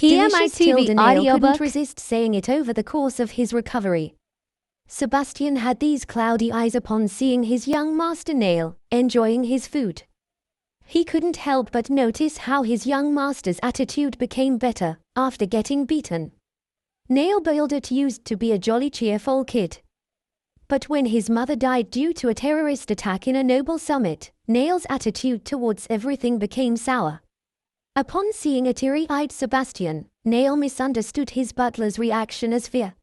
Delicious tilde Nail couldn't audiobook. resist saying it over the course of his recovery. Sebastian had these cloudy eyes upon seeing his young master Nail enjoying his food. He couldn't help but notice how his young master's attitude became better after getting beaten. Nail Buildet used to be a jolly cheerful kid. But when his mother died due to a terrorist attack in a noble summit, Nail's attitude towards everything became sour. Upon seeing a teary-eyed Sebastian, Nail misunderstood his butler's reaction as fear.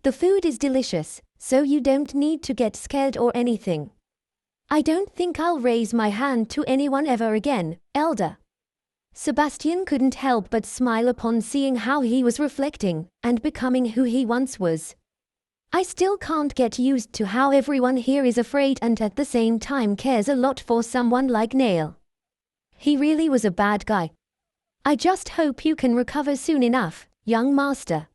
"The food is delicious, so you don't need to get scared or anything. I don't think I'll raise my hand to anyone ever again, elder." Sebastian couldn't help but smile upon seeing how he was reflecting and becoming who he once was. "I still can't get used to how everyone here is afraid and at the same time cares a lot for someone like Nail. He really was a bad guy. I just hope you can recover soon enough, young master."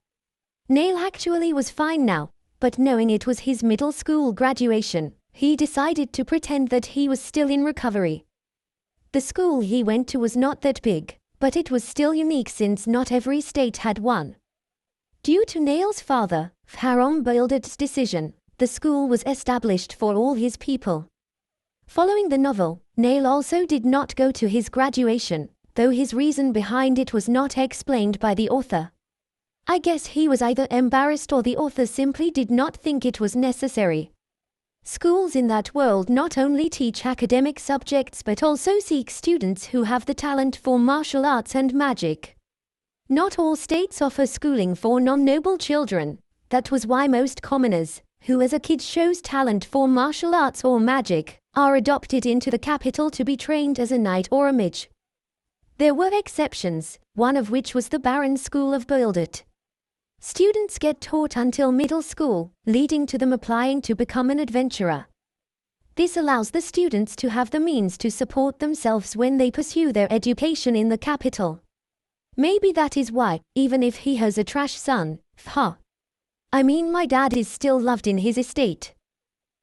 Nail actually was fine now, but knowing it was his middle school graduation, he decided to pretend that he was still in recovery. The school he went to was not that big, but it was still unique since not every state had one. Due to Nail's father, Pharaoh Buildet's decision, the school was established for all his people. Following the novel, Nail also did not go to his graduation, though his reason behind it was not explained by the author. I guess he was either embarrassed or the author simply did not think it was necessary. Schools in that world not only teach academic subjects but also seek students who have the talent for martial arts and magic. Not all states offer schooling for non-noble children. That was why most commoners, who as a kid shows talent for martial arts or magic, are adopted into the capital to be trained as a knight or a mage. There were exceptions, one of which was the Baron School of Buildet. Students get taught until middle school, leading to them applying to become an adventurer. This allows the students to have the means to support themselves when they pursue their education in the capital. Maybe that is why, even if he has a trash son, I mean my dad is still loved in his estate.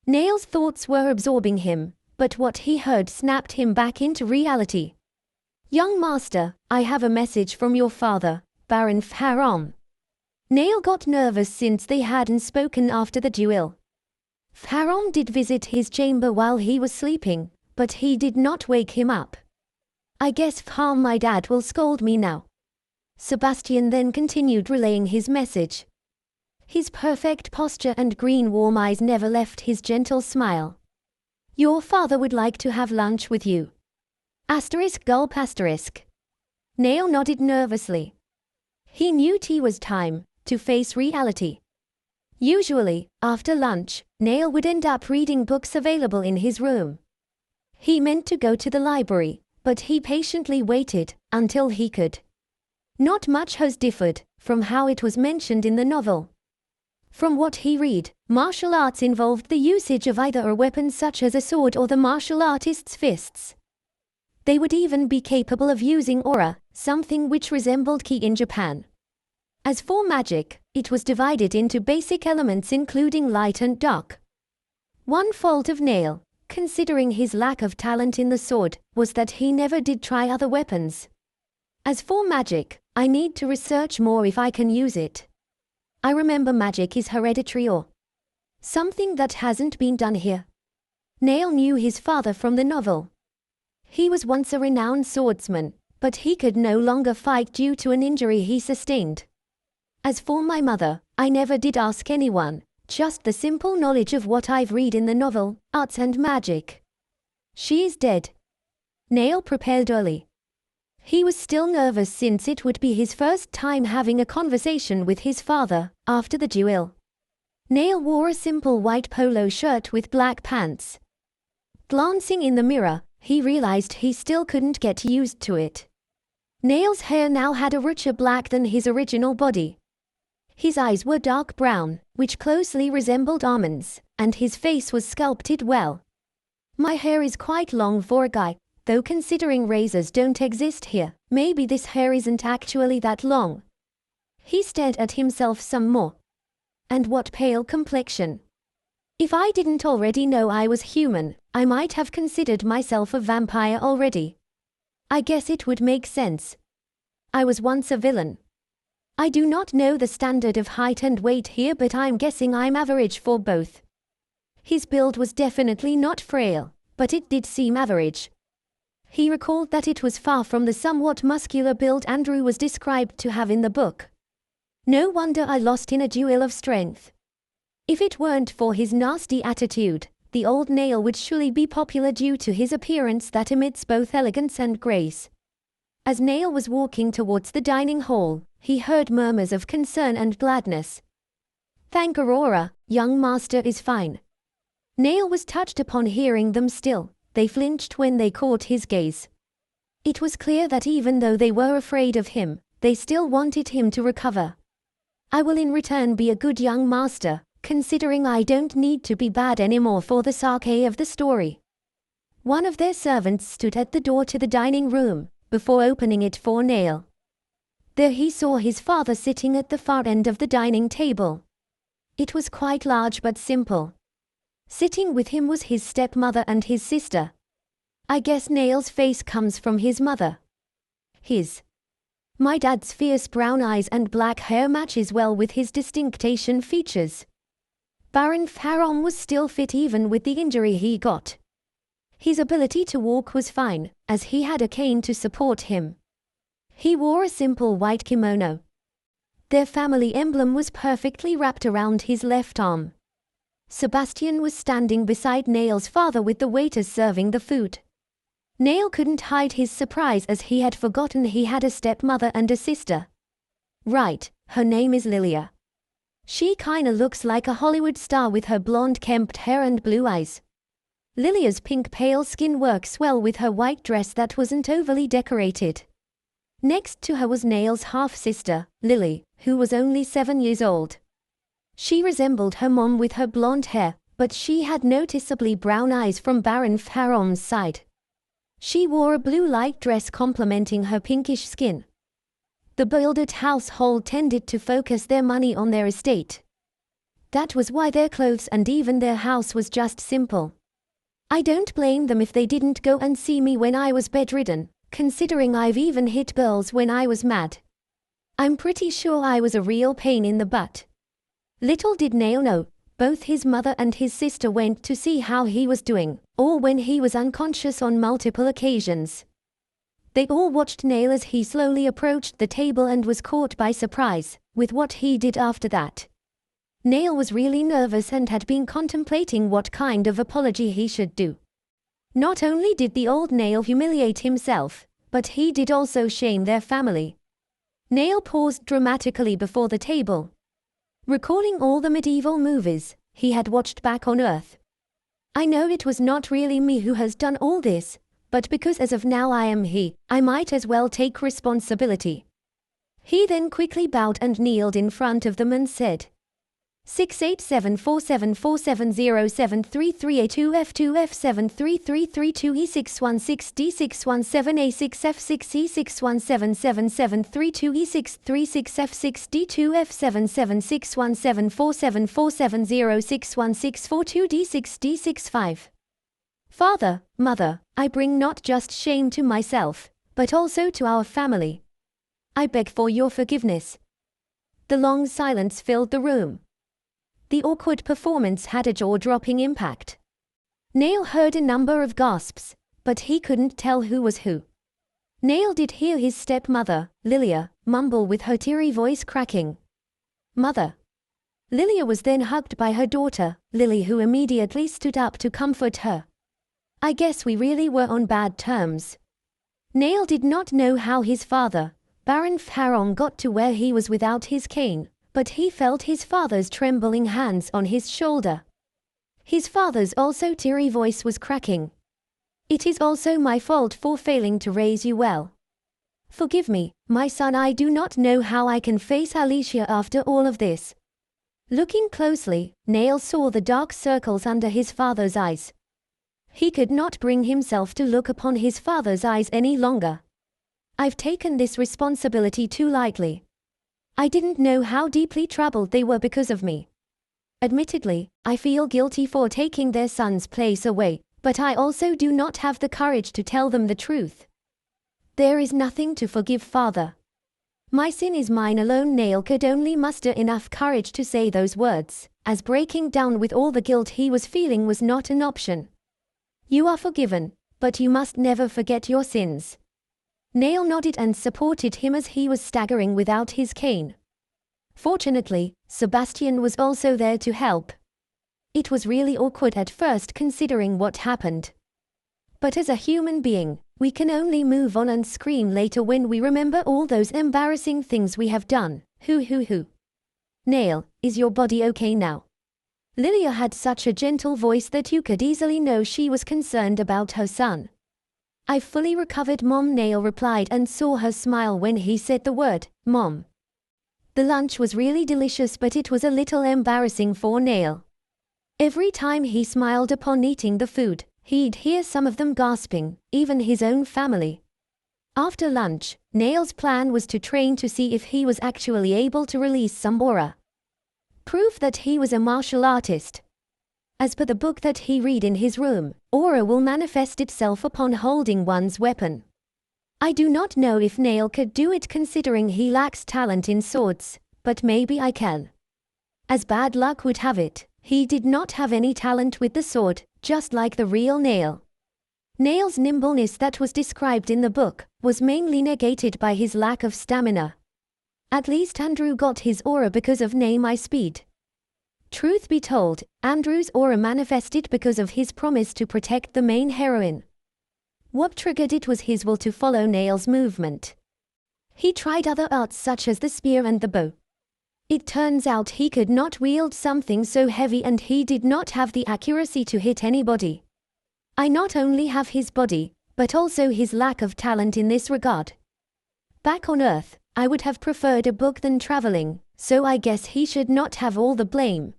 Nail's thoughts were absorbing him, but what he heard snapped him back into reality. "Young master, I have a message from your father, Baron Pharaoh." Nail got nervous since they hadn't spoken after the duel. Pharaoh did visit his chamber while he was sleeping, but he did not wake him up. "I guess my dad will scold me now." Sebastian then continued relaying his message. His perfect posture and green warm eyes never left his gentle smile. "Your father would like to have lunch with you. Gulp asterisk. Nail nodded nervously. He knew it was time to face reality. Usually, after lunch, Nail would end up reading books available in his room. He meant to go to the library, but he patiently waited until he could. Not much has differed from how it was mentioned in the novel. From what he read, martial arts involved the usage of either a weapon such as a sword or the martial artist's fists. They would even be capable of using aura, something which resembled ki in Japan. As for magic, it was divided into basic elements including light and dark. One fault of Nail, considering his lack of talent in the sword, was that he never did try other weapons. As for magic, I need to research more if I can use it. I remember magic is hereditary or something that hasn't been done here. Nail knew his father from the novel. He was once a renowned swordsman, but he could no longer fight due to an injury he sustained. As for my mother, I never did ask anyone, just the simple knowledge of what I've read in the novel, arts and magic. She is dead. Nail prepared early. He was still nervous since it would be his first time having a conversation with his father after the duel. Nail wore a simple white polo shirt with black pants. Glancing in the mirror, he realized he still couldn't get used to it. Nail's hair now had a richer black than his original body. His eyes were dark brown, which closely resembled almonds, and his face was sculpted well. My hair is quite long for a guy, though considering razors don't exist here, maybe this hair isn't actually that long. He stared at himself some more. And what pale complexion. If I didn't already know I was human, I might have considered myself a vampire already. I guess it would make sense. I was once a villain. I do not know the standard of height and weight here, but I'm guessing I'm average for both. His build was definitely not frail, but it did seem average. He recalled that it was far from the somewhat muscular build Andrew was described to have in the book. No wonder I lost in a duel of strength. If it weren't for his nasty attitude, the old Nail would surely be popular due to his appearance that emits both elegance and grace. As Nail was walking towards the dining hall, he heard murmurs of concern and gladness. "Thank Aurora, young master is fine." Nail was touched upon hearing them still. They flinched when they caught his gaze. It was clear that even though they were afraid of him, they still wanted him to recover. "I will in return be a good young master, considering I don't need to be bad anymore for the sake of the story." One of their servants stood at the door to the dining room, before opening it for Nail. There he saw his father sitting at the far end of the dining table. It was quite large but simple. Sitting with him was his stepmother and his sister. I guess Nail's face comes from his mother. My dad's fierce brown eyes and black hair matches well with his distinct Asian features. Baron Faron was still fit even with the injury he got. His ability to walk was fine, as he had a cane to support him. He wore a simple white kimono. Their family emblem was perfectly wrapped around his left arm. Sebastian was standing beside Nail's father with the waiters serving the food. Nail couldn't hide his surprise as he had forgotten he had a stepmother and a sister. Right, her name is Lilia. She kinda looks like a Hollywood star with her blonde kempt hair and blue eyes. Lilia's pink pale skin works well with her white dress that wasn't overly decorated. Next to her was Nail's half-sister, Lily, who was only 7 years old. She resembled her mom with her blonde hair, but she had noticeably brown eyes from Baron Faron's side. She wore a blue light dress complementing her pinkish skin. The buildered household tended to focus their money on their estate. That was why their clothes and even their house was just simple. I don't blame them if they didn't go and see me when I was bedridden, considering I've even hit girls when I was mad. I'm pretty sure I was a real pain in the butt. Little did Nail know, both his mother and his sister went to see how he was doing, or when he was unconscious on multiple occasions. They all watched Nail as he slowly approached the table and was caught by surprise with what he did after that. Nail was really nervous and had been contemplating what kind of apology he should do. Not only did the old Nail humiliate himself, but he did also shame their family. Nail paused dramatically before the table. Recalling all the medieval movies he had watched back on Earth. "I know it was not really me who has done all this, but because as of now I am he, I might as well take responsibility." He then quickly bowed and kneeled in front of them and said, 687474706D6177326361774747061747062D6D65742D6D65. "Father, mother, I bring not just shame to myself, but also to our family. I beg for your forgiveness." The long silence filled the room. The awkward performance had a jaw-dropping impact. Nail heard a number of gasps, but he couldn't tell who was who. Nail did hear his stepmother, Lilia, mumble with her teary voice cracking, "Mother." Lilia was then hugged by her daughter, Lily, who immediately stood up to comfort her. I guess we really were on bad terms. Nail did not know how his father, Baron Faron, got to where he was without his cane, but he felt his father's trembling hands on his shoulder. His father's also teary voice was cracking. "It is also my fault for failing to raise you well. Forgive me, my son. I do not know how I can face Alicia after all of this." Looking closely, Nail saw the dark circles under his father's eyes. He could not bring himself to look upon his father's eyes any longer. "I've taken this responsibility too lightly. I didn't know how deeply troubled they were because of me. Admittedly, I feel guilty for taking their son's place away, but I also do not have the courage to tell them the truth. There is nothing to forgive, father. My sin is mine alone. Nail could only muster enough courage to say those words, as breaking down with all the guilt he was feeling was not an option. You are forgiven, but you must never forget your sins. Nail nodded and supported him as he was staggering without his cane. Fortunately, Sebastian was also there to help. It was really awkward at first considering what happened. But as a human being, we can only move on and scream later when we remember all those embarrassing things we have done. Hoo. Nail, is your body okay now? Lilia had such a gentle voice that you could easily know she was concerned about her son. I've fully recovered, Mom, Nail replied and saw her smile when he said the word, Mom. The lunch was really delicious, but it was a little embarrassing for Nail. Every time he smiled upon eating the food, he'd hear some of them gasping, even his own family. After lunch, Nail's plan was to train to see if he was actually able to release some aura. Proof that he was a martial artist. As per the book that he read in his room, aura will manifest itself upon holding one's weapon. I do not know if Nail could do it considering he lacks talent in swords, but maybe I can. As bad luck would have it, he did not have any talent with the sword, just like the real Nail. Nail's nimbleness that was described in the book was mainly negated by his lack of stamina. At least Andrew got his aura because of my speed. Truth be told, Andrew's aura manifested because of his promise to protect the main heroine. What triggered it was his will to follow Nail's movement. He tried other arts such as the spear and the bow. It turns out he could not wield something so heavy and he did not have the accuracy to hit anybody. I not only have his body, but also his lack of talent in this regard. Back on Earth, I would have preferred a book than traveling, so I guess he should not have all the blame.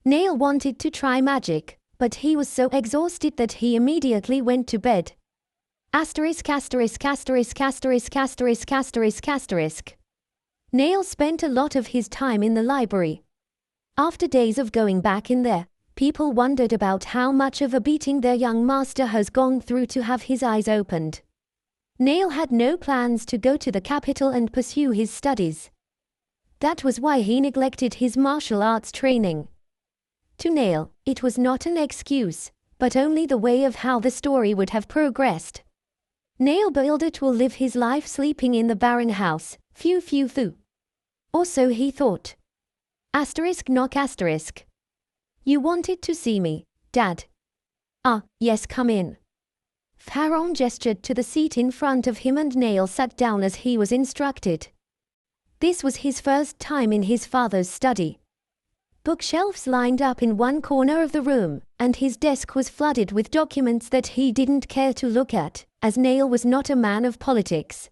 Nail wanted to try magic, but he was so exhausted that he immediately went to bed. Asterisk. Nail spent a lot of his time in the library. After days of going back in there, people wondered about how much of a beating their young master has gone through to have his eyes opened. Nail had no plans to go to the capital and pursue his studies. That was why he neglected his martial arts training. To Nail, it was not an excuse, but only the way of how the story would have progressed. Nail Builder will live his life sleeping in the barren house, Phew. Or so he thought. Asterisk. You wanted to see me, Dad? Ah, yes, come in. Pharaon gestured to the seat in front of him and Nail sat down as he was instructed. This was his first time in his father's study. Bookshelves lined up in one corner of the room, and his desk was flooded with documents that he didn't care to look at, as Nail was not a man of politics.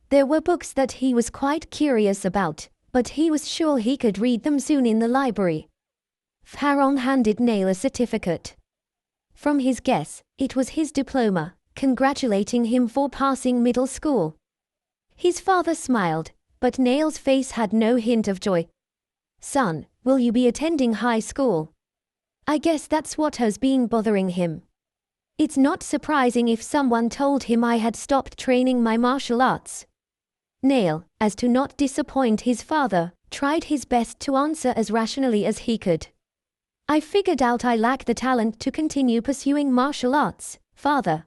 There were books that he was quite curious about, but he was sure he could read them soon in the library. Pharaon handed Nail a certificate. From his guess, it was his diploma, congratulating him for passing middle school. His father smiled, but Nail's face had no hint of joy. Son, will you be attending high school? I guess that's what has been bothering him. It's not surprising if someone told him I had stopped training my martial arts. Nail, as to not disappoint his father, tried his best to answer as rationally as he could. I figured out I lack the talent to continue pursuing martial arts, father.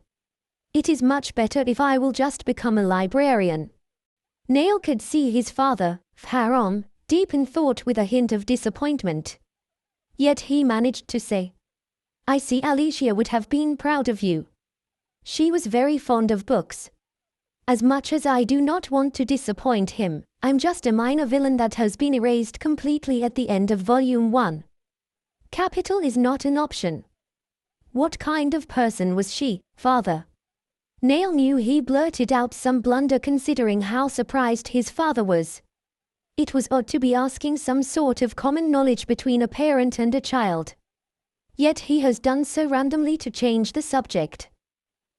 It is much better if I will just become a librarian. Nail could see his father, Pharaon, deep in thought with a hint of disappointment. Yet he managed to say, I see Alicia would have been proud of you. She was very fond of books. As much as I do not want to disappoint him, I'm just a minor villain that has been erased completely at the end of Volume 1. Capital is not an option. What kind of person was she, father? Nail knew he blurted out some blunder considering how surprised his father was. It was odd to be asking some sort of common knowledge between a parent and a child. Yet he has done so randomly to change the subject.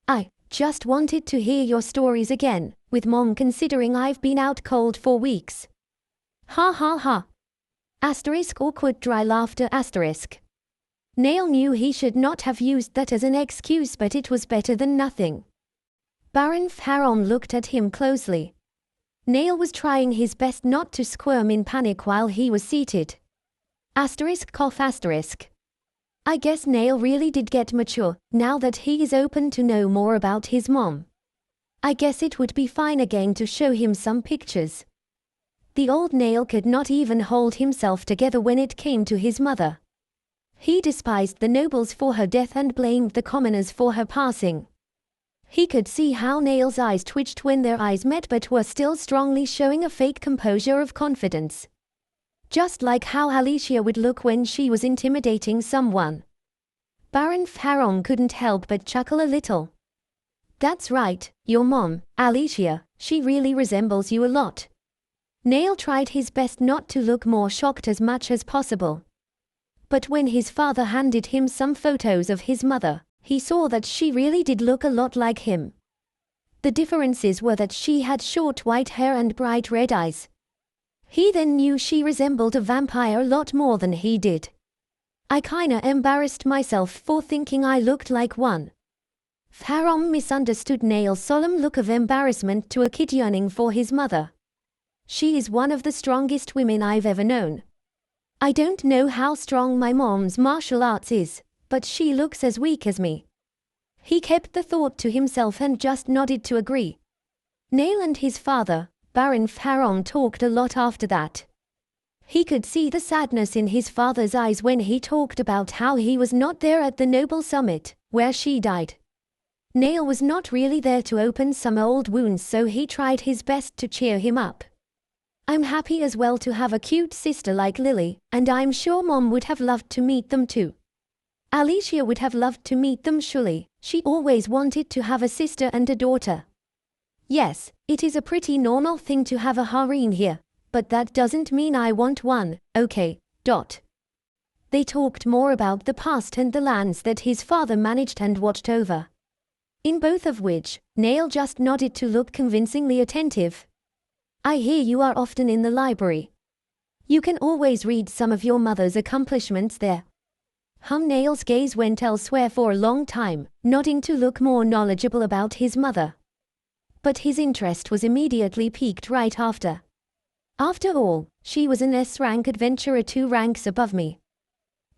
I just wanted to hear your stories again, with Mom considering I've been out cold for weeks. Ha. Asterisk. Awkward dry laughter. Asterisk. Nail knew he should not have used that as an excuse, but it was better than nothing. Baron Pharaon looked at him closely. Nail was trying his best not to squirm in panic while he was seated. Asterisk cough asterisk. I guess Nail really did get mature, now that he is open to know more about his mom. I guess it would be fine again to show him some pictures. The old Nail could not even hold himself together when it came to his mother. He despised the nobles for her death and blamed the commoners for her passing. He could see how Nail's eyes twitched when their eyes met but were still strongly showing a fake composure of confidence. Just like how Alicia would look when she was intimidating someone. Baron Farron couldn't help but chuckle a little. That's right, your mom, Alicia, she really resembles you a lot. Nail tried his best not to look more shocked as much as possible. But when his father handed him some photos of his mother, he saw that she really did look a lot like him. The differences were that she had short white hair and bright red eyes. He then knew she resembled a vampire a lot more than he did. I kinda embarrassed myself for thinking I looked like one. Farron misunderstood Nail's solemn look of embarrassment to a kid yearning for his mother. She is one of the strongest women I've ever known. I don't know how strong my mom's martial arts is, but she looks as weak as me. He kept the thought to himself and just nodded to agree. Nail and his father, Baron Farron, talked a lot after that. He could see the sadness in his father's eyes when he talked about how he was not there at the Noble Summit, where she died. Nail was not really there to open some old wounds, so he tried his best to cheer him up. I'm happy as well to have a cute sister like Lily, and I'm sure Mom would have loved to meet them too. Alicia would have loved to meet them surely, she always wanted to have a sister and a daughter. Yes, it is a pretty normal thing to have a harem here, but that doesn't mean I want one, okay, They talked more about the past and the lands that his father managed and watched over. In both of which, Nail just nodded to look convincingly attentive. I hear you are often in the library. You can always read some of your mother's accomplishments there. Nail's gaze went elsewhere for a long time, nodding to look more knowledgeable about his mother. But his interest was immediately piqued right after. After all, she was an S-rank adventurer 2 ranks above me.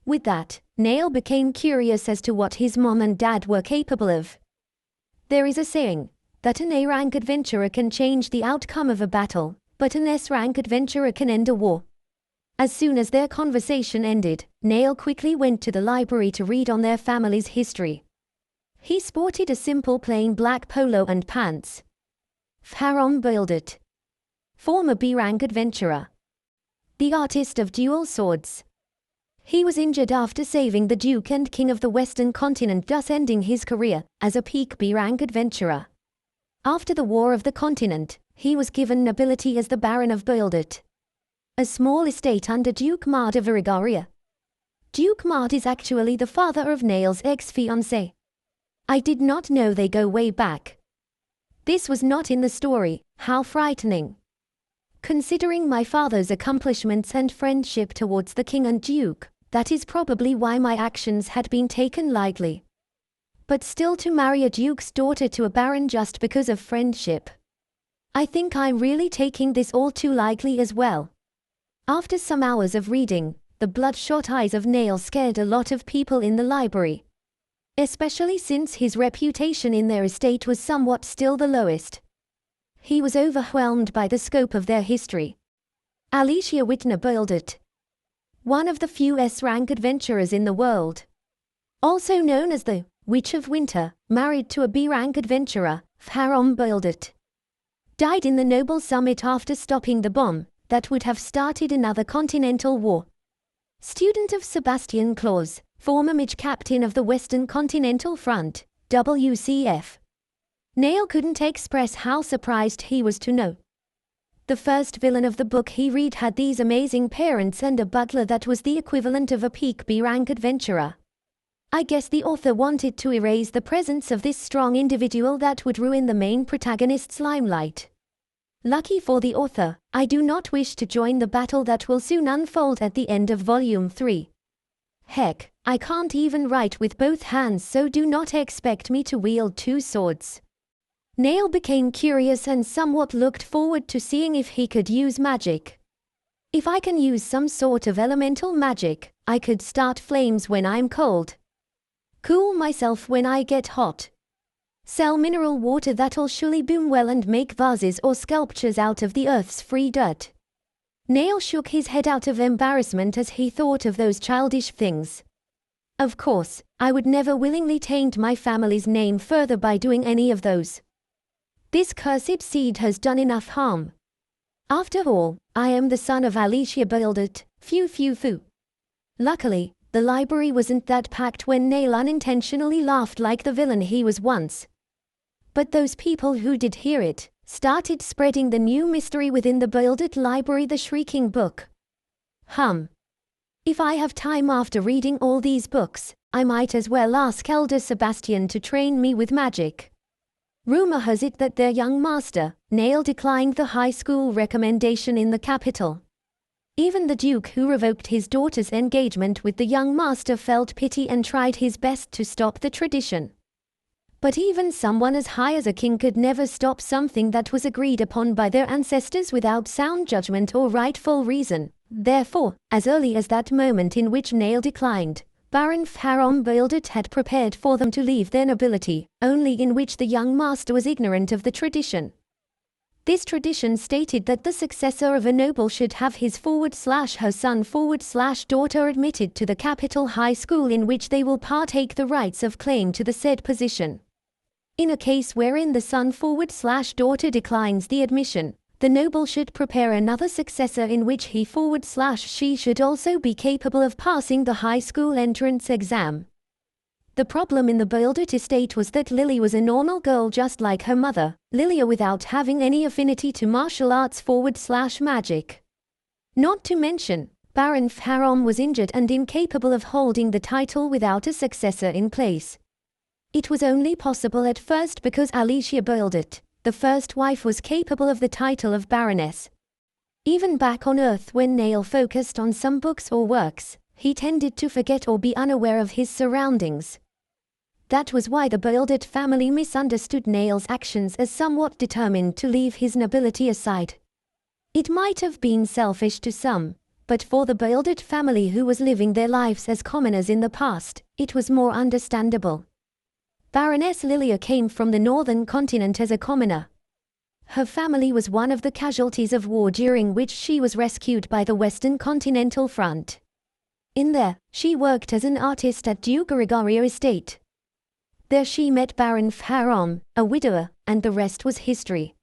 With that, Nail became curious as to what his mom and dad were capable of. There is a saying that an A-rank adventurer can change the outcome of a battle, but an S-rank adventurer can end a war. As soon as their conversation ended, Nail quickly went to the library to read on their family's history. He sported a simple plain black polo and pants. Farron Buildit. Former B-rank adventurer. The artist of dual swords. He was injured after saving the Duke and King of the Western Continent, thus ending his career as a peak B-rank adventurer. After the War of the Continent, he was given nobility as the Baron of Buildit, a small estate under Duke Mard of Irigaria. Duke Mard is actually the father of Nail's ex-fiancée. I did not know they go way back. This was not in the story, how frightening. Considering my father's accomplishments and friendship towards the king and duke, that is probably why my actions had been taken lightly. But still, to marry a duke's daughter to a baron just because of friendship. I think I'm really taking this all too lightly as well. After some hours of reading, the bloodshot eyes of Nail scared a lot of people in the library. Especially since his reputation in their estate was somewhat still the lowest. He was overwhelmed by the scope of their history. Alicia Whitner Buildit. One of the few S-rank adventurers in the world. Also known as the Witch of Winter, married to a B-rank adventurer, Farron Buildit. Died in the Noble Summit after stopping the bomb that would have started another continental war. Student of Sebastian Claus, former Mage Captain of the Western Continental Front, WCF. Nail couldn't express how surprised he was to know. The first villain of the book he read had these amazing parents and a butler that was the equivalent of a peak B-rank adventurer. I guess the author wanted to erase the presence of this strong individual that would ruin the main protagonist's limelight. Lucky for the author, I do not wish to join the battle that will soon unfold at the end of Volume 3. Heck, I can't even write with both hands, so do not expect me to wield 2 swords. Nail became curious and somewhat looked forward to seeing if he could use magic. If I can use some sort of elemental magic, I could start flames when I'm cold, cool myself when I get hot, sell mineral water that'll surely boom well, and make vases or sculptures out of the earth's free dirt. Nail shook his head out of embarrassment as he thought of those childish things. Of course, I would never willingly taint my family's name further by doing any of those. This cursed seed has done enough harm. After all, I am the son of Alicia Buildit, phew. Luckily, the library wasn't that packed when Nail unintentionally laughed like the villain he was once. But those people who did hear it started spreading the new mystery within the Buildit library, the Shrieking Book. If I have time after reading all these books, I might as well ask Elder Sebastian to train me with magic. Rumor has it that their young master, Nail, declined the high school recommendation in the capital. Even the Duke, who revoked his daughter's engagement with the young master, felt pity and tried his best to stop the tradition. But even someone as high as a king could never stop something that was agreed upon by their ancestors without sound judgment or rightful reason. Therefore, as early as that moment in which Nail declined, Baron Faron Buildit had prepared for them to leave their nobility, only in which the young master was ignorant of the tradition. This tradition stated that the successor of a noble should have his /her son/daughter admitted to the capital high school in which they will partake the rights of claim to the said position. In a case wherein the son/daughter declines the admission, the noble should prepare another successor in which he/she should also be capable of passing the high school entrance exam. The problem in the Buildit estate was that Lily was a normal girl just like her mother, Lilia, without having any affinity to martial arts/magic. Not to mention, Baron Faron was injured and incapable of holding the title without a successor in place. It was only possible at first because Alicia Buildit, the first wife, was capable of the title of Baroness. Even back on Earth, when Nail focused on some books or works, he tended to forget or be unaware of his surroundings. That was why the Buildit family misunderstood Nail's actions as somewhat determined to leave his nobility aside. It might have been selfish to some, but for the Buildit family, who was living their lives as commoners in the past, it was more understandable. Baroness Lilia came from the northern continent as a commoner. Her family was one of the casualties of war during which she was rescued by the Western Continental Front. In there, she worked as an artist at Duke Gregorio Estate. There she met Baron Faron, a widower, and the rest was history.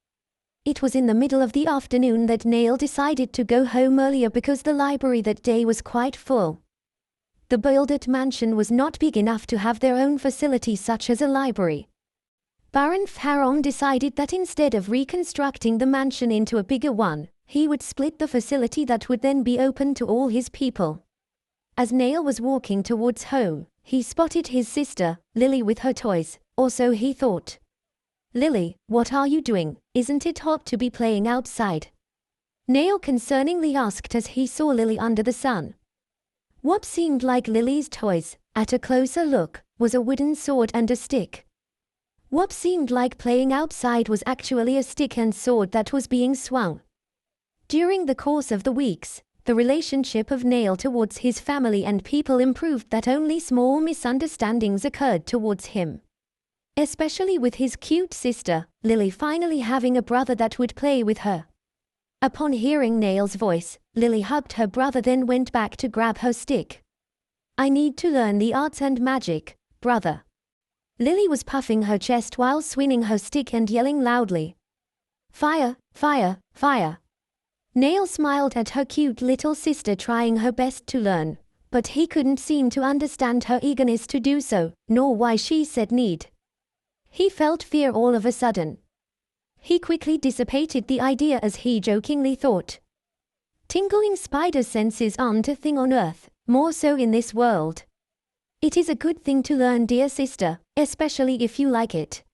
It was in the middle of the afternoon that Nail decided to go home earlier because the library that day was quite full. The Buildit mansion was not big enough to have their own facility such as a library. Baron Faron decided that instead of reconstructing the mansion into a bigger one, he would split the facility that would then be open to all his people. As Nail was walking towards home, he spotted his sister, Lily, with her toys, or so he thought. "Lily, what are you doing? Isn't it hot to be playing outside?" Nail concerningly asked as he saw Lily under the sun. What seemed like Lily's toys, at a closer look, was a wooden sword and a stick. What seemed like playing outside was actually a stick and sword that was being swung. During the course of the weeks, the relationship of Nail towards his family and people improved, that only small misunderstandings occurred towards him. Especially with his cute sister, Lily, finally having a brother that would play with her. Upon hearing Nail's voice, Lily hugged her brother, then went back to grab her stick. "I need to learn the arts and magic, brother." Lily was puffing her chest while swinging her stick and yelling loudly, "Fire, fire, fire." Nail smiled at her cute little sister trying her best to learn, but he couldn't seem to understand her eagerness to do so, nor why she said need. He felt fear all of a sudden. He quickly dissipated the idea as he jokingly thought, "Tingling spider senses aren't a thing on Earth, more so in this world. It is a good thing to learn, dear sister, especially if you like it."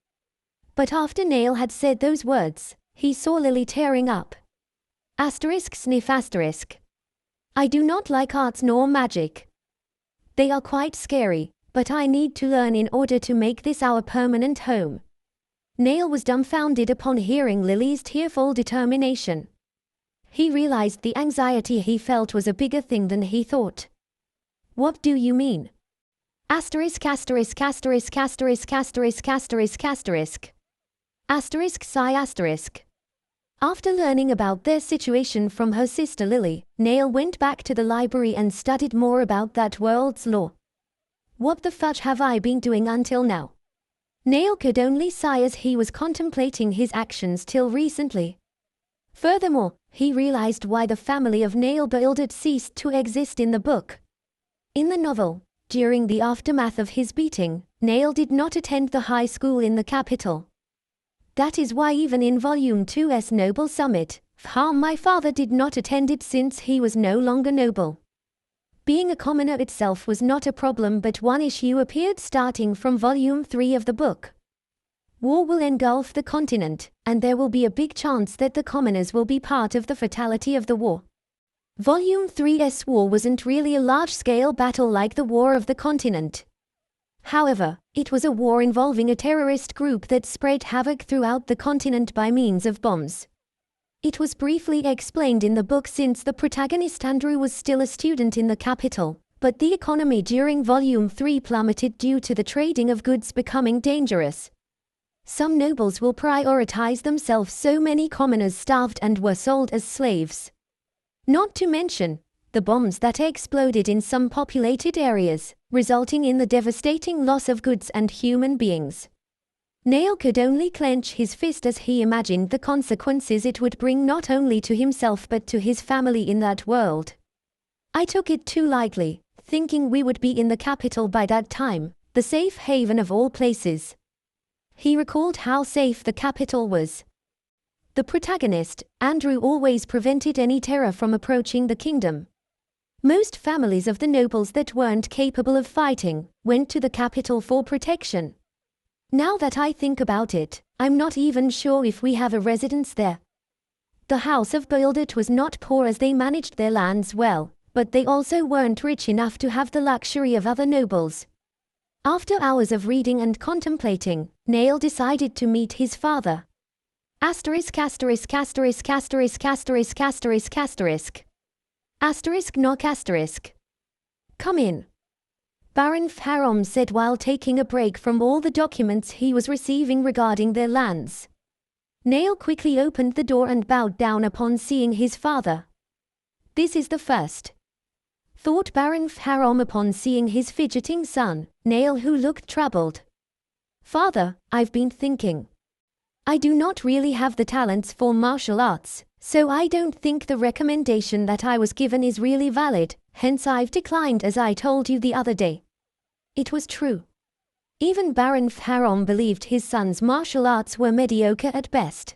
But after Nail had said those words, he saw Lily tearing up. *sniff*. "I do not like arts nor magic. They are quite scary, but I need to learn in order to make this our permanent home." Nail was dumbfounded upon hearing Lily's tearful determination. He realized the anxiety he felt was a bigger thing than he thought. What do you mean? Asterisk asterisk asterisk asterisk asterisk asterisk asterisk. Asterisk sigh asterisk. After learning about their situation from her sister Lily, Nail went back to the library and studied more about that world's law. What the fudge have I been doing until now? Nail could only sigh as he was contemplating his actions till recently. Furthermore, he realized why the family of Nail Builder ceased to exist in the book. In the novel, during the aftermath of his beating, Nail did not attend the high school in the capital. That is why even in Volume 2's Noble Summit, my father did not attend it since he was no longer noble. Being a commoner itself was not a problem, but one issue appeared starting from Volume 3 of the book. War will engulf the continent, and there will be a big chance that the commoners will be part of the fatality of the war. Volume 3's war wasn't really a large-scale battle like the War of the Continent. However, it was a war involving a terrorist group that spread havoc throughout the continent by means of bombs. It was briefly explained in the book since the protagonist Andrew was still a student in the capital, but the economy during Volume 3 plummeted due to the trading of goods becoming dangerous. Some nobles will prioritize themselves, so many commoners starved and were sold as slaves. Not to mention the bombs that exploded in some populated areas, resulting in the devastating loss of goods and human beings. Nail could only clench his fist as he imagined the consequences it would bring not only to himself but to his family in that world. I took it too lightly, thinking we would be in the capital by that time, the safe haven of all places. He recalled how safe the capital was. The protagonist, Andrew, always prevented any terror from approaching the kingdom. Most families of the nobles that weren't capable of fighting went to the capital for protection. Now that I think about it, I'm not even sure if we have a residence there. The House of Builder was not poor as they managed their lands well, but they also weren't rich enough to have the luxury of other nobles. After hours of reading and contemplating, Nail decided to meet his father. Asterisk asterisk asterisk asterisk asterisk asterisk asterisk. Asterisk knock asterisk. Come in. Baron Farom said while taking a break from all the documents he was receiving regarding their lands. Nail quickly opened the door and bowed down upon seeing his father. This is the first, thought Baron Farom upon seeing his fidgeting son, Nail, who looked troubled. Father, I've been thinking. I do not really have the talents for martial arts, so I don't think the recommendation that I was given is really valid, hence I've declined as I told you the other day. It was true. Even Baron Farom believed his son's martial arts were mediocre at best.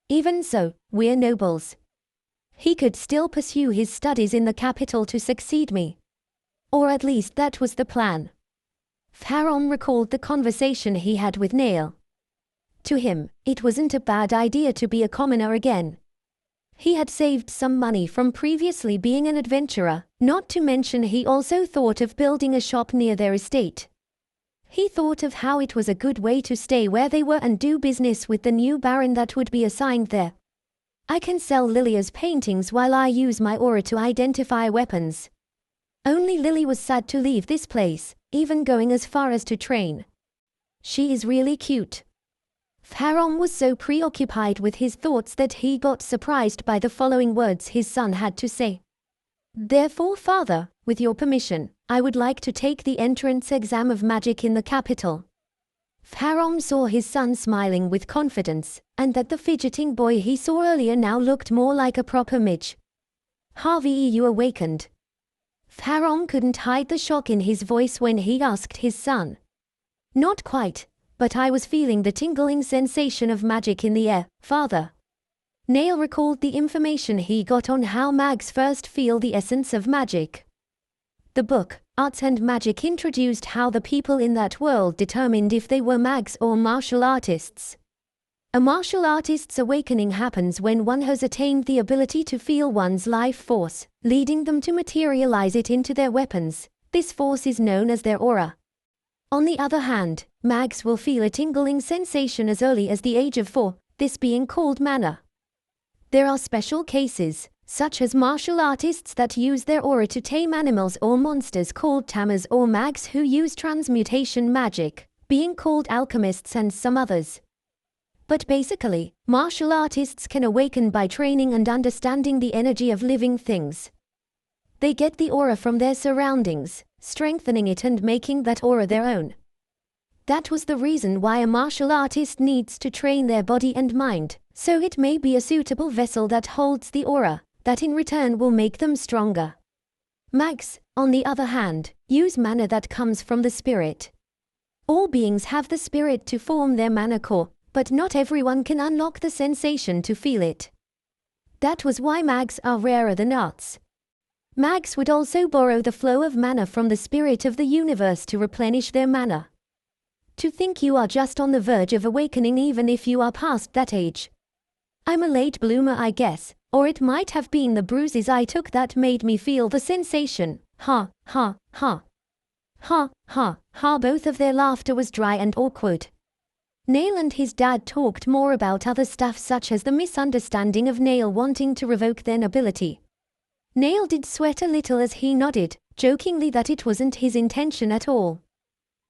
Even so, we're nobles. He could still pursue his studies in the capital to succeed me. Or at least that was the plan. Farom recalled the conversation he had with Nail. To him, it wasn't a bad idea to be a commoner again. He had saved some money from previously being an adventurer, not to mention he also thought of building a shop near their estate. He thought of how it was a good way to stay where they were and do business with the new baron that would be assigned there. I can sell Lilia's paintings while I use my aura to identify weapons. Only Lily was sad to leave this place, even going as far as to train. She is really cute. Farom was so preoccupied with his thoughts that he got surprised by the following words his son had to say. Therefore, father, with your permission, I would like to take the entrance exam of magic in the capital. Farom saw his son smiling with confidence, and that the fidgeting boy he saw earlier now looked more like a proper midge. Harvey, you awakened. Farom couldn't hide the shock in his voice when he asked his son. Not quite, but I was feeling the tingling sensation of magic in the air, father. Nail recalled the information he got on how mags first feel the essence of magic. The book, Arts and Magic, introduced how the people in that world determined if they were mags or martial artists. A martial artist's awakening happens when one has attained the ability to feel one's life force, leading them to materialize it into their weapons. This force is known as their aura. On the other hand, mags will feel a tingling sensation as early as the age of 4, this being called mana. There are special cases, such as martial artists that use their aura to tame animals or monsters called tamers, or mags who use transmutation magic, being called alchemists, and some others. But basically, martial artists can awaken by training and understanding the energy of living things. They get the aura from their surroundings, strengthening it and making that aura their own. That was the reason why a martial artist needs to train their body and mind, so it may be a suitable vessel that holds the aura, that in return will make them stronger. Mags, on the other hand, use mana that comes from the spirit. All beings have the spirit to form their mana core, but not everyone can unlock the sensation to feel it. That was why mags are rarer than arts. Mags would also borrow the flow of mana from the spirit of the universe to replenish their mana. To think you are just on the verge of awakening even if you are past that age. I'm a late bloomer, I guess, or it might have been the bruises I took that made me feel the sensation. Ha, ha, ha. Ha, ha, ha. Both of their laughter was dry and awkward. Neil and his dad talked more about other stuff, such as the misunderstanding of Neil wanting to revoke their nobility. Neil did sweat a little as he nodded, jokingly that it wasn't his intention at all.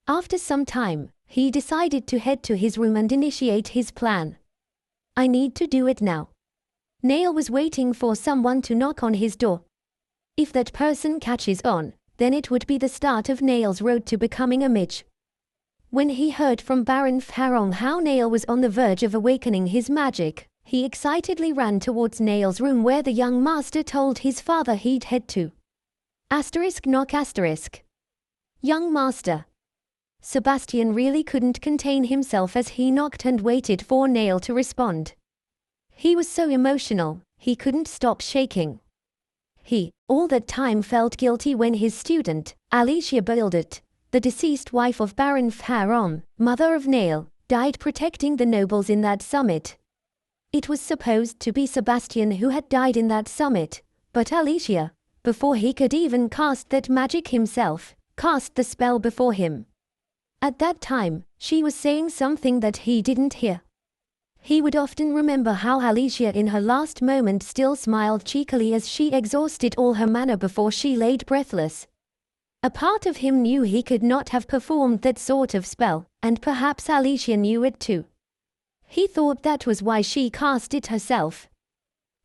After some time, he decided to head to his room and initiate his plan. I need to do it now. Neil was waiting for someone to knock on his door. If that person catches on, then it would be the start of Neil's road to becoming a mage. When he heard from Baron Farong how Neil was on the verge of awakening his magic, he excitedly ran towards Neil's room where the young master told his father he'd head to. Knock. Young master. Sebastian really couldn't contain himself as he knocked and waited for Neil to respond. He was so emotional, he couldn't stop shaking. He, all that time, felt guilty when his student, Alicia Beildert, the deceased wife of Baron Farong, mother of Neil, died protecting the nobles in that summit. It was supposed to be Sebastian who had died in that summit, but Alicia, before he could even cast that magic himself, cast the spell before him. At that time, she was saying something that he didn't hear. He would often remember how Alicia in her last moment still smiled cheekily as she exhausted all her mana before she laid breathless. A part of him knew he could not have performed that sort of spell, and perhaps Alicia knew it too. He thought that was why she cast it herself.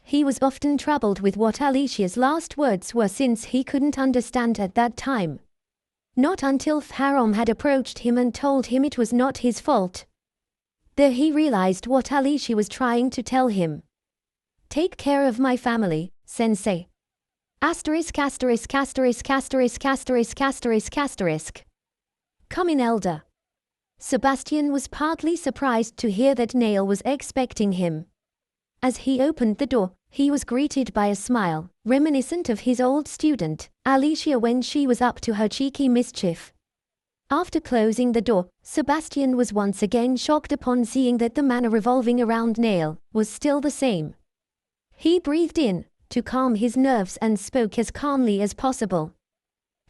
He was often troubled with what Alicia's last words were, since he couldn't understand at that time. Not until Farong had approached him and told him it was not his fault. There he realized what Alicia was trying to tell him. Take care of my family, sensei. Come in, elder. Sebastian was partly surprised to hear that Neil was expecting him. As he opened the door, he was greeted by a smile, reminiscent of his old student, Alicia, when she was up to her cheeky mischief. After closing the door, Sebastian was once again shocked upon seeing that the mana revolving around Neil was still the same. He breathed in, to calm his nerves, and spoke as calmly as possible.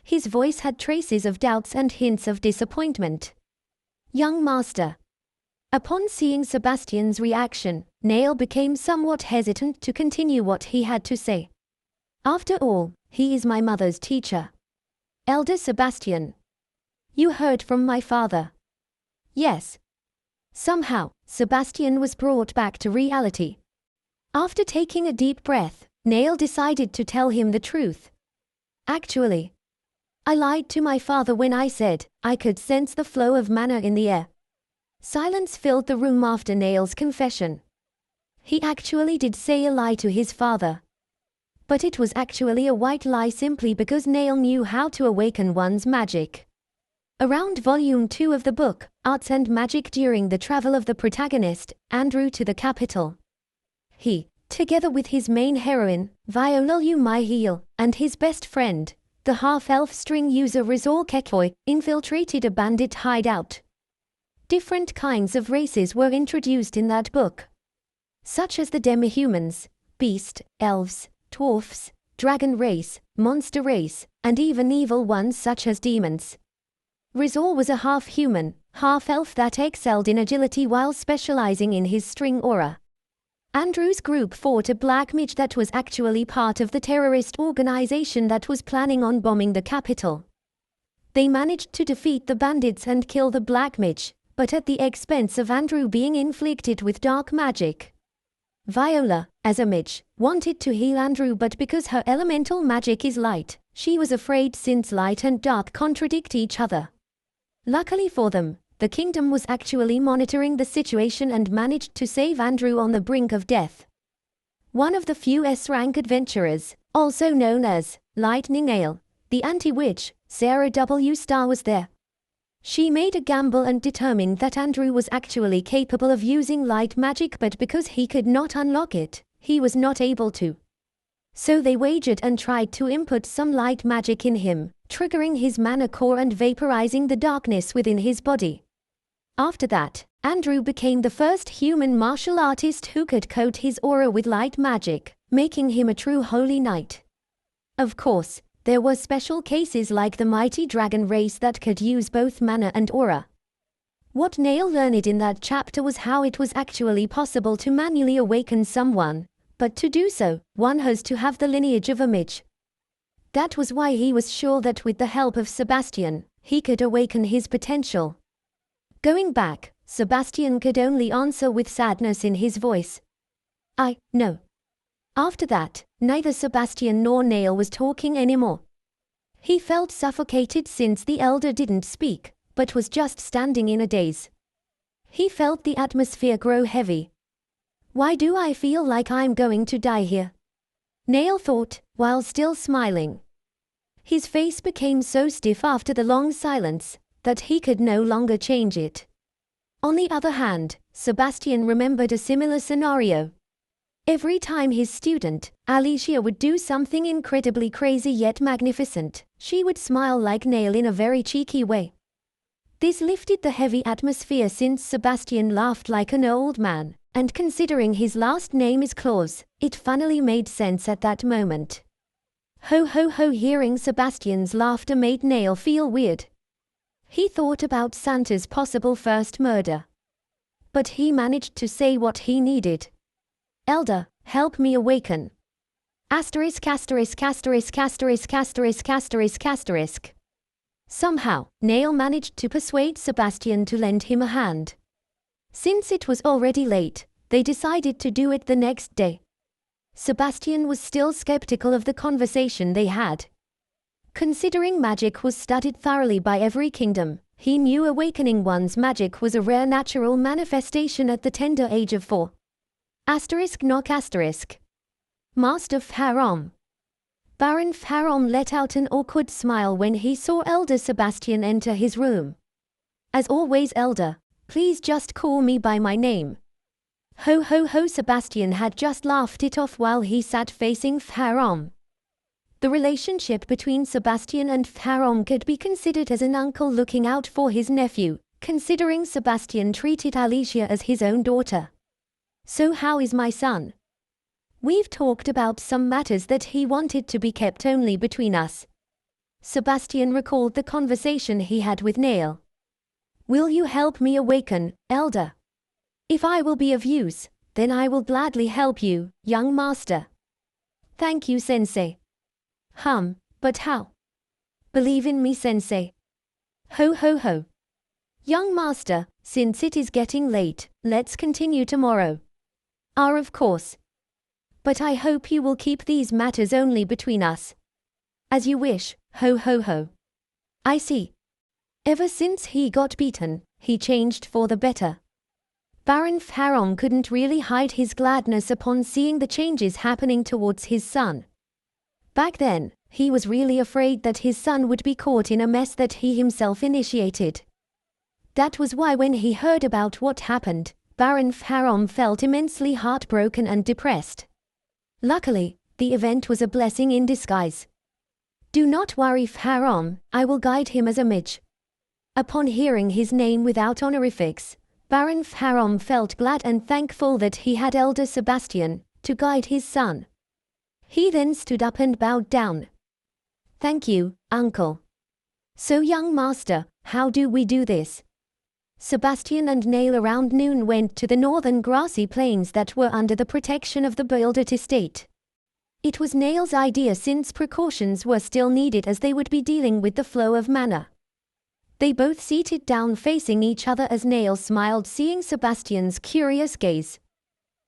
His voice had traces of doubts and hints of disappointment. Young master. Upon seeing Sebastian's reaction, Neil became somewhat hesitant to continue what he had to say. After all, he is my mother's teacher. Elder Sebastian. You heard from my father. Yes. Somehow, Sebastian was brought back to reality. After taking a deep breath, Neil decided to tell him the truth. Actually, I lied to my father when I said I could sense the flow of mana in the air. Silence filled the room after Neil's confession. He actually did say a lie to his father. But it was actually a white lie, simply because Neil knew how to awaken one's magic. Around Volume 2 of the book, Arts and Magic, during the travel of the protagonist, Andrew, to the capital, he, together with his main heroine, Viola Umahiel, and his best friend, the half-elf string user Rizal Kekoy, infiltrated a bandit hideout. Different kinds of races were introduced in that book, such as the demi-humans, beast, elves, dwarfs, dragon race, monster race, and even evil ones such as demons. Rizor was a half-human, half-elf that excelled in agility while specializing in his string aura. Andrew's group fought a black mage that was actually part of the terrorist organization that was planning on bombing the capital. They managed to defeat the bandits and kill the black mage, but at the expense of Andrew being inflicted with dark magic. Viola, as a mage, wanted to heal Andrew, but because her elemental magic is light, she was afraid since light and dark contradict each other. Luckily for them, the kingdom was actually monitoring the situation and managed to save Andrew on the brink of death. One of the few S-rank adventurers, also known as Lightning Ale, the anti-witch, Sarah W. Starr, was there. She made a gamble and determined that Andrew was actually capable of using light magic, but because he could not unlock it, he was not able to. So they wagered and tried to input some light magic in him, triggering his mana core and vaporizing the darkness within his body. After that, Andrew became the first human martial artist who could coat his aura with light magic, making him a true holy knight. Of course, there were special cases like the mighty dragon race that could use both mana and aura. What Nail learned in that chapter was how it was actually possible to manually awaken someone, but to do so, one has to have the lineage of a mage. That was why he was sure that with the help of Sebastian, he could awaken his potential. Going back, Sebastian could only answer with sadness in his voice. No. After that, neither Sebastian nor Nail was talking anymore. He felt suffocated since the elder didn't speak, but was just standing in a daze. He felt the atmosphere grow heavy. Why do I feel like I'm going to die here? Nail thought, while still smiling. His face became so stiff after the long silence that he could no longer change it. On the other hand, Sebastian remembered a similar scenario. Every time his student, Alicia, would do something incredibly crazy yet magnificent, she would smile like Nail in a very cheeky way. This lifted the heavy atmosphere since Sebastian laughed like an old man, and considering his last name is Claus, it finally made sense at that moment. Ho ho ho! Hearing Sebastian's laughter made Nail feel weird. He thought about Santa's possible first murder. But he managed to say what he needed. Elder, help me awaken. Asterisk asterisk asterisk asterisk asterisk asterisk asterisk. Somehow, Nail managed to persuade Sebastian to lend him a hand. Since it was already late, they decided to do it the next day. Sebastian was still skeptical of the conversation they had. Considering magic was studied thoroughly by every kingdom, he knew awakening one's magic was a rare natural manifestation at the tender age of 4. Asterisk knock asterisk. Master Harom. Baron Harom let out an awkward smile when he saw Elder Sebastian enter his room. As always, Elder, please just call me by my name. Ho ho ho! Sebastian had just laughed it off while he sat facing Harom. The relationship between Sebastian and Harom could be considered as an uncle looking out for his nephew, considering Sebastian treated Alicia as his own daughter. So how is my son? We've talked about some matters that he wanted to be kept only between us. Sebastian recalled the conversation he had with Nail. Will you help me awaken, Elder? If I will be of use, then I will gladly help you, young master. Thank you, Sensei. But how? Believe in me, Sensei. Ho ho ho. Young master, since it is getting late, let's continue tomorrow. Of course. But I hope you will keep these matters only between us. As you wish, ho ho ho. I see. Ever since he got beaten, he changed for the better. Baron Harom couldn't really hide his gladness upon seeing the changes happening towards his son. Back then, he was really afraid that his son would be caught in a mess that he himself initiated. That was why when he heard about what happened, Baron Harom felt immensely heartbroken and depressed. Luckily, the event was a blessing in disguise. Do not worry, Harom, I will guide him as a mage. Upon hearing his name without honorifics, Baron Harom felt glad and thankful that he had Elder Sebastian to guide his son. He then stood up and bowed down. Thank you, uncle. So young master, how do we do this? Sebastian and Nail around noon went to the northern grassy plains that were under the protection of the builder's estate. It was Nail's idea since precautions were still needed as they would be dealing with the flow of mana. They both seated down facing each other as Nail smiled seeing Sebastian's curious gaze.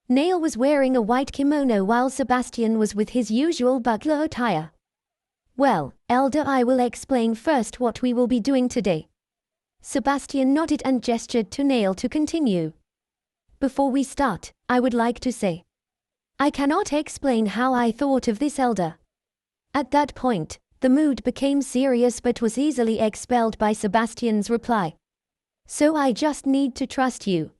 Nail was wearing a white kimono while Sebastian was with his usual butler attire. Well, Elder, I will explain first what we will be doing today. Sebastian nodded and gestured to Nail to continue. Before we start, I would like to say, I cannot explain how I thought of this, Elder. At that point, the mood became serious but was easily expelled by Sebastian's reply. So I just need to trust you.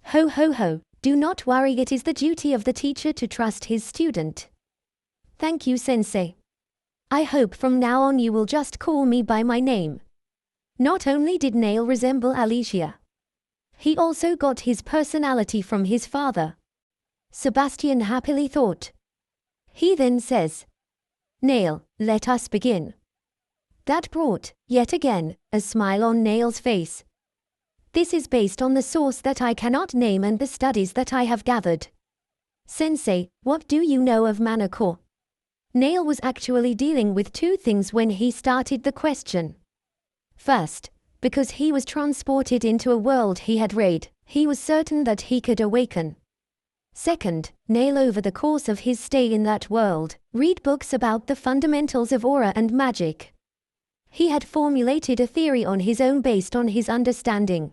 Ho ho ho, do not worry, it is the duty of the teacher to trust his student. Thank you, Sensei. I hope from now on you will just call me by my name. Not only did Nail resemble Alicia, he also got his personality from his father. Sebastian happily thought. He then says, Nail, let us begin. That brought, yet again, a smile on Nail's face. This is based on the source that I cannot name and the studies that I have gathered. Sensei, what do you know of mana core? Nail was actually dealing with two things when he started the question. First, because he was transported into a world he had read, he was certain that he could awaken. Second, Nail over the course of his stay in that world, read books about the fundamentals of aura and magic. He had formulated a theory on his own based on his understanding.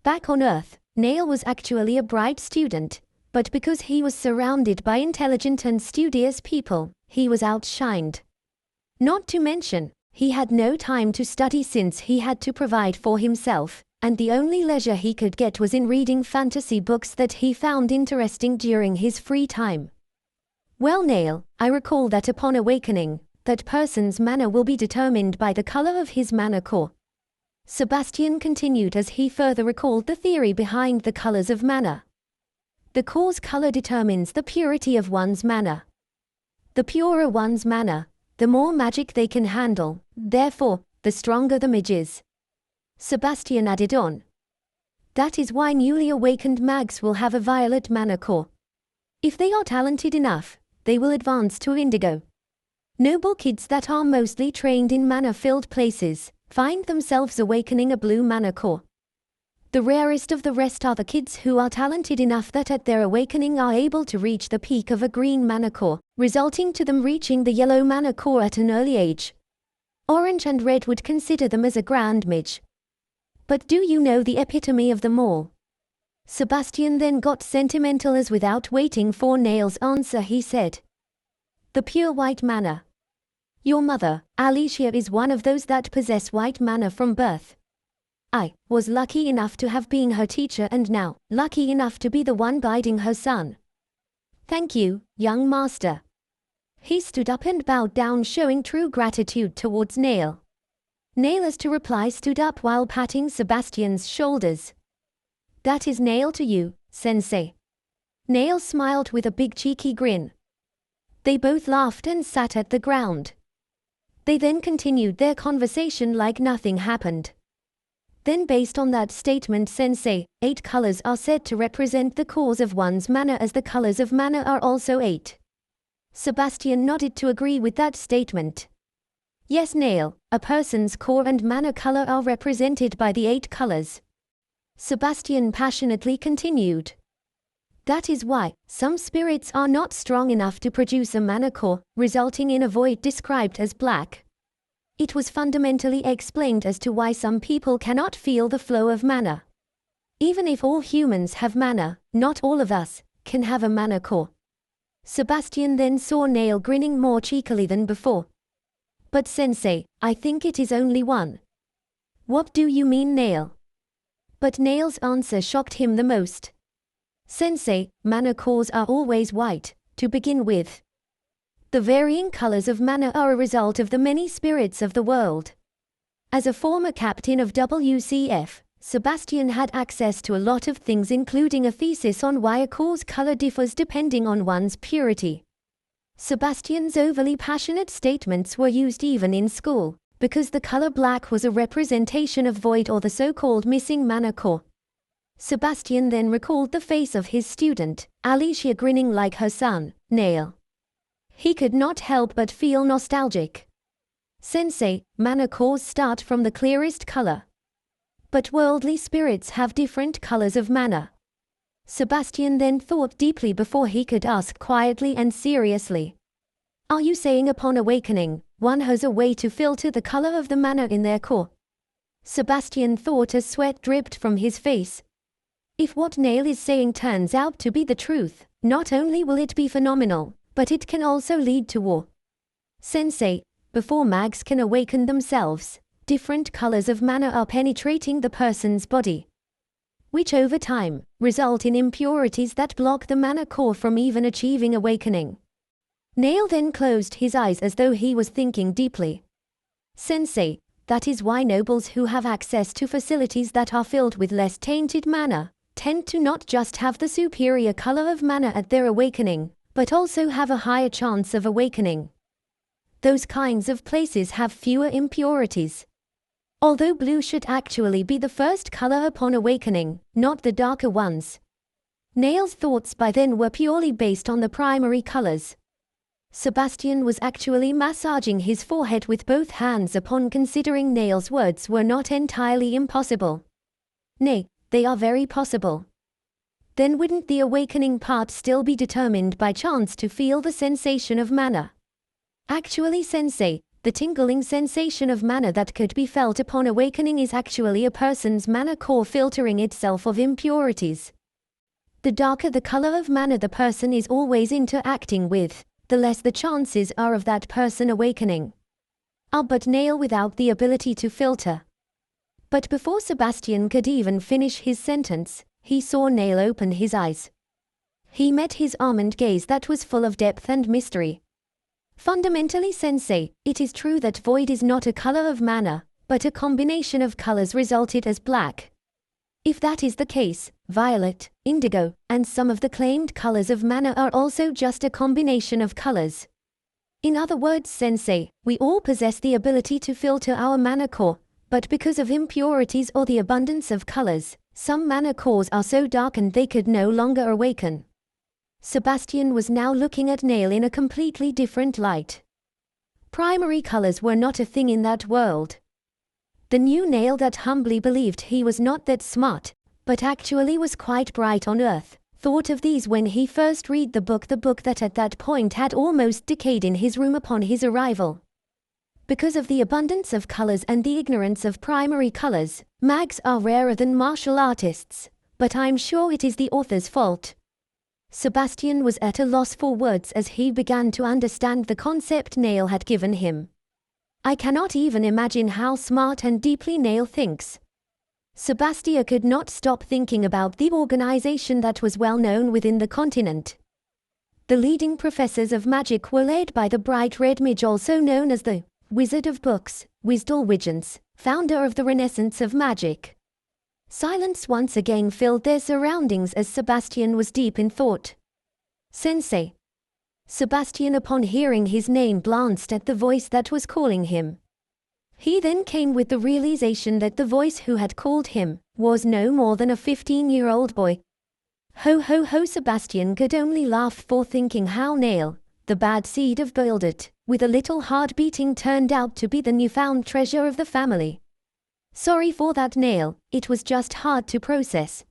Back on Earth, Nail was actually a bright student, but because he was surrounded by intelligent and studious people, he was outshined. Not to mention, he had no time to study since he had to provide for himself, and the only leisure he could get was in reading fantasy books that he found interesting during his free time. Well, Nail, I recall that upon awakening, that person's mana will be determined by the color of his mana core. Sebastian continued as he further recalled the theory behind the colors of mana. The core's color determines the purity of one's mana. The purer one's mana, the more magic they can handle, therefore, the stronger the mage is. Sebastian added on. That is why newly awakened mags will have a violet mana core. If they are talented enough, they will advance to indigo. Noble kids that are mostly trained in mana-filled places find themselves awakening a blue mana core. The rarest of the rest are the kids who are talented enough that at their awakening are able to reach the peak of a green mana core, resulting to them reaching the yellow mana core at an early age. Orange and red would consider them as a grand mage. But do you know the epitome of them all? Sebastian then got sentimental as without waiting for Nail's answer he said. The pure white mana. Your mother, Alicia, is one of those that possess white mana from birth. I was lucky enough to have been her teacher and now lucky enough to be the one guiding her son. Thank you, young master. He stood up and bowed down showing true gratitude towards Nail. Nail as to reply stood up while patting Sebastian's shoulders. That is Nail to you, Sensei. Nail smiled with a big cheeky grin. They both laughed and sat at the ground. They then continued their conversation like nothing happened. Then based on that statement, Sensei, 8 colors are said to represent the cause of one's mana as the colors of mana are also 8. Sebastian nodded to agree with that statement. Yes, Nail, a person's core and mana color are represented by the 8 colors. Sebastian passionately continued. That is why some spirits are not strong enough to produce a mana core, resulting in a void described as black. It was fundamentally explained as to why some people cannot feel the flow of mana. Even if all humans have mana, not all of us can have a mana core. Sebastian then saw Nail grinning more cheekily than before. But Sensei, I think it is only one. What do you mean, Nail? But Nail's answer shocked him the most. Sensei, mana cores are always white, to begin with. The varying colors of mana are a result of the many spirits of the world. As a former captain of WCF, Sebastian had access to a lot of things, including a thesis on why a core's color differs depending on one's purity. Sebastian's overly passionate statements were used even in school, because the color black was a representation of void or the so-called missing mana core. Sebastian then recalled the face of his student, Alicia, grinning like her son, Nail. He could not help but feel nostalgic. Sensei, mana cores start from the clearest color. But worldly spirits have different colors of mana. Sebastian then thought deeply before he could ask quietly and seriously. Are you saying upon awakening, one has a way to filter the color of the mana in their core? Sebastian thought as sweat dripped from his face. If what Nail is saying turns out to be the truth, not only will it be phenomenal, but it can also lead to war. Sensei, before mags can awaken themselves, different colors of mana are penetrating the person's body, which over time result in impurities that block the mana core from even achieving awakening. Nail then closed his eyes as though he was thinking deeply. Sensei, that is why nobles who have access to facilities that are filled with less tainted mana tend to not just have the superior color of mana at their awakening, but also have a higher chance of awakening. Those kinds of places have fewer impurities. Although blue should actually be the first color upon awakening, not the darker ones. Nail's thoughts by then were purely based on the primary colors. Sebastian was actually massaging his forehead with both hands upon considering Nail's words were not entirely impossible. Nay, they are very possible. Then wouldn't the awakening part still be determined by chance to feel the sensation of mana? Actually, Sensei, the tingling sensation of mana that could be felt upon awakening is actually a person's mana core filtering itself of impurities. The darker the color of mana the person is always interacting with, the less the chances are of that person awakening. But Nail without the ability to filter. But before Sebastian could even finish his sentence, he saw Nail open his eyes. He met his almond gaze that was full of depth and mystery. Fundamentally, Sensei, it is true that void is not a color of mana, but a combination of colors resulted as black. If that is the case, violet, indigo, and some of the claimed colors of mana are also just a combination of colors. In other words, Sensei, we all possess the ability to filter our mana core, but because of impurities or the abundance of colors, some mana cores are so darkened they could no longer awaken. Sebastian was now looking at Nail in a completely different light. Primary colors were not a thing in that world. The new Nail that humbly believed he was not that smart, but actually was quite bright on earth, thought of these when he first read the book that at that point had almost decayed in his room upon his arrival. Because of the abundance of colors and the ignorance of primary colors, mags are rarer than martial artists, but I'm sure it is the author's fault. Sebastian was at a loss for words as he began to understand the concept Nail had given him. I cannot even imagine how smart and deeply Nail thinks. Sebastian could not stop thinking about the organization that was well known within the continent. The leading professors of magic were led by the bright red mage also known as the Wizard of Books, Wisdolwiggins, founder of the Renaissance of Magic. Silence once again filled their surroundings as Sebastian was deep in thought. Sensei. Sebastian, upon hearing his name, glanced at the voice that was calling him. He then came with the realization that the voice who had called him was no more than a 15-year-old boy. Ho ho ho! Sebastian could only laugh for thinking how Nail, the bad seed of Buildit, with a little heart beating, turned out to be the newfound treasure of the family. Sorry for that, Nail, it was just hard to process.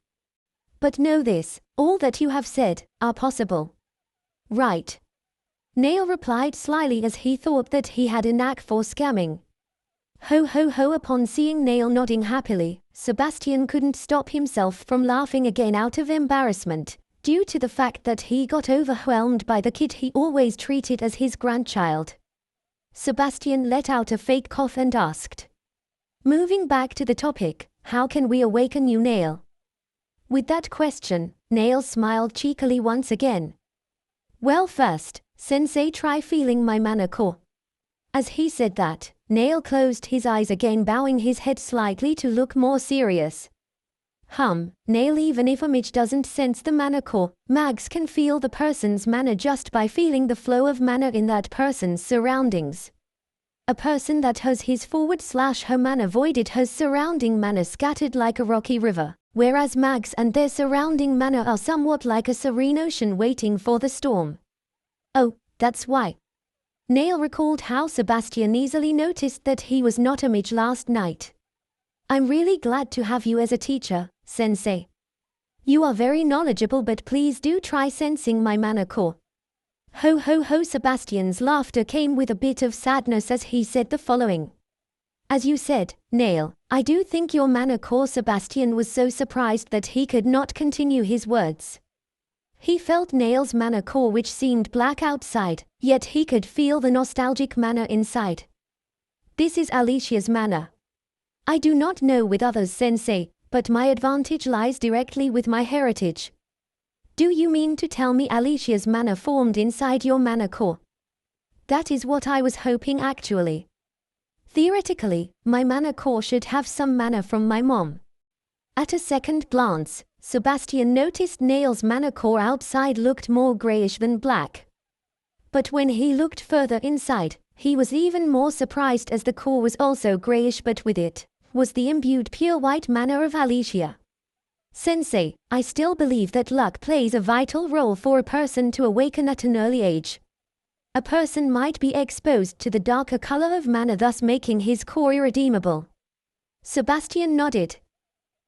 But know this, all that you have said are possible. Right. Nail replied slyly as he thought that he had a knack for scamming. Ho ho ho! Upon seeing Nail nodding happily, Sebastian couldn't stop himself from laughing again out of embarrassment, due to the fact that he got overwhelmed by the kid he always treated as his grandchild. Sebastian let out a fake cough and asked. Moving back to the topic, how can we awaken you, Nail? With that question, Nail smiled cheekily once again. Well, first, Sensei, try feeling my mana core. As he said that, Nail closed his eyes again, bowing his head slightly to look more serious. Nail, even if a mage doesn't sense the mana core, mags can feel the person's mana just by feeling the flow of mana in that person's surroundings. A person that has his /her mana voided has surrounding mana scattered like a rocky river, whereas mags and their surrounding mana are somewhat like a serene ocean waiting for the storm. Oh, that's why. Nail recalled how Sebastian easily noticed that he was not a mage last night. I'm really glad to have you as a teacher, Sensei. You are very knowledgeable, but please do try sensing my mana core. Ho ho ho. Sebastian's laughter came with a bit of sadness as he said the following. As you said, Nail, I do think your mana core. Sebastian was so surprised that he could not continue his words. He felt Nail's mana core, which seemed black outside, yet he could feel the nostalgic mana inside. This is Alicia's mana. I do not know with others, Sensei, but my advantage lies directly with my heritage. Do you mean to tell me Alicia's mana formed inside your mana core? That is what I was hoping actually. Theoretically, my mana core should have some mana from my mom. At a second glance, Sebastian noticed Nail's mana core outside looked more grayish than black. But when he looked further inside, he was even more surprised as the core was also grayish, but with it was the imbued pure white mana of Alicia. Sensei, I still believe that luck plays a vital role for a person to awaken at an early age. A person might be exposed to the darker color of mana, thus making his core irredeemable. Sebastian nodded.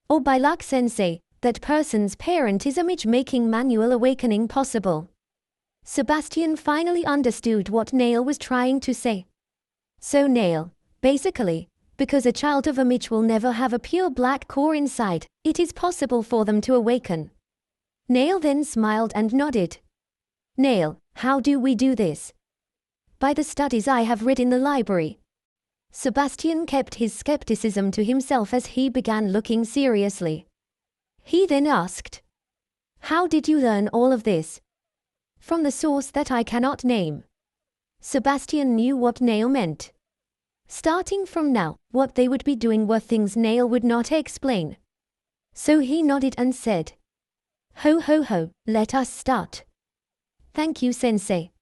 Or by luck, Sensei, that person's parent is a mage, making manual awakening possible. Sebastian finally understood what Nail was trying to say. So Nail, basically, because a child of a mage will never have a pure black core inside, it is possible for them to awaken. Nail then smiled and nodded. Nail, how do we do this? By the studies I have read in the library. Sebastian kept his skepticism to himself as he began looking seriously. He then asked, how did you learn all of this? From the source that I cannot name. Sebastian knew what Nail meant. Starting from now, what they would be doing were things Nail would not explain. So he nodded and said, ho ho ho, let us start. Thank you, Sensei.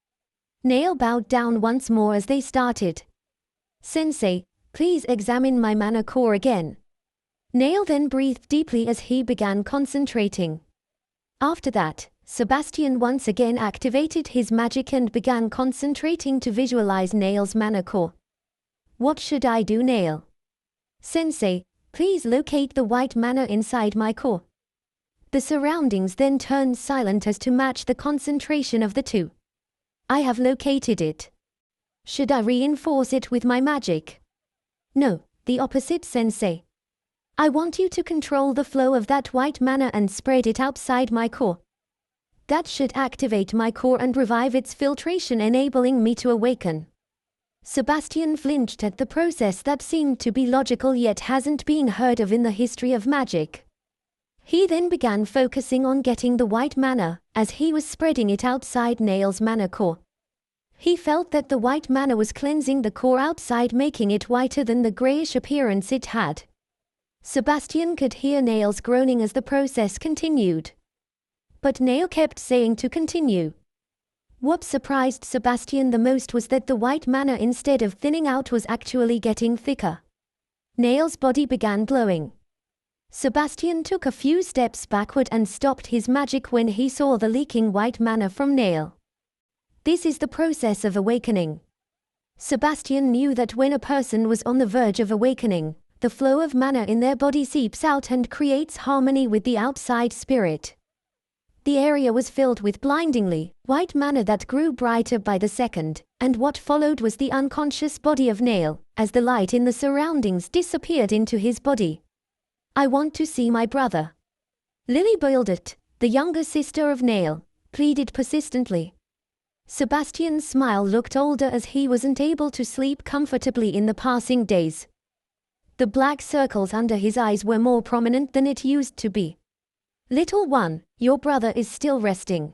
Nail bowed down once more as they started. Sensei, please examine my mana core again. Nail then breathed deeply as he began concentrating. After that, Sebastian once again activated his magic and began concentrating to visualize Nail's mana core. What should I do, Nail? Sensei, please locate the white mana inside my core. The surroundings then turned silent as to match the concentration of the two. I have located it. Should I reinforce it with my magic? No, the opposite, Sensei. I want you to control the flow of that white mana and spread it outside my core. That should activate my core and revive its filtration, enabling me to awaken. Sebastian flinched at the process that seemed to be logical yet hasn't been heard of in the history of magic. He then began focusing on getting the white mana, as he was spreading it outside Nail's mana core. He felt that the white mana was cleansing the core outside, making it whiter than the grayish appearance it had. Sebastian could hear Nail's groaning as the process continued. But Nail kept saying to continue. What surprised Sebastian the most was that the white mana, instead of thinning out, was actually getting thicker. Nail's body began glowing. Sebastian took a few steps backward and stopped his magic when he saw the leaking white mana from Nail. This is the process of awakening. Sebastian knew that when a person was on the verge of awakening, the flow of mana in their body seeps out and creates harmony with the outside spirit. The area was filled with blindingly white mana that grew brighter by the second, and what followed was the unconscious body of Nail, as the light in the surroundings disappeared into his body. I want to see my brother. Lily Boildet, the younger sister of Nail, pleaded persistently. Sebastian's smile looked older as he wasn't able to sleep comfortably in the passing days. The black circles under his eyes were more prominent than it used to be. Little one, your brother is still resting.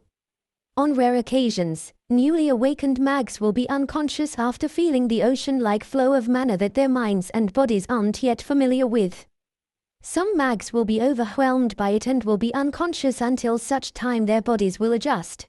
On rare occasions, newly awakened mags will be unconscious after feeling the ocean-like flow of mana that their minds and bodies aren't yet familiar with. Some mags will be overwhelmed by it and will be unconscious until such time their bodies will adjust.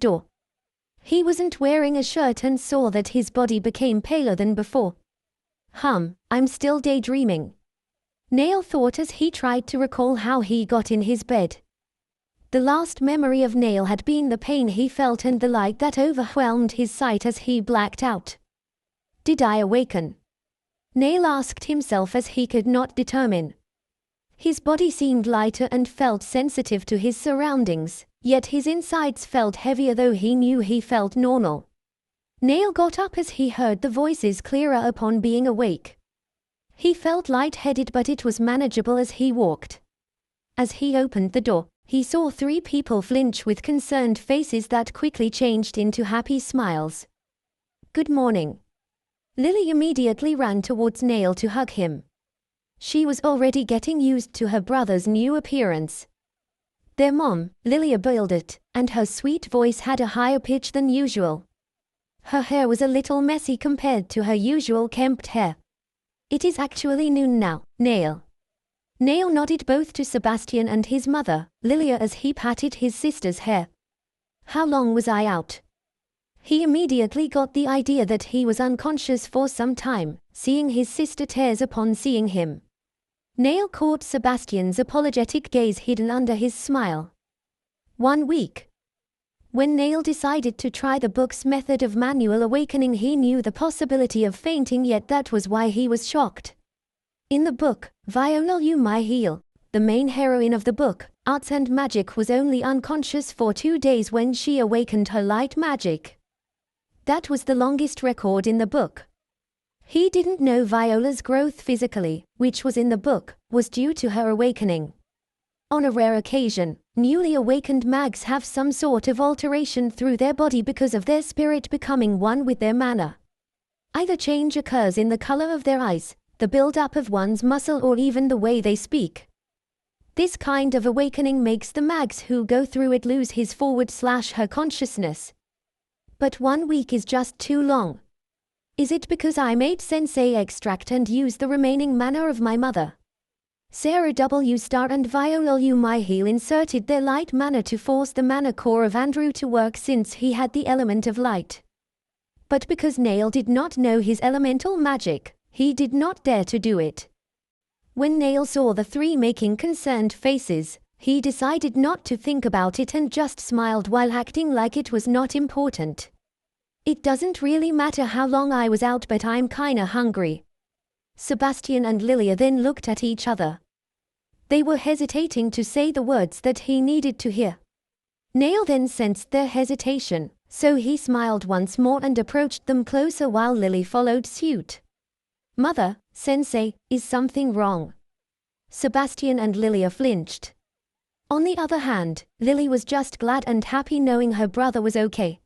door. He wasn't wearing a shirt and saw that his body became paler than before. I'm still daydreaming, Neil thought as he tried to recall how he got in his bed. The last memory of Neil had been the pain he felt and the light that overwhelmed his sight as he blacked out. Did I awaken? Neil asked himself as he could not determine. His body seemed lighter and felt sensitive to his surroundings, yet his insides felt heavier though he knew he felt normal. Neil got up as he heard the voices clearer upon being awake. He felt light-headed but it was manageable as he walked. As he opened the door, he saw 3 people flinch with concerned faces that quickly changed into happy smiles. Good morning. Lily immediately ran towards Neil to hug him. She was already getting used to her brother's new appearance. Their mom, Lilia bawled it, and her sweet voice had a higher pitch than usual. Her hair was a little messy compared to her usual kempt hair. It is actually noon now, Neil. Neil nodded both to Sebastian and his mother, Lilia, as he patted his sister's hair. How long was I out? He immediately got the idea that he was unconscious for some time, seeing his sister tears upon seeing him. Neil caught Sebastian's apologetic gaze hidden under his smile. 1 week. When Neil decided to try the book's method of manual awakening, he knew the possibility of fainting, yet that was why he was shocked. In the book, Viola Heal, the main heroine of the book, Arts and Magic, was only unconscious for 2 days when she awakened her light magic. That was the longest record in the book. He didn't know Viola's growth physically, which was in the book, was due to her awakening. On a rare occasion, newly awakened mags have some sort of alteration through their body because of their spirit becoming one with their mana. Either change occurs in the color of their eyes, the build-up of one's muscle, or even the way they speak. This kind of awakening makes the mags who go through it lose his/her consciousness. But 1 week is just too long. Is it because I made sensei extract and used the remaining mana of my mother? Sarah W. Star and Viola Heal inserted their light mana to force the mana core of Andrew to work since he had the element of light. But because Neil did not know his elemental magic, he did not dare to do it. When Neil saw the 3 making concerned faces, he decided not to think about it and just smiled while acting like it was not important. It doesn't really matter how long I was out, but I'm kinda hungry. Sebastian and Lilia then looked at each other. They were hesitating to say the words that he needed to hear. Neil then sensed their hesitation, so he smiled once more and approached them closer while Lily followed suit. Mother, Sensei, is something wrong? Sebastian and Lilia flinched. On the other hand, Lily was just glad and happy knowing her brother was okay.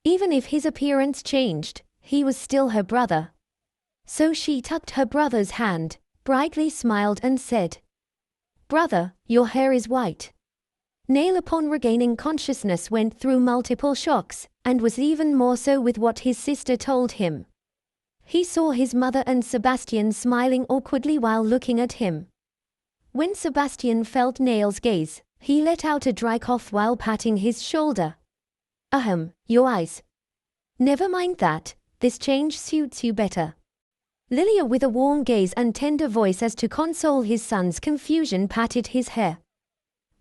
Even if his appearance changed, he was still her brother. So she tucked her brother's hand, brightly smiled and said, Brother, your hair is white. Neil, upon regaining consciousness, went through multiple shocks, and was even more so with what his sister told him. He saw his mother and Sebastian smiling awkwardly while looking at him. When Sebastian felt Neil's gaze, he let out a dry cough while patting his shoulder. Your eyes. Never mind that, this change suits you better. Lilia, with a warm gaze and tender voice as to console his son's confusion, patted his hair.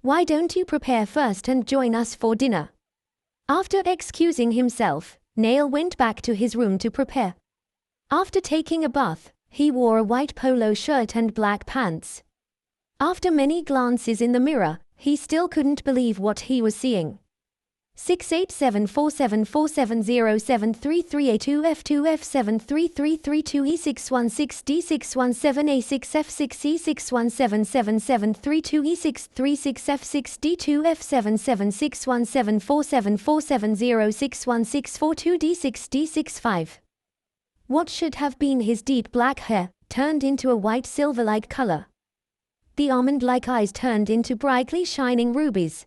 "Why don't you prepare first and join us for dinner?" After excusing himself, Nail went back to his room to prepare. After taking a bath, he wore a white polo shirt and black pants. After many glances in the mirror, he still couldn't believe what he was seeing. 68747407332E6177332E617777332E6377747406746D6174670616442D6D65. What should have been his deep black hair turned into a white silver-like color. The almond-like eyes turned into brightly shining rubies.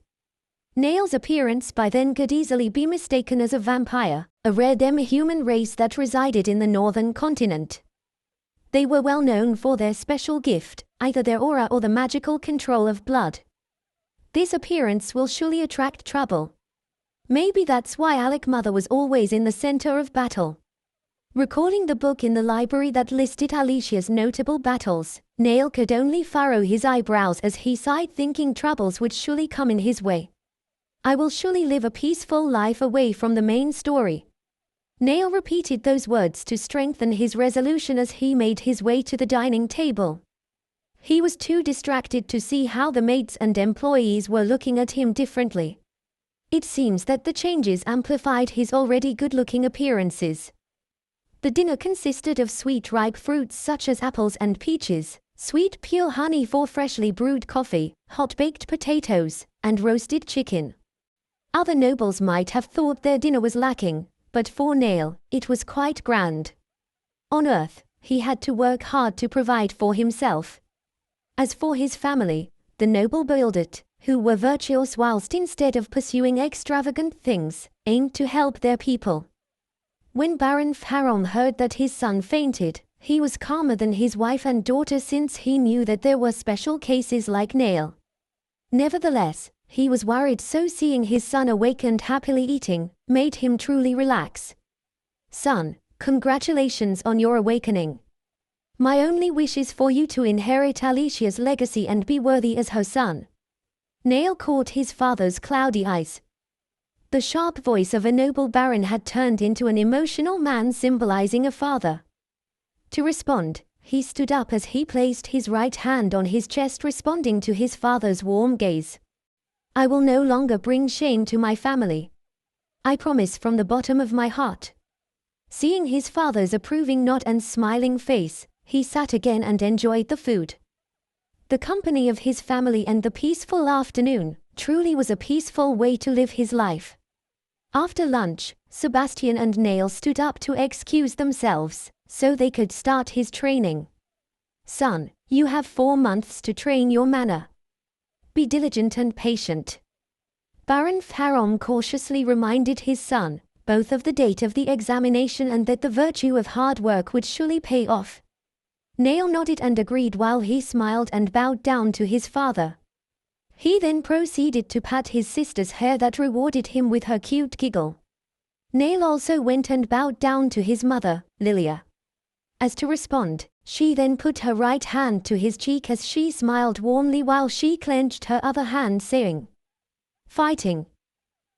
Nail's appearance by then could easily be mistaken as a vampire, a rare demi-human race that resided in the northern continent. They were well known for their special gift, either their aura or the magical control of blood. This appearance will surely attract trouble. Maybe that's why Alec Mother was always in the center of battle. Recalling the book in the library that listed Alicia's notable battles, Nail could only furrow his eyebrows as he sighed, thinking troubles would surely come in his way. "I will surely live a peaceful life away from the main story." Nail repeated those words to strengthen his resolution as he made his way to the dining table. He was too distracted to see how the maids and employees were looking at him differently. It seems that the changes amplified his already good-looking appearances. The dinner consisted of sweet ripe fruits such as apples and peaches, sweet pure honey for freshly brewed coffee, hot baked potatoes, and roasted chicken. Other nobles might have thought their dinner was lacking, but for Nail, it was quite grand. On Earth, he had to work hard to provide for himself. As for his family, the noble Buildit, who were virtuous whilst instead of pursuing extravagant things, aimed to help their people. When Baron Faron heard that his son fainted, he was calmer than his wife and daughter since he knew that there were special cases like Nail. Nevertheless, he was worried, so seeing his son awake and happily eating made him truly relax. "Son, congratulations on your awakening. My only wish is for you to inherit Alicia's legacy and be worthy as her son." Nail caught his father's cloudy eyes. The sharp voice of a noble baron had turned into an emotional man symbolizing a father. To respond, he stood up as he placed his right hand on his chest, responding to his father's warm gaze. "I will no longer bring shame to my family. I promise from the bottom of my heart." Seeing his father's approving nod and smiling face, he sat again and enjoyed the food. The company of his family and the peaceful afternoon truly was a peaceful way to live his life. After lunch, Sebastian and Nail stood up to excuse themselves, so they could start his training. "Son, you have 4 months to train your mana. Be diligent and patient." Baron Faron cautiously reminded his son, both of the date of the examination and that the virtue of hard work would surely pay off. Nail nodded and agreed while he smiled and bowed down to his father. He then proceeded to pat his sister's hair that rewarded him with her cute giggle. Nail also went and bowed down to his mother, Lilia. As to respond, she then put her right hand to his cheek as she smiled warmly while she clenched her other hand, saying, "Fighting."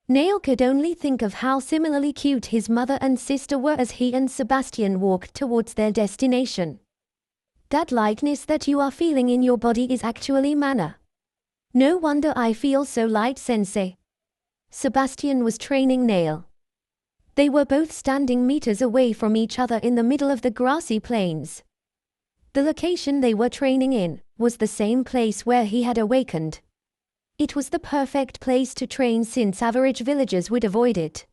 Nail could only think of how similarly cute his mother and sister were as he and Sebastian walked towards their destination. "That lightness that you are feeling in your body is actually mana. No wonder I feel so light, sensei." Sebastian was training Nail. They were both standing meters away from each other in the middle of the grassy plains. The location they were training in was the same place where he had awakened. It was the perfect place to train since average villagers would avoid it.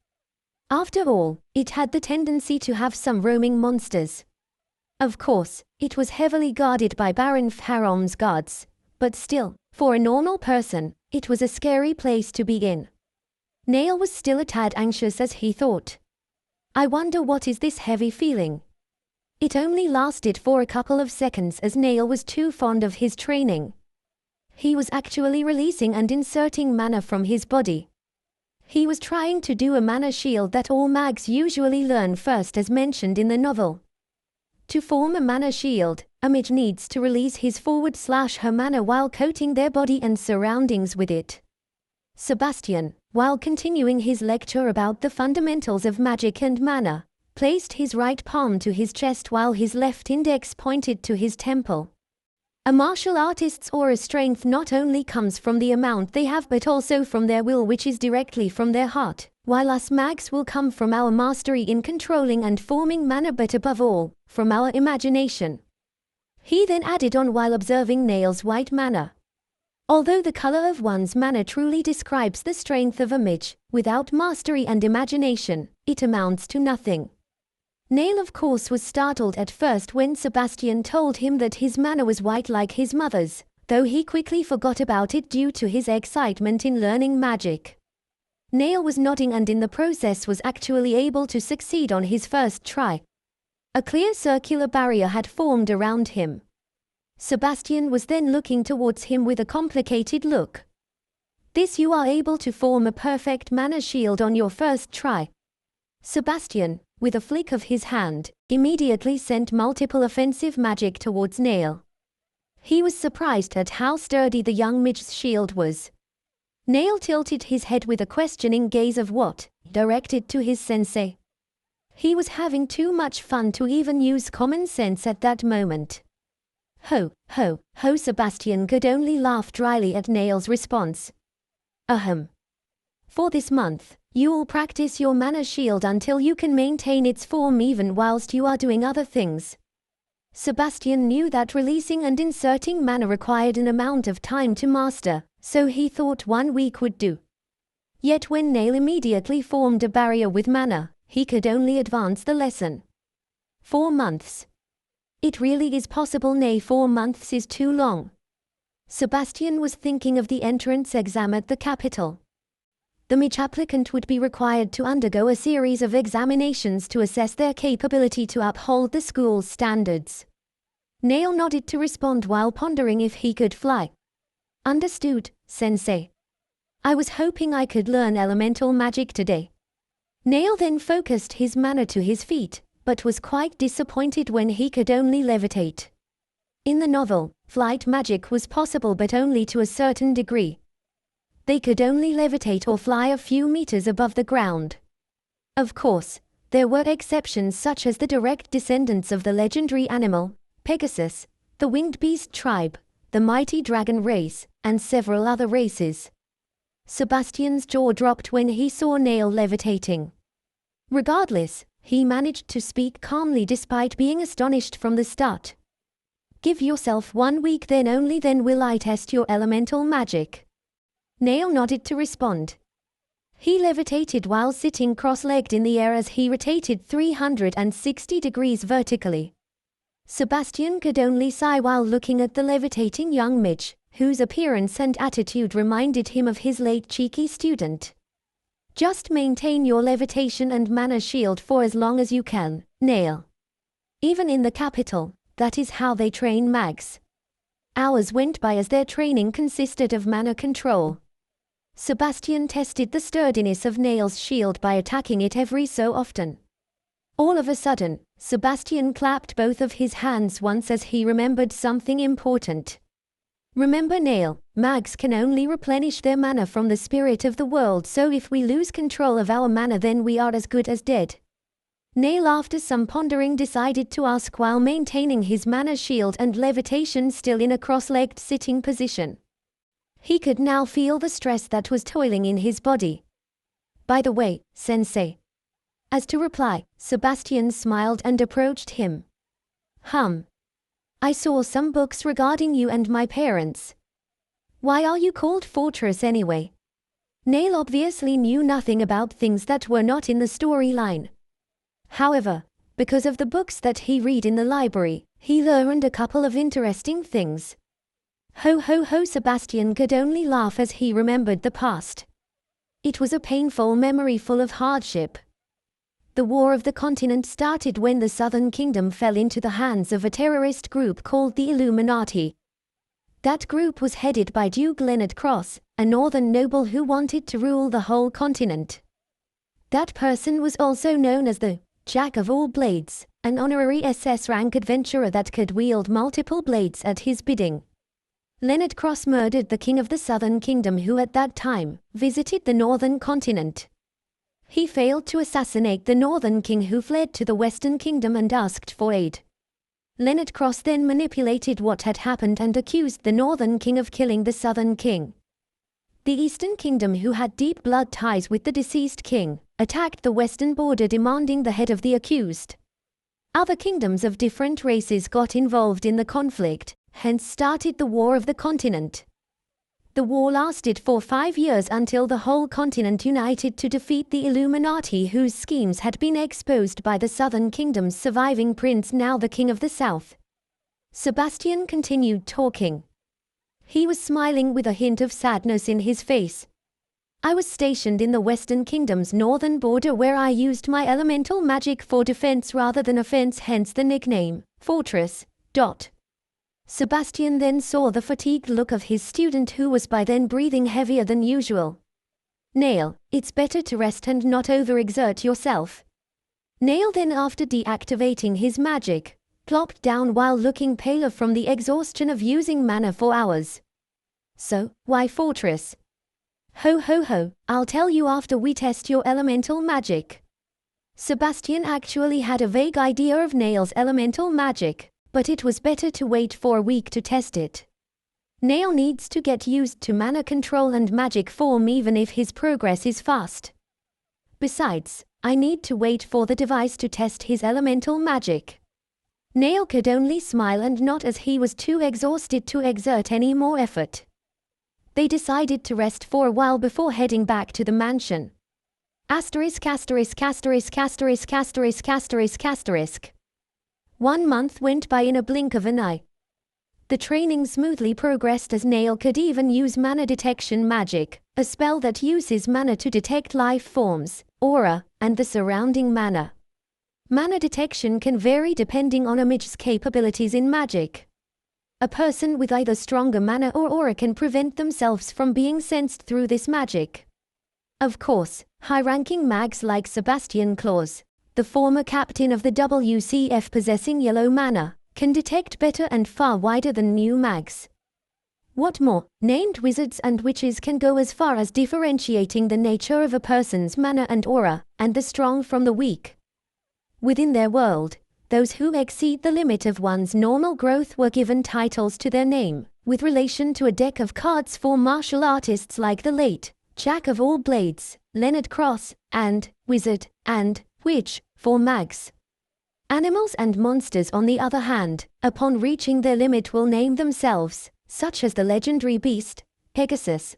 After all, it had the tendency to have some roaming monsters. Of course, it was heavily guarded by Baron Faron's guards, but still, for a normal person, it was a scary place to be in. Nail was still a tad anxious as he thought, "I wonder what is this heavy feeling." It only lasted for a couple of seconds as Nail was too fond of his training. He was actually releasing and inserting mana from his body. He was trying to do a mana shield that all mags usually learn first as mentioned in the novel. To form a mana shield, a mage needs to release his /her mana while coating their body and surroundings with it. Sebastian, while continuing his lecture about the fundamentals of magic and mana, placed his right palm to his chest while his left index pointed to his temple. A martial artist's aura strength not only comes from the amount they have but also from their will, which is directly from their heart, while us mags will come from our mastery in controlling and forming mana, but above all, from our imagination. He then added on while observing Nail's white mana. Although the color of one's mana truly describes the strength of a mage, without mastery and imagination, it amounts to nothing. Nail of course was startled at first when Sebastian told him that his mana was white like his mother's, though he quickly forgot about it due to his excitement in learning magic. Nail was nodding and in the process was actually able to succeed on his first try. A clear circular barrier had formed around him. Sebastian was then looking towards him with a complicated look. This you are able to form a perfect mana shield on your first try. Sebastian, with a flick of his hand, immediately sent multiple offensive magic towards Nail. He was surprised at how sturdy the young mage's shield was. Nail tilted his head with a questioning gaze of what, directed to his sensei. He was having too much fun to even use common sense at that moment. Ho, Sebastian could only laugh dryly at Nail's response. Ahem. For this month, you will practice your mana shield until you can maintain its form even whilst you are doing other things. Sebastian knew that releasing and inserting mana required an amount of time to master, so he thought 1 week would do. Yet when Nail immediately formed a barrier with mana, he could only advance the lesson. 4 months. It really is possible, nay 4 months is too long. Sebastian was thinking of the entrance exam at the capital. The mage applicant would be required to undergo a series of examinations to assess their capability to uphold the school's standards. Nail nodded to respond while pondering if he could fly. Understood, sensei. I was hoping I could learn elemental magic today. Nail then focused his mana to his feet, but was quite disappointed when he could only levitate. In the novel, flight magic was possible but only to a certain degree. They could only levitate or fly a few meters above the ground. Of course, there were exceptions such as the direct descendants of the legendary animal, Pegasus, the winged beast tribe, the mighty dragon race, and several other races. Sebastian's jaw dropped when he saw Nail levitating. Regardless, he managed to speak calmly despite being astonished from the start. Give yourself 1 week, then only then will I test your elemental magic. Nail nodded to respond. He levitated while sitting cross-legged in the air as he rotated 360 degrees vertically. Sebastian could only sigh while looking at the levitating young mage, whose appearance and attitude reminded him of his late cheeky student. Just maintain your levitation and mana shield for as long as you can, Nail. Even in the capital, that is how they train mags. Hours went by as their training consisted of mana control. Sebastian tested the sturdiness of Nail's shield by attacking it every so often. All of a sudden, Sebastian clapped both of his hands once as he remembered something important. Remember, Nail, mags can only replenish their mana from the spirit of the world, so if we lose control of our mana then we are as good as dead. Nail, after some pondering, decided to ask while maintaining his mana shield and levitation still in a cross-legged sitting position. He could now feel the stress that was toiling in his body. By the way, sensei. As to reply, Sebastian smiled and approached him. I saw some books regarding you and my parents. Why are you called Fortress anyway? Nail obviously knew nothing about things that were not in the storyline. However, because of the books that he read in the library, he learned a couple of interesting things. Ho, Sebastian could only laugh as he remembered the past. It was a painful memory full of hardship. The War of the Continent started when the Southern Kingdom fell into the hands of a terrorist group called the Illuminati. That group was headed by Duke Leonard Cross, a northern noble who wanted to rule the whole continent. That person was also known as the Jack of all blades, an honorary SS rank adventurer that could wield multiple blades at his bidding. Leonard Cross murdered the king of the Southern Kingdom who at that time visited the Northern Continent. He failed to assassinate the Northern King who fled to the Western Kingdom and asked for aid. Leonard Cross then manipulated what had happened and accused the Northern King of killing the Southern King. The Eastern Kingdom, who had deep blood ties with the deceased king, attacked the western border demanding the head of the accused. Other kingdoms of different races got involved in the conflict, hence started the War of the Continent. The war lasted for 5 years until the whole continent united to defeat the Illuminati, whose schemes had been exposed by the Southern Kingdom's surviving prince, now the King of the South. Sebastian continued talking. He was smiling with a hint of sadness in his face. I was stationed in the Western Kingdom's northern border where I used my elemental magic for defense rather than offense, hence the nickname, Fortress. Sebastian then saw the fatigued look of his student, who was by then breathing heavier than usual. Nail, it's better to rest and not overexert yourself. Nail then, after deactivating his magic, plopped down while looking paler from the exhaustion of using mana for hours. So, why Fortress? Ho ho ho, I'll tell you after we test your elemental magic. Sebastian actually had a vague idea of Nail's elemental magic, but it was better to wait for a week to test it. Nail needs to get used to mana control and magic form even if his progress is fast. Besides, I need to wait for the device to test his elemental magic. Nail could only smile and nod as he was too exhausted to exert any more effort. They decided to rest for a while before heading back to the mansion. Asterisk asterisk asterisk asterisk asterisk asterisk asterisk. 1 month went by in a blink of an eye. The training smoothly progressed as Nail could even use mana detection magic, a spell that uses mana to detect life forms, aura, and the surrounding mana. Mana detection can vary depending on a mage's capabilities in magic. A person with either stronger mana or aura can prevent themselves from being sensed through this magic. Of course, high-ranking mags like Sebastian Claus, the former captain of the WCF possessing yellow mana, can detect better and far wider than new mags. What more, named wizards and witches can go as far as differentiating the nature of a person's mana and aura, and the strong from the weak. Within their world, those who exceed the limit of one's normal growth were given titles to their name, with relation to a deck of cards for martial artists like the late Jack of all Blades, Leonard Cross, and Wizard, and Witch, for mags. Animals and monsters, on the other hand, upon reaching their limit will name themselves, such as the legendary beast, Pegasus.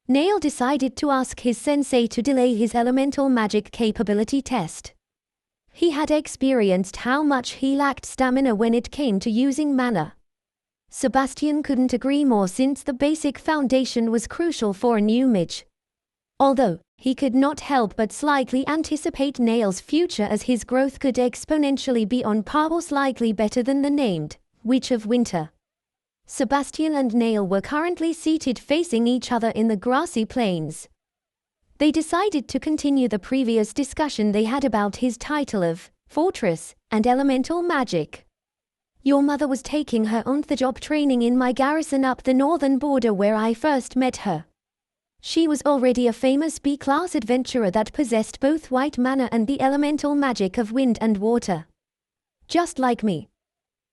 Nail decided to ask his sensei to delay his elemental magic capability test. He had experienced how much he lacked stamina when it came to using mana. Sebastian couldn't agree more, since the basic foundation was crucial for a new mage. Although, he could not help but slightly anticipate Nail's future, as his growth could exponentially be on par or slightly better than the named Witch of Winter. Sebastian and Nail were currently seated facing each other in the grassy plains. They decided to continue the previous discussion they had about his title of Fortress and elemental magic. Your mother was taking her on-the-job training in my garrison up the northern border where I first met her. She was already a famous B-class adventurer that possessed both white mana and the elemental magic of wind and water. Just like me.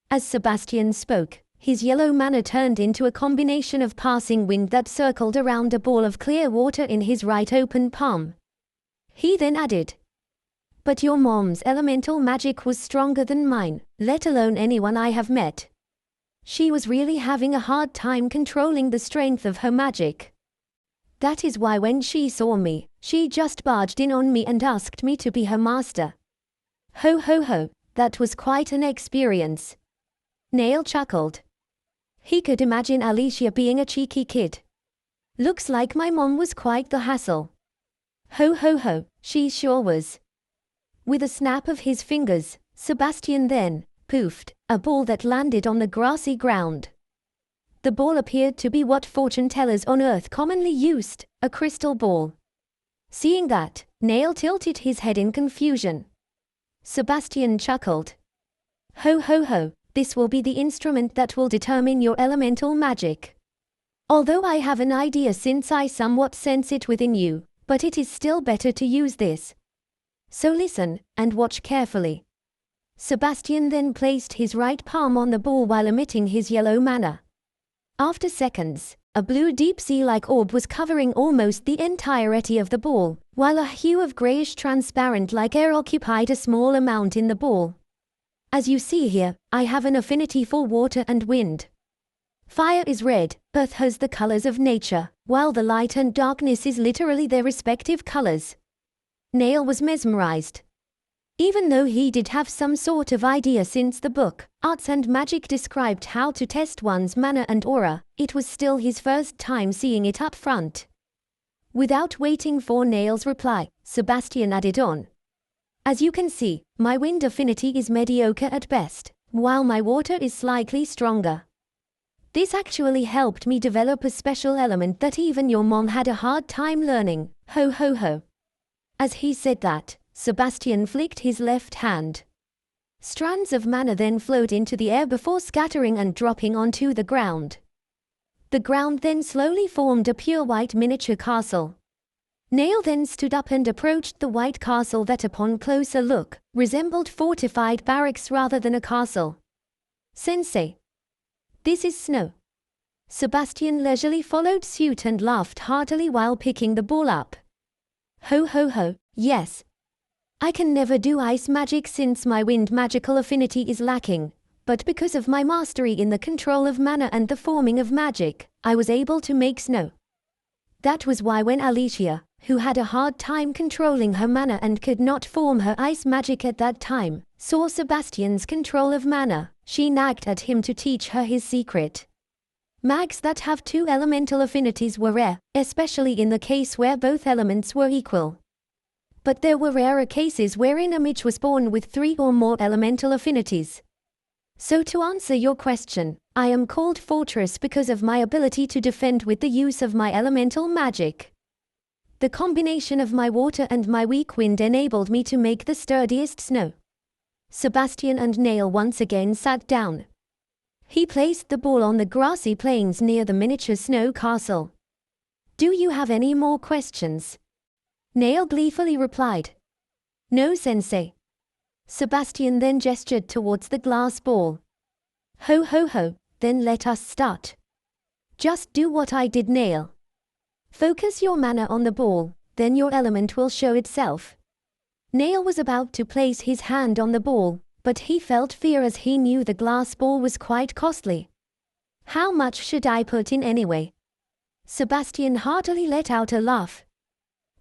As Sebastian spoke, his yellow mana turned into a combination of passing wind that circled around a ball of clear water in his right open palm. He then added, "But your mom's elemental magic was stronger than mine, let alone anyone I have met. She was really having a hard time controlling the strength of her magic. That is why when she saw me, she just barged in on me and asked me to be her master." Ho ho ho, that was quite an experience. Nail chuckled. He could imagine Alicia being a cheeky kid. Looks like my mom was quite the hassle. Ho ho ho, she sure was. With a snap of his fingers, Sebastian then poofed a ball that landed on the grassy ground. The ball appeared to be what fortune tellers on Earth commonly used, a crystal ball. Seeing that, Nail tilted his head in confusion. Sebastian chuckled. Ho ho ho, this will be the instrument that will determine your elemental magic. Although I have an idea since I somewhat sense it within you, but it is still better to use this. So listen, and watch carefully. Sebastian then placed his right palm on the ball while emitting his yellow mana. After seconds, a blue deep sea-like orb was covering almost the entirety of the ball, while a hue of greyish transparent like air occupied a small amount in the ball. As you see here, I have an affinity for water and wind. Fire is red, earth has the colors of nature, while the light and darkness is literally their respective colors. Nail was mesmerized. Even though he did have some sort of idea since the book, Arts and Magic described how to test one's mana and aura, it was still his first time seeing it up front. Without waiting for Nail's reply, Sebastian added on. As you can see, my wind affinity is mediocre at best, while my water is slightly stronger. This actually helped me develop a special element that even your mom had a hard time learning, ho ho ho. As he said that, Sebastian flicked his left hand. Strands of mana then flowed into the air before scattering and dropping onto the ground. The ground then slowly formed a pure white miniature castle. Nail then stood up and approached the white castle that upon closer look, resembled fortified barracks rather than a castle. Sensei. This is snow. Sebastian leisurely followed suit and laughed heartily while picking the ball up. Ho ho ho, yes. I can never do ice magic since my wind magical affinity is lacking, but because of my mastery in the control of mana and the forming of magic, I was able to make snow. That was why when Alicia, who had a hard time controlling her mana and could not form her ice magic at that time, saw Sebastian's control of mana, she nagged at him to teach her his secret. Mags that have two elemental affinities were rare, especially in the case where both elements were equal. But there were rarer cases wherein a mage was born with 3 or more elemental affinities. So to answer your question, I am called Fortress because of my ability to defend with the use of my elemental magic. The combination of my water and my weak wind enabled me to make the sturdiest snow. Sebastian and Nail once again sat down. He placed the ball on the grassy plains near the miniature snow castle. Do you have any more questions? Nail gleefully replied. No, Sensei. Sebastian then gestured towards the glass ball. Ho ho ho, then let us start. Just do what I did, Nail. Focus your mana on the ball, then your element will show itself. Nail was about to place his hand on the ball, but he felt fear as he knew the glass ball was quite costly. How much should I put in anyway? Sebastian heartily let out a laugh.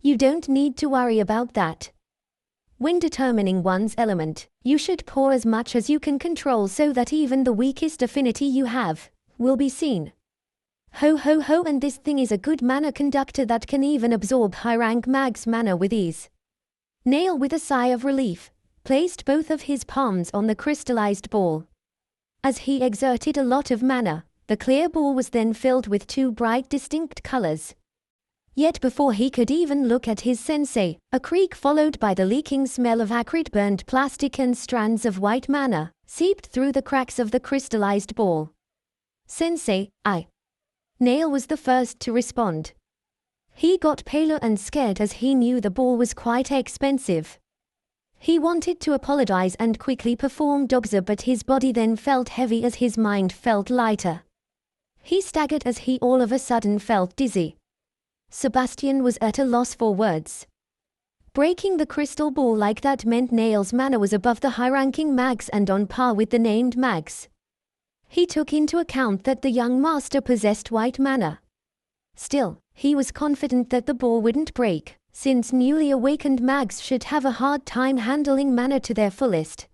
You don't need to worry about that. When determining one's element, you should pour as much as you can control so that even the weakest affinity you have will be seen. Ho ho ho, and this thing is a good mana conductor that can even absorb high-rank mag's mana with ease. Nail, with a sigh of relief, placed both of his palms on the crystallized ball. As he exerted a lot of mana, the clear ball was then filled with 2 bright distinct colors. Yet before he could even look at his sensei, a creak followed by the leaking smell of acrid burnt plastic and strands of white mana seeped through the cracks of the crystallized ball. Sensei, Nail was the first to respond. He got paler and scared as he knew the ball was quite expensive. He wanted to apologize and quickly perform doxa, but his body then felt heavy as his mind felt lighter. He staggered as he all of a sudden felt dizzy. Sebastian was at a loss for words. Breaking the crystal ball like that meant Nail's mana was above the high-ranking mags and on par with the named mags. He took into account that the young master possessed white mana. Still, he was confident that the ball wouldn't break, since newly awakened mags should have a hard time handling mana to their fullest.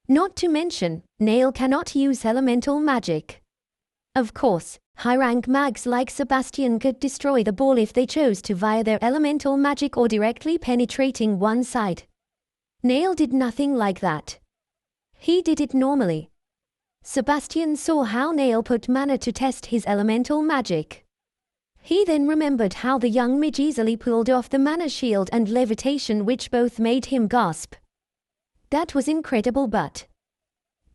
Not to mention, Nail cannot use elemental magic. Of course, high-rank mags like Sebastian could destroy the ball if they chose to via their elemental magic or directly penetrating one side. Nail did nothing like that. He did it normally. Sebastian saw how Nail put mana to test his elemental magic. He then remembered how the young mage easily pulled off the mana shield and levitation, which both made him gasp. That was incredible, but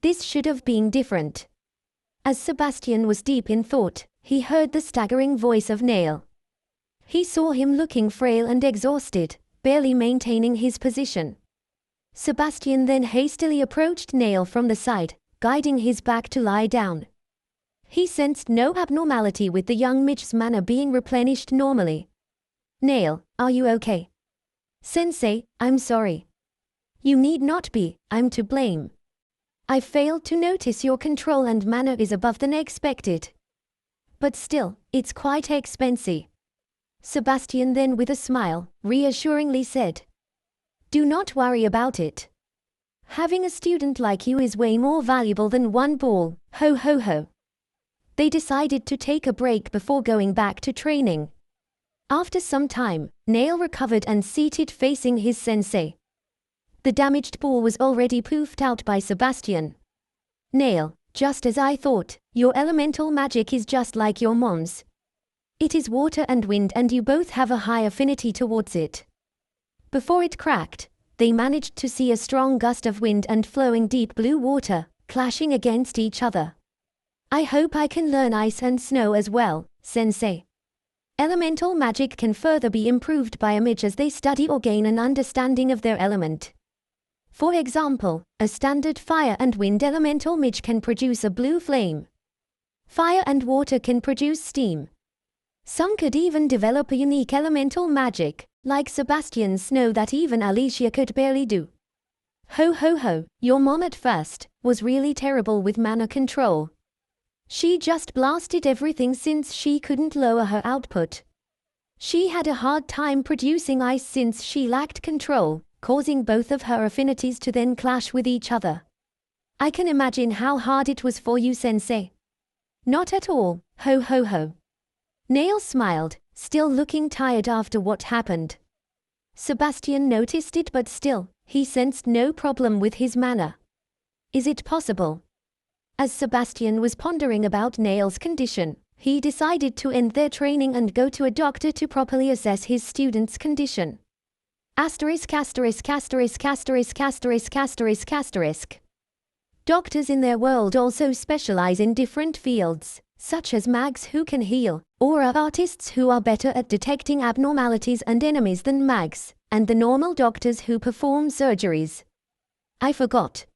this should have been different. As Sebastian was deep in thought, he heard the staggering voice of Nail. He saw him looking frail and exhausted, barely maintaining his position. Sebastian then hastily approached Nail from the side, guiding his back to lie down. He sensed no abnormality with the young midge's mana being replenished normally. Nail, are you okay? Sensei, I'm sorry. You need not be, I'm to blame. I failed to notice your control and mana is above than expected. But still, it's quite expensive. Sebastian then with a smile, reassuringly said. Do not worry about it. Having a student like you is way more valuable than one ball, ho ho ho. They decided to take a break before going back to training. After some time, Nail recovered and seated facing his sensei. The damaged ball was already poofed out by Sebastian. Nail, just as I thought, your elemental magic is just like your mom's. It is water and wind and you both have a high affinity towards it. Before it cracked, they managed to see a strong gust of wind and flowing deep blue water, clashing against each other. I hope I can learn ice and snow as well, sensei. Elemental magic can further be improved by a midge as they study or gain an understanding of their element. For example, a standard fire and wind elemental midge can produce a blue flame. Fire and water can produce steam. Some could even develop a unique elemental magic, like Sebastian's snow that even Alicia could barely do. Ho ho ho, your mom at first was really terrible with mana control. She just blasted everything since she couldn't lower her output. She had a hard time producing ice since she lacked control, causing both of her affinities to then clash with each other. I can imagine how hard it was for you, sensei. Not at all, ho ho ho. Nail smiled, still looking tired after what happened. Sebastian noticed it but still, he sensed no problem with his mana. Is it possible? As Sebastian was pondering about Nail's condition, he decided to end their training and go to a doctor to properly assess his student's condition. Asterisk asterisk asterisk asterisk asterisk asterisk asterisk. Doctors in their world also specialize in different fields, such as mags who can heal, or are artists who are better at detecting abnormalities and enemies than mags, and the normal doctors who perform surgeries. I forgot.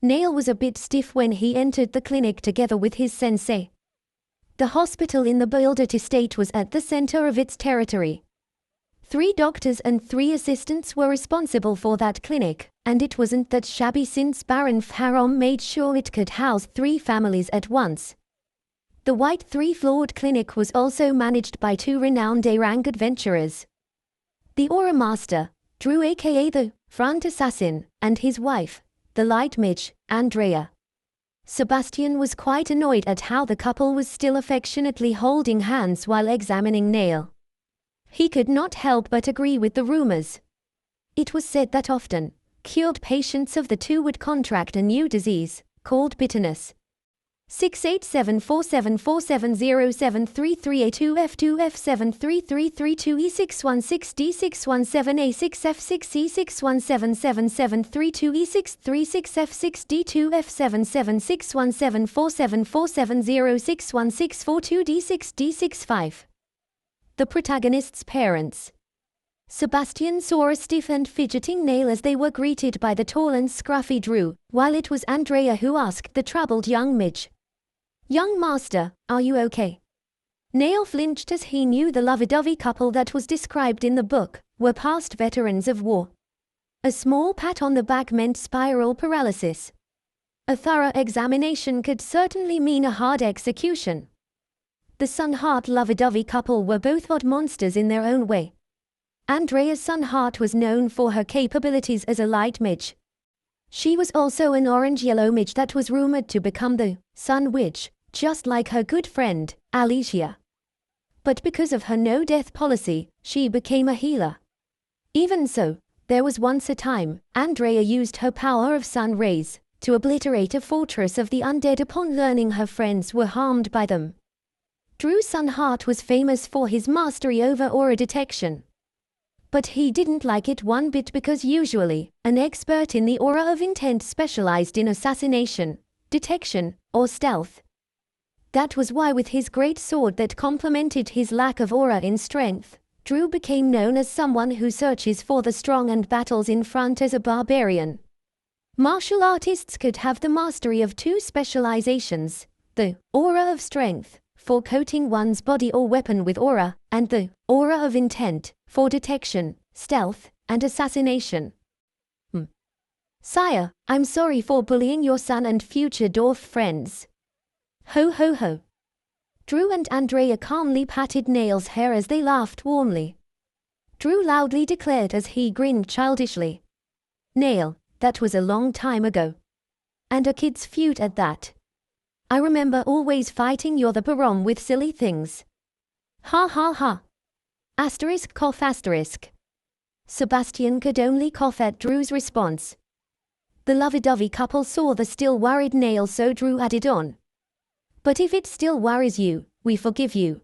Nail was a bit stiff when he entered the clinic together with his sensei. The hospital in the Buildet estate was at the center of its territory. 3 doctors and 3 assistants were responsible for that clinic, and it wasn't that shabby since Baron Farom made sure it could house 3 families at once. The white 3-floored clinic was also managed by 2 renowned A-rank adventurers. The Aura Master, Drew aka the Front Assassin, and his wife, the light midge, Andrea. Sebastian was quite annoyed at how the couple was still affectionately holding hands while examining Nail. He could not help but agree with the rumors. It was said that often, cured patients of the 2 would contract a new disease, called bitterness. 68747407332E6177332E637777332E636F6C2F7764646474740674642D6D65. The protagonist's parents. Sebastian saw a stiff and fidgeting Nail as they were greeted by the tall and scruffy Drew, while it was Andrea who asked the troubled young midge. Young master, are you okay? Nail flinched as he knew the lovey-dovey couple that was described in the book were past veterans of war. A small pat on the back meant spiral paralysis. A thorough examination could certainly mean a hard execution. The Sunheart lovey-dovey couple were both odd monsters in their own way. Andrea Sunheart was known for her capabilities as a light midge. She was also an orange-yellow midge that was rumored to become the Sun Witch, just like her good friend, Alicia. But because of her no-death policy, she became a healer. Even so, there was once a time, Andrea used her power of sun rays to obliterate a fortress of the undead upon learning her friends were harmed by them. Drew Sunheart was famous for his mastery over aura detection. But he didn't like it one bit because usually, an expert in the aura of intent specialized in assassination, detection, or stealth. That was why with his great sword that complemented his lack of aura in strength, Drew became known as someone who searches for the strong and battles in front as a barbarian. Martial artists could have the mastery of two specializations, the aura of strength, for coating one's body or weapon with aura, and the aura of intent, for detection, stealth, and assassination. Sire, I'm sorry for bullying your son and future dwarf friends. Ho ho ho. Drew and Andrea calmly patted Nail's hair as they laughed warmly. Drew loudly declared as he grinned childishly. Nail, that was a long time ago. And a kid's feud at that. I remember always fighting you're the baron with silly things. Ha ha ha. Asterisk cough asterisk. Sebastian could only cough at Drew's response. The lovey-dovey couple saw the still worried Nail, so Drew added on. But if it still worries you, we forgive you.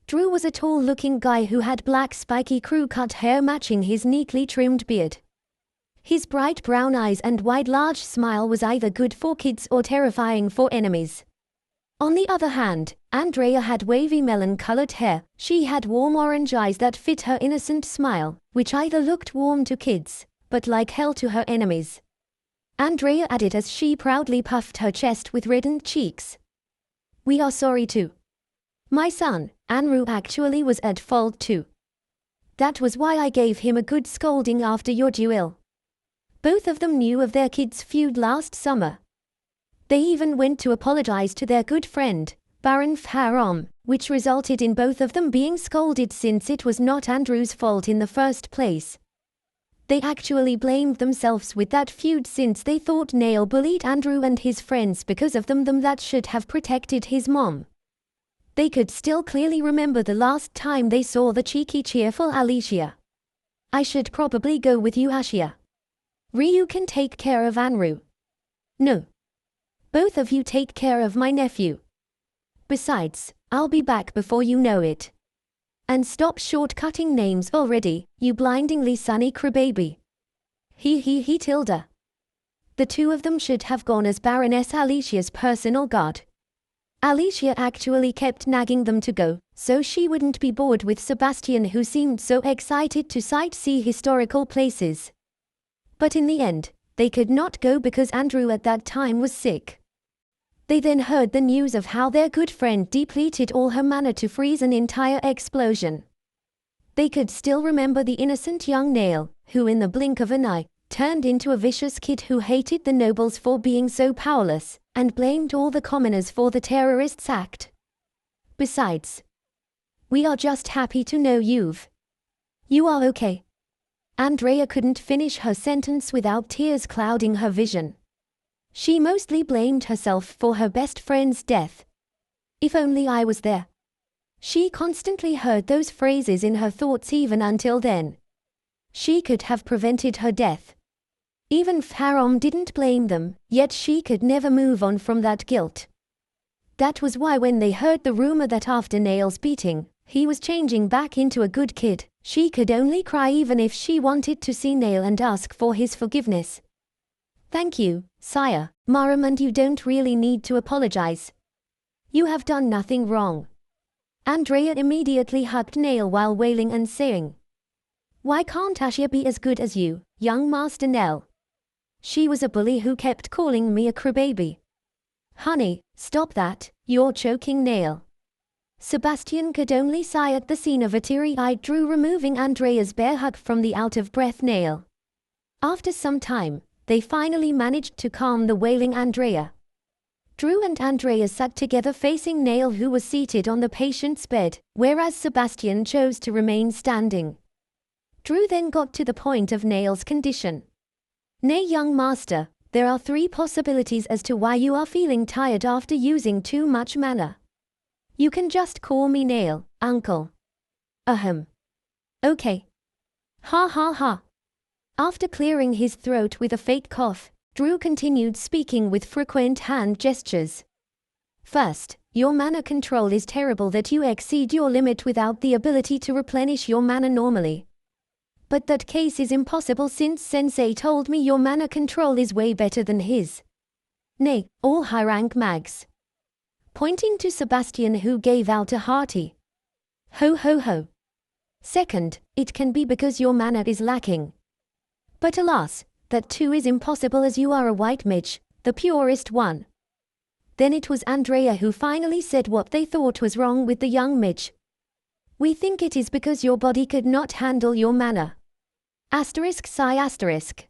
Drew was a tall-looking guy who had black spiky crew-cut hair matching his neatly trimmed beard. His bright brown eyes and wide large smile was either good for kids or terrifying for enemies. On the other hand, Andrea had wavy melon-colored hair. She had warm orange eyes that fit her innocent smile, which either looked warm to kids, but like hell to her enemies. Andrea added as she proudly puffed her chest with reddened cheeks. We are sorry too. My son, Anru, actually was at fault too. That was why I gave him a good scolding after your duel. Both of them knew of their kids' feud last summer. They even went to apologize to their good friend, Baron Farom, which resulted in both of them being scolded since it was not Andrew's fault in the first place. They actually blamed themselves with that feud since they thought Nail bullied Andrew and his friends because of them that should have protected his mom. They could still clearly remember the last time they saw the cheeky cheerful Alicia. I should probably go with you, Ashia. Ryu can take care of Anru. No. Both of you take care of my nephew. Besides, I'll be back before you know it. And stop shortcutting names already, you blindingly sunny crybaby. He Tilda. The two of them should have gone as Baroness Alicia's personal guard. Alicia actually kept nagging them to go, so she wouldn't be bored with Sebastian, who seemed so excited to sightsee historical places. But in the end, they could not go because Andrew at that time was sick. They then heard the news of how their good friend depleted all her mana to freeze an entire explosion. They could still remember the innocent young Nail, who in the blink of an eye, turned into a vicious kid who hated the nobles for being so powerless, and blamed all the commoners for the terrorists' act. Besides, we are just happy to know you are okay. Andrea couldn't finish her sentence without tears clouding her vision. She mostly blamed herself for her best friend's death. If only I was there. She constantly heard those phrases in her thoughts even until then. She could have prevented her death. Even Farom didn't blame them, yet she could never move on from that guilt. That was why when they heard the rumor that after Nail's beating, he was changing back into a good kid, she could only cry even if she wanted to see Nail and ask for his forgiveness. Thank you, sire, Maram, and you don't really need to apologize. You have done nothing wrong. Andrea immediately hugged Nail while wailing and saying, Why can't Ashia be as good as you, young Master Nell? She was a bully who kept calling me a crybaby. Honey, stop that, you're choking Nail. Sebastian could only sigh at the scene of a teary-eyed Drew removing Andrea's bear hug from the out-of-breath Nail. After some time, they finally managed to calm the wailing Andrea. Drew and Andrea sat together facing Nail, who was seated on the patient's bed, whereas Sebastian chose to remain standing. Drew then got to the point of Nail's condition. Nay, young master, there are 3 possibilities as to why you are feeling tired after using too much mana. You can just call me Nail, uncle. Ahem. Okay. Ha ha ha. After clearing his throat with a fake cough, Drew continued speaking with frequent hand gestures. First, your mana control is terrible that you exceed your limit without the ability to replenish your mana normally. But that case is impossible since Sensei told me your mana control is way better than his. Nay, all high-rank mags. Pointing to Sebastian, who gave out a hearty ho ho ho. Second, it can be because your mana is lacking. But alas, that too is impossible as you are a white mage, the purest one. Then it was Andrea who finally said what they thought was wrong with the young mage. We think it is because your body could not handle your mana. Sigh asterisk.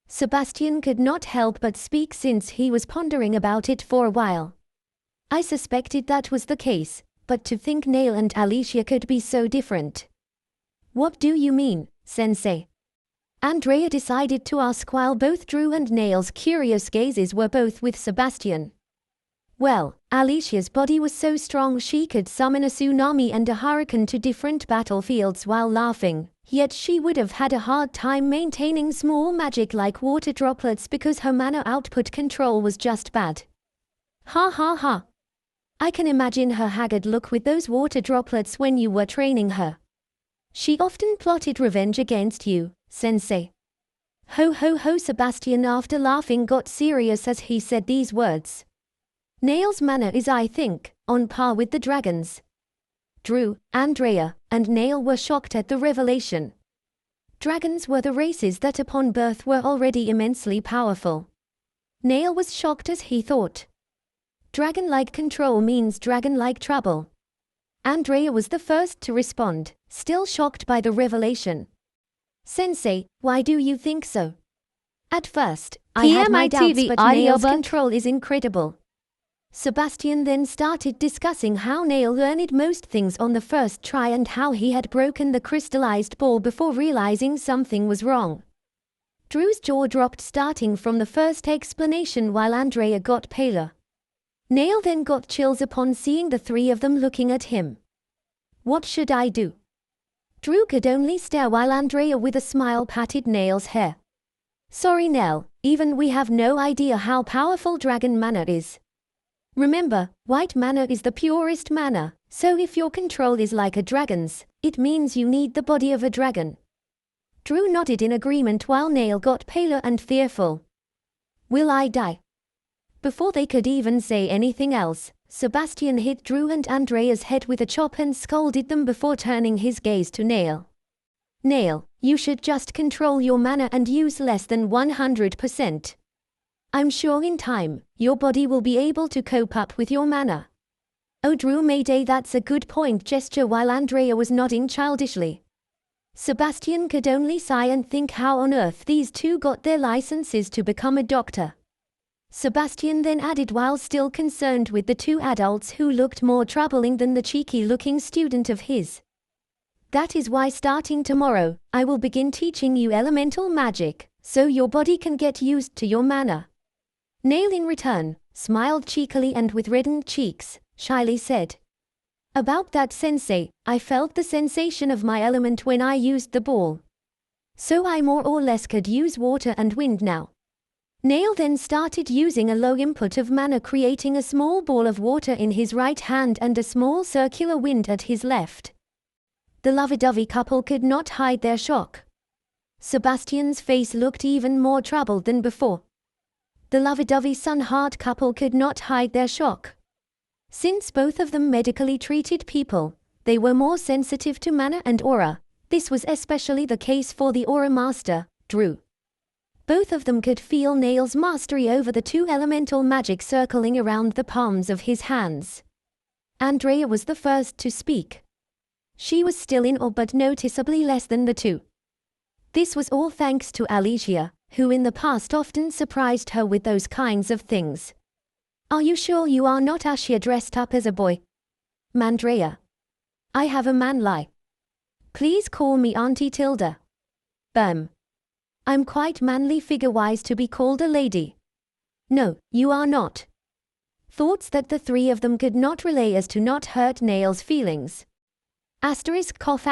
Sebastian could not help but speak since he was pondering about it for a while. I suspected that was the case, but to think Nail and Alicia could be so different. What do you mean, Sensei? Andrea decided to ask while both Drew and Nail's curious gazes were both with Sebastian. Well, Alicia's body was so strong she could summon a tsunami and a hurricane to different battlefields while laughing, yet she would have had a hard time maintaining small magic like water droplets because her mana output control was just bad. Ha ha ha. I can imagine her haggard look with those water droplets when you were training her. She often plotted revenge against you, Sensei. Ho ho ho. Sebastian, after laughing, got serious as he said these words. Nail's mana is, I think, on par with the dragon's. Drew, Andrea, and Nail were shocked at the revelation. Dragons were the races that upon birth were already immensely powerful. Nail was shocked as he thought. Dragon-like control means dragon-like trouble. Andrea was the first to respond, still shocked by the revelation. Sensei, why do you think so? At first, I had my doubts, but Nail's control is incredible. Sebastian then started discussing how Nail learned most things on the first try and how he had broken the crystallized ball before realizing something was wrong. Drew's jaw dropped starting from the first explanation while Andrea got paler. Nail then got chills upon seeing the three of them looking at him. What should I do? Drew could only stare while Andrea with a smile patted Nail's hair. Sorry Nail, even we have no idea how powerful dragon mana is. Remember, white mana is the purest mana, so if your control is like a dragon's, it means you need the body of a dragon. Drew nodded in agreement while Nail got paler and fearful. Will I die? Before they could even say anything else, Sebastian hit Drew and Andrea's head with a chop and scolded them before turning his gaze to Nail. Nail, you should just control your mana and use less than 100%. I'm sure in time, your body will be able to cope up with your mana. Oh Drew Mayday, that's a good point gesture while Andrea was nodding childishly. Sebastian could only sigh and think how on earth these two got their licenses to become a doctor. Sebastian then added while still concerned with the two adults who looked more troubling than the cheeky-looking student of his. That is why starting tomorrow, I will begin teaching you elemental magic, so your body can get used to your mana. Nail in return, smiled cheekily and with reddened cheeks, shyly said. About that Sensei, I felt the sensation of my element when I used the ball. So I more or less could use water and wind now. Nail then started using a low input of mana, creating a small ball of water in his right hand and a small circular wind at his left. The lovey-dovey couple could not hide their shock. Sebastian's face looked even more troubled than before. The lovey-dovey sun-heart couple could not hide their shock. Since both of them medically treated people, they were more sensitive to mana and aura. This was especially the case for the aura master, Drew. Both of them could feel Nail's mastery over the two elemental magic circling around the palms of his hands. Andrea was the first to speak. She was still in awe but noticeably less than the two. This was all thanks to Alicia, who in the past often surprised her with those kinds of things. Are you sure you are not Ashia dressed up as a boy? Mandrea. I have a man lie. Please call me Auntie Tilda. I'm quite manly figure-wise to be called a lady. No, you are not. Thoughts that the three of them could not relay as to not hurt Nail's feelings. Cough.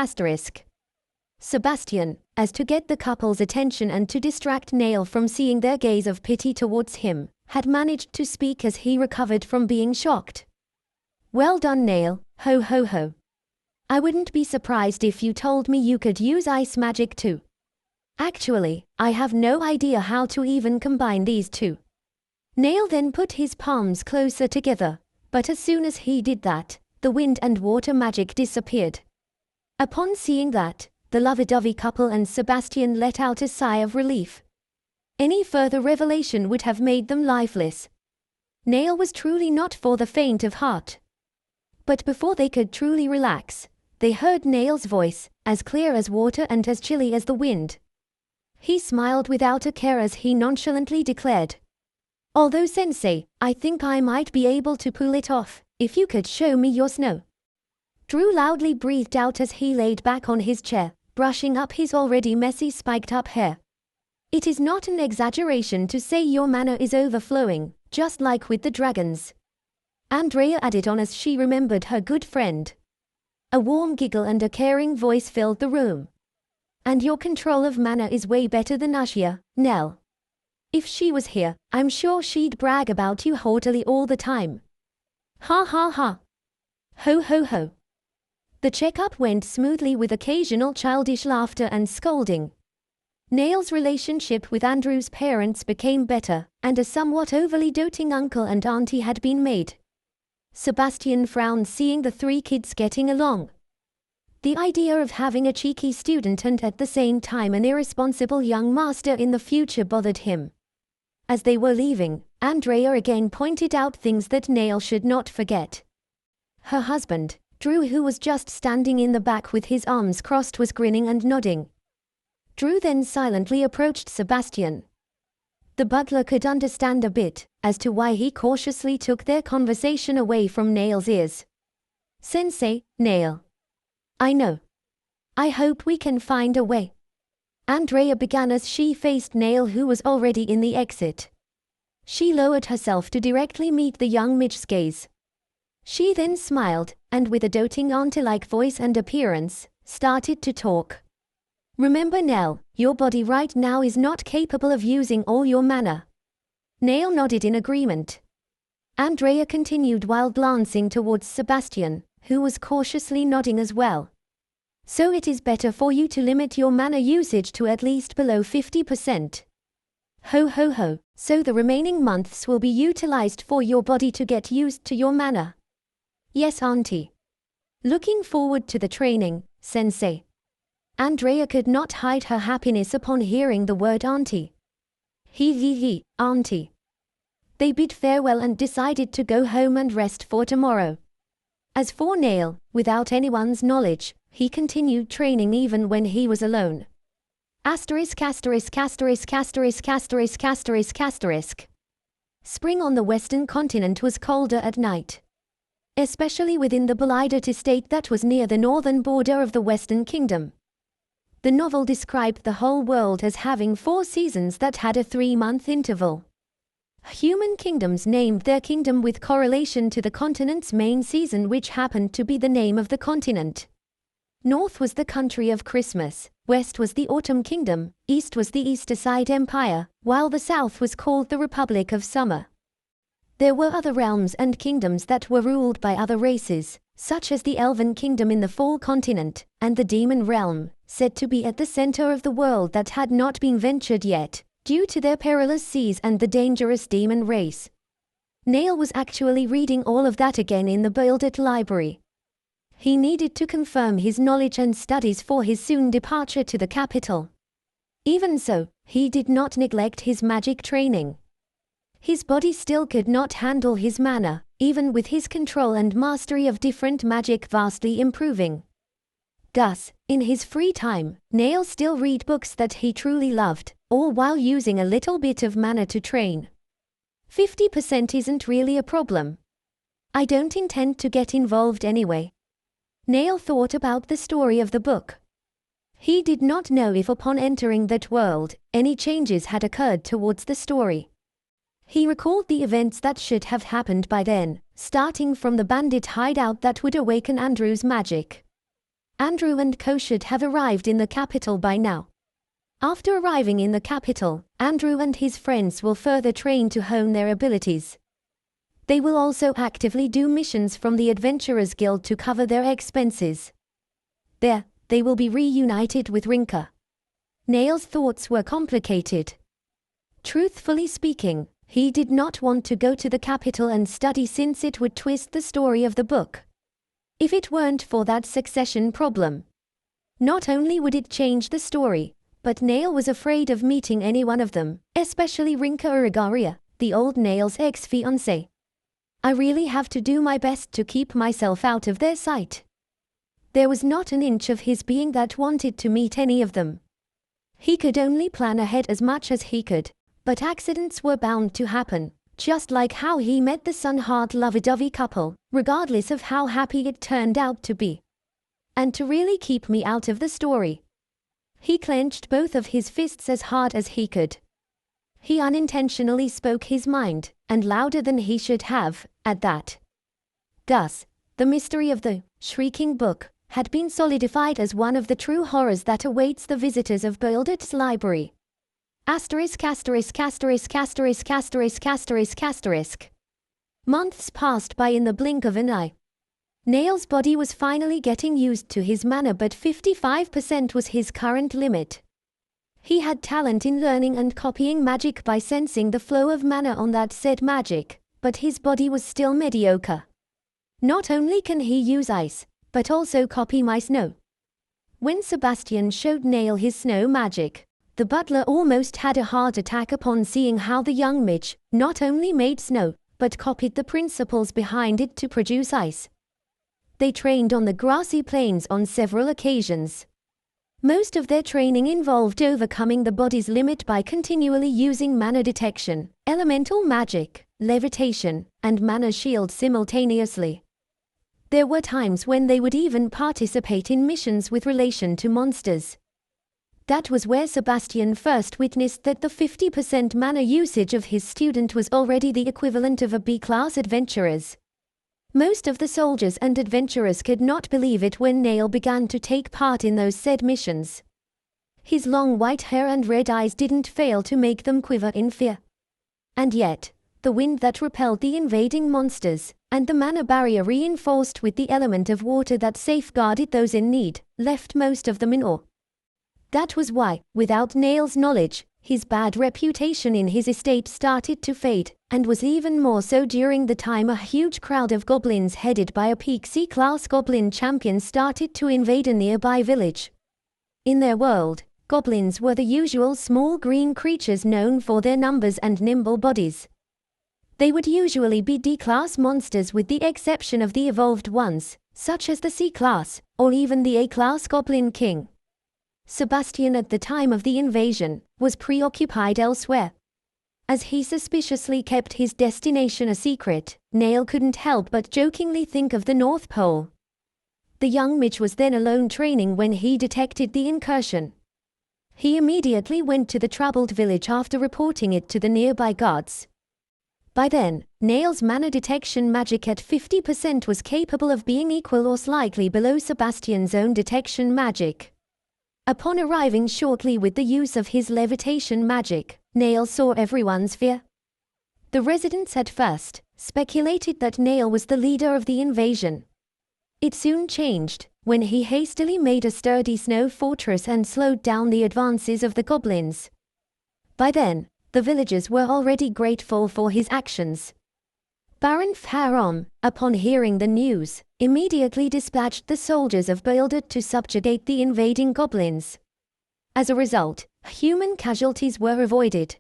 Sebastian, as to get the couple's attention and to distract Nail from seeing their gaze of pity towards him, had managed to speak as he recovered from being shocked. Well done Nail, ho ho ho. I wouldn't be surprised if you told me you could use ice magic too. Actually, I have no idea how to even combine these two. Nail then put his palms closer together, but as soon as he did that, the wind and water magic disappeared. Upon seeing that, the lovey-dovey couple and Sebastian let out a sigh of relief. Any further revelation would have made them lifeless. Nail was truly not for the faint of heart. But before they could truly relax, they heard Nail's voice, as clear as water and as chilly as the wind. He smiled without a care as he nonchalantly declared, "Although Sensei, I think I might be able to pull it off, if you could show me your snow." Drew loudly breathed out as he laid back on his chair, brushing up his already messy spiked-up hair. "It is not an exaggeration to say your mana is overflowing, just like with the dragons." Andrea added on as she remembered her good friend. A warm giggle and a caring voice filled the room. "And your control of mana is way better than Ashia, Nell. If she was here, I'm sure she'd brag about you haughtily all the time." Ha ha ha. Ho ho ho. The checkup went smoothly with occasional childish laughter and scolding. Nail's relationship with Andrew's parents became better, and a somewhat overly doting uncle and auntie had been made. Sebastian frowned seeing the three kids getting along. The idea of having a cheeky student and at the same time an irresponsible young master in the future bothered him. As they were leaving, Andrea again pointed out things that Nail should not forget. Her husband, Drew, who was just standing in the back with his arms crossed, was grinning and nodding. Drew then silently approached Sebastian. The butler could understand a bit as to why he cautiously took their conversation away from Nail's ears. "Sensei, Nail. I know. I hope we can find a way." Andrea began as she faced Nail, who was already in the exit. She lowered herself to directly meet the young midge's gaze. She then smiled, and with a doting auntie-like voice and appearance, started to talk. "Remember, Nell, your body right now is not capable of using all your mana." Nail nodded in agreement. Andrea continued while glancing towards Sebastian, who was cautiously nodding as well. "So it is better for you to limit your mana usage to at least below 50%. Ho ho ho, so the remaining months will be utilized for your body to get used to your mana." "Yes, auntie. Looking forward to the training, Sensei." Andrea could not hide her happiness upon hearing the word auntie. He, auntie. They bid farewell and decided to go home and rest for tomorrow. As for Nail, without anyone's knowledge, he continued training even when he was alone. Asterisk. Spring on the western continent was colder at night. Especially within the Belidot estate that was near the northern border of the Western Kingdom. The novel described the whole world as having 4 seasons that had a 3-month interval. Human kingdoms named their kingdom with correlation to the continent's main season, which happened to be the name of the continent. North was the country of Christmas, west was the Autumn Kingdom, east was the Easterside Empire, while the south was called the Republic of Summer. There were other realms and kingdoms that were ruled by other races, such as the Elven Kingdom in the Fall Continent, and the Demon Realm, said to be at the center of the world that had not been ventured yet, due to their perilous seas and the dangerous demon race. Nail was actually reading all of that again in the Belidot library. He needed to confirm his knowledge and studies for his soon departure to the capital. Even so, he did not neglect his magic training. His body still could not handle his mana, even with his control and mastery of different magic vastly improving. Thus, in his free time, Nail still read books that he truly loved, all while using a little bit of mana to train. 50% isn't really a problem. I don't intend to get involved anyway. Nail thought about the story of the book. He did not know if upon entering that world, any changes had occurred towards the story. He recalled the events that should have happened by then, starting from the bandit hideout that would awaken Andrew's magic. Andrew and co should have arrived in the capital by now. After arriving in the capital, Andrew and his friends will further train to hone their abilities. They will also actively do missions from the Adventurers Guild to cover their expenses. There, they will be reunited with Rinka. Nail's thoughts were complicated. Truthfully speaking, he did not want to go to the capital and study since it would twist the story of the book. If it weren't for that succession problem, not only would it change the story, but Nail was afraid of meeting any one of them, especially Rinka Urigaria, the old Nail's ex-fiancée. I really have to do my best to keep myself out of their sight. There was not an inch of his being that wanted to meet any of them. He could only plan ahead as much as he could, but accidents were bound to happen, just like how he met the sun-heart lovey-dovey couple, regardless of how happy it turned out to be. And to really keep me out of the story, he clenched both of his fists as hard as he could. He unintentionally spoke his mind, and louder than he should have, at that. Thus, the mystery of the Shrieking Book had been solidified as one of the true horrors that awaits the visitors of Boildet's library. Asterisk asterisk asterisk asterisk asterisk asterisk asterisk. Months passed by in the blink of an eye. Nail's body was finally getting used to his mana, but 55% was his current limit. He had talent in learning and copying magic by sensing the flow of mana on that said magic, but his body was still mediocre. Not only can he use ice, but also copy my snow. When Sebastian showed Nail his snow magic, the butler almost had a heart attack upon seeing how the young Mitch not only made snow, but copied the principles behind it to produce ice. They trained on the grassy plains on several occasions. Most of their training involved overcoming the body's limit by continually using mana detection, elemental magic, levitation, and mana shield simultaneously. There were times when they would even participate in missions with relation to monsters. That was where Sebastian first witnessed that the 50% mana usage of his student was already the equivalent of a B-class adventurer's. Most of the soldiers and adventurers could not believe it when Nail began to take part in those said missions. His long white hair and red eyes didn't fail to make them quiver in fear. And yet, the wind that repelled the invading monsters, and the mana barrier reinforced with the element of water that safeguarded those in need, left most of them in awe. That was why, without Nail's knowledge, his bad reputation in his estate started to fade, and was even more so during the time a huge crowd of goblins headed by a peak C-class goblin champion started to invade a nearby village. In their world, goblins were the usual small green creatures known for their numbers and nimble bodies. They would usually be D-class monsters with the exception of the evolved ones, such as the C-class, or even the A-class Goblin King. Sebastian at the time of the invasion was preoccupied elsewhere. As he suspiciously kept his destination a secret, Nail couldn't help but jokingly think of the North Pole. The young Mitch was then alone training when he detected the incursion. He immediately went to the troubled village after reporting it to the nearby guards. By then, Nail's mana detection magic at 50% was capable of being equal or slightly below Sebastian's own detection magic. Upon arriving shortly with the use of his levitation magic, Nail saw everyone's fear. The residents at first speculated that Nail was the leader of the invasion. It soon changed when he hastily made a sturdy snow fortress and slowed down the advances of the goblins. By then, the villagers were already grateful for his actions. Baron Farom, upon hearing the news, immediately dispatched the soldiers of Boildet to subjugate the invading goblins. As a result, human casualties were avoided.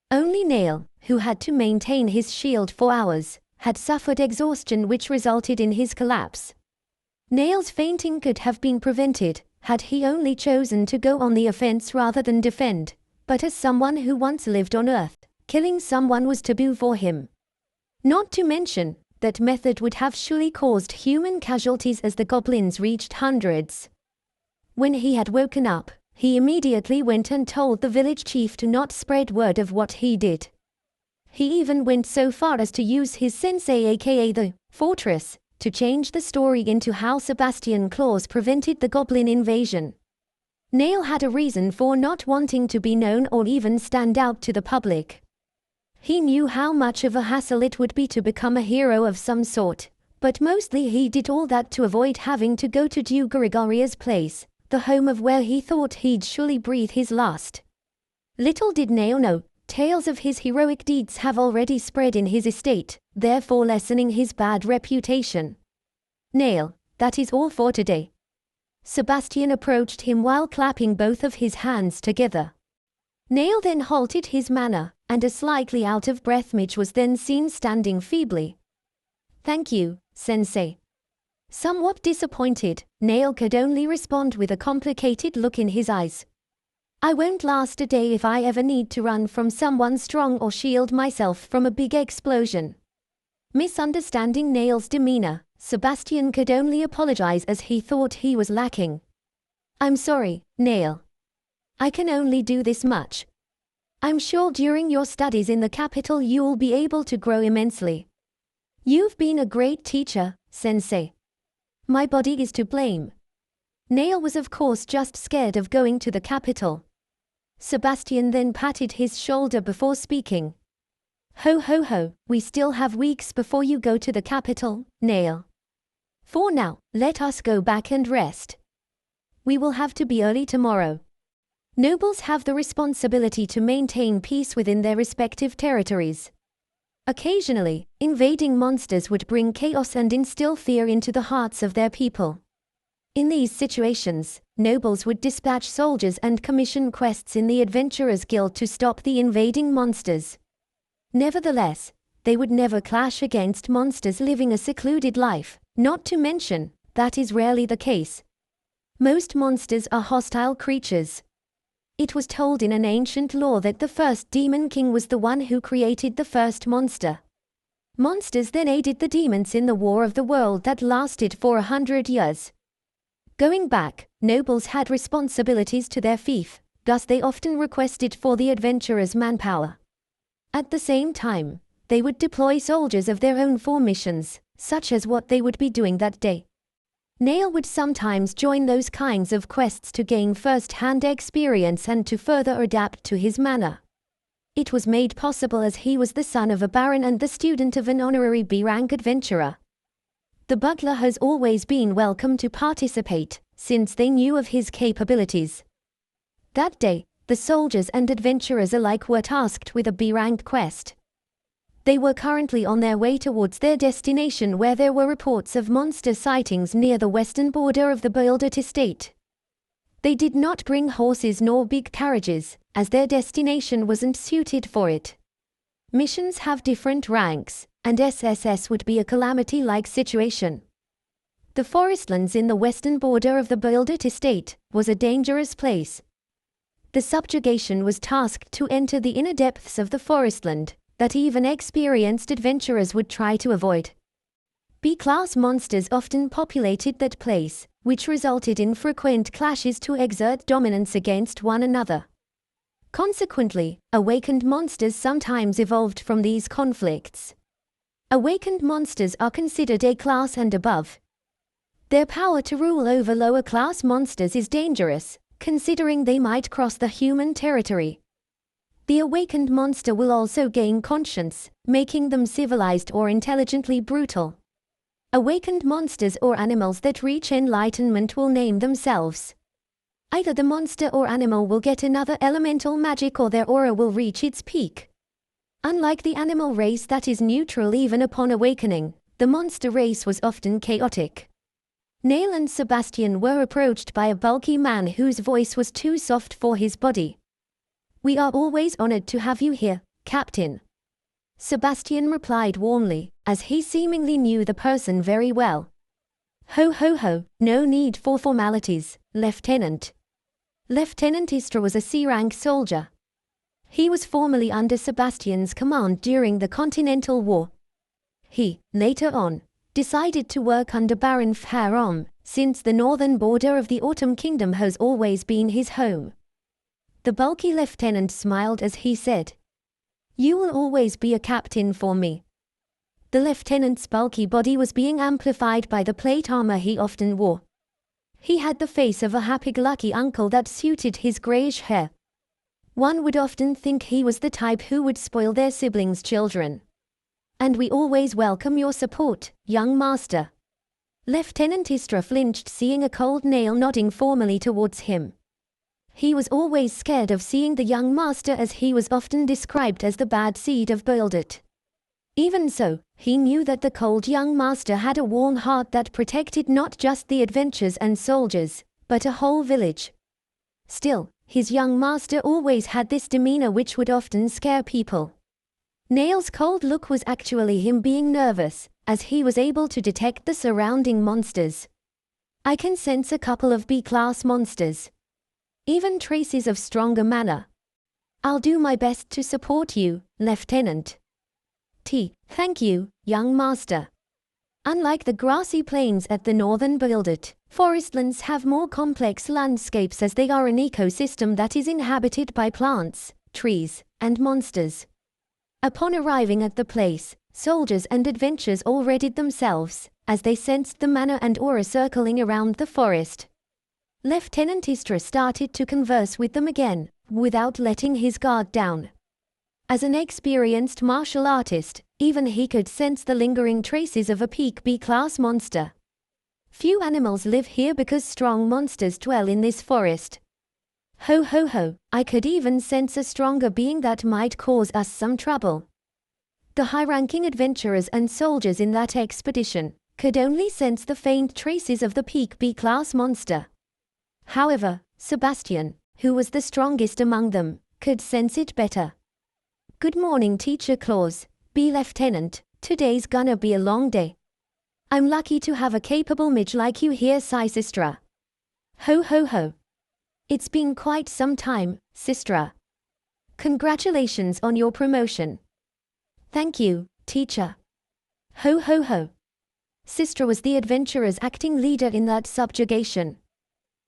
Only Nail, who had to maintain his shield for hours, had suffered exhaustion which resulted in his collapse. Nail's fainting could have been prevented, had he only chosen to go on the offense rather than defend, but as someone who once lived on Earth, killing someone was taboo for him. Not to mention, that method would have surely caused human casualties as the goblins reached hundreds. When he had woken up, he immediately went and told the village chief to not spread word of what he did. He even went so far as to use his sensei aka the fortress, to change the story into how Sebastian Claus prevented the goblin invasion. Nail had a reason for not wanting to be known or even stand out to the public. He knew how much of a hassle it would be to become a hero of some sort, But mostly he did all that to avoid having to go to Duke Grigoria's place, the home of where he thought he'd surely breathe his last. Little did Nail know, tales of his heroic deeds have already spread in his estate, therefore lessening his bad reputation. Nail, that is all for today. Sebastian approached him while clapping both of his hands together. Nail then halted his manner, and a slightly out-of-breath Mitch was then seen standing feebly. "Thank you, Sensei." Somewhat disappointed, Nail could only respond with a complicated look in his eyes. "I won't last a day if I ever need to run from someone strong or shield myself from a big explosion." Misunderstanding Nail's demeanor, Sebastian could only apologize as he thought he was lacking. "I'm sorry, Nail. I can only do this much. I'm sure during your studies in the capital you'll be able to grow immensely. You've been a great teacher, Sensei. My body is to blame." Nail was of course just scared of going to the capital. Sebastian then patted his shoulder before speaking. "Ho ho ho, we still have weeks before you go to the capital, Nail. For now, let us go back and rest. We will have to be early tomorrow. Nobles have the responsibility to maintain peace within their respective territories. Occasionally, invading monsters would bring chaos and instill fear into the hearts of their people. In these situations, nobles would dispatch soldiers and commission quests in the Adventurers Guild to stop the invading monsters. Nevertheless, they would never clash against monsters living a secluded life, not to mention, that is rarely the case. Most monsters are hostile creatures. It was told in an ancient lore that the first demon king was the one who created the first monster. Monsters then aided the demons in the war of the world that lasted for 100 years. Going back, nobles had responsibilities to their fief, thus they often requested for the adventurers' manpower. At the same time, they would deploy soldiers of their own for missions, such as what they would be doing that day. Nail would sometimes join those kinds of quests to gain first-hand experience and to further adapt to his manner. It was made possible as he was the son of a baron and the student of an honorary B-rank adventurer. The butler has always been welcome to participate, since they knew of his capabilities. That day, the soldiers and adventurers alike were tasked with a B-rank quest. They were currently on their way towards their destination where there were reports of monster sightings near the western border of the Buildet estate. They did not bring horses nor big carriages, as their destination wasn't suited for it. Missions have different ranks, and SSS would be a calamity-like situation. The forestlands in the western border of the Buildet estate was a dangerous place. The subjugation was tasked to enter the inner depths of the forestland, that even experienced adventurers would try to avoid. B-class monsters often populated that place, which resulted in frequent clashes to exert dominance against one another. Consequently, awakened monsters sometimes evolved from these conflicts. Awakened monsters are considered A-class and above. Their power to rule over lower-class monsters is dangerous, considering they might cross the human territory. The awakened monster will also gain conscience, making them civilized or intelligently brutal. Awakened monsters or animals that reach enlightenment will name themselves. Either the monster or animal will get another elemental magic or their aura will reach its peak. Unlike the animal race that is neutral even upon awakening, the monster race was often chaotic. Nail and Sebastian were approached by a bulky man whose voice was too soft for his body. "We are always honored to have you here, Captain." Sebastian replied warmly, as he seemingly knew the person very well. "Ho ho ho, no need for formalities, Lieutenant." Lieutenant Istra was a C-rank soldier. He was formerly under Sebastian's command during the Continental War. He, later on, decided to work under Baron Farom, since the northern border of the Autumn Kingdom has always been his home. The bulky lieutenant smiled as he said, "You will always be a captain for me." The lieutenant's bulky body was being amplified by the plate armor he often wore. He had the face of a happy-go-lucky uncle that suited his grayish hair. One would often think he was the type who would spoil their siblings' children. and we always welcome your support, young master. Lieutenant Istra flinched seeing a cold nail nodding formally towards him. He was always scared of seeing the young master, as he was often described as the bad seed of Boldit. Even so, he knew that the cold young master had a warm heart that protected not just the adventurers and soldiers, but a whole village. Still, his young master always had this demeanor which would often scare people. Nail's cold look was actually him being nervous, as he was able to detect the surrounding monsters. I can sense a couple of B-class monsters. Even traces of stronger mana. I'll do my best to support you, Lieutenant. Thank you, young master. Unlike the grassy plains at the northern Boldit, forestlands have more complex landscapes as they are an ecosystem that is inhabited by plants, trees, and monsters. Upon arriving at the place, soldiers and adventurers all readied themselves, as they sensed the mana and aura circling around the forest. Lieutenant Istra started to converse with them again, without letting his guard down. As an experienced martial artist, even he could sense the lingering traces of a peak B-class monster. Few animals live here because strong monsters dwell in this forest. Ho ho ho, I could even sense a stronger being that might cause us some trouble. The high-ranking adventurers and soldiers in that expedition could only sense the faint traces of the peak B-class monster. However, Sebastian, who was the strongest among them, could sense it better. Good morning, Teacher Claus, B. Lieutenant, today's gonna be a long day. I'm lucky to have a capable mage like you here, Sistra. Ho ho ho. It's been quite some time, Sistra. Congratulations on your promotion. Thank you, teacher. Ho ho ho. Sistra was the adventurer's acting leader in that subjugation.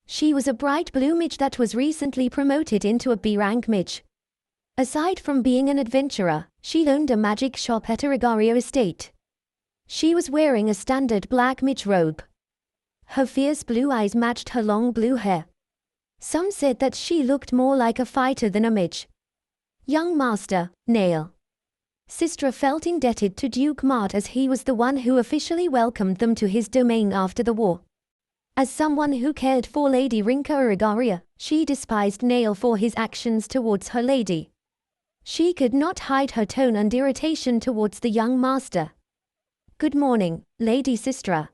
She was a bright blue mage that was recently promoted into a B-rank mage. Aside from being an adventurer, she owned a magic shop at Arigario Estate. She was wearing a standard black mage robe. Her fierce blue eyes matched her long blue hair. Some said that she looked more like a fighter than a mage. Young Master, Nail. Sistra felt indebted to Duke Mart as he was the one who officially welcomed them to his domain after the war. As someone who cared for Lady Rinka Arigaria, she despised Nail for his actions towards her lady. She could not hide her tone and irritation towards the young master. Good morning, Lady Sistra.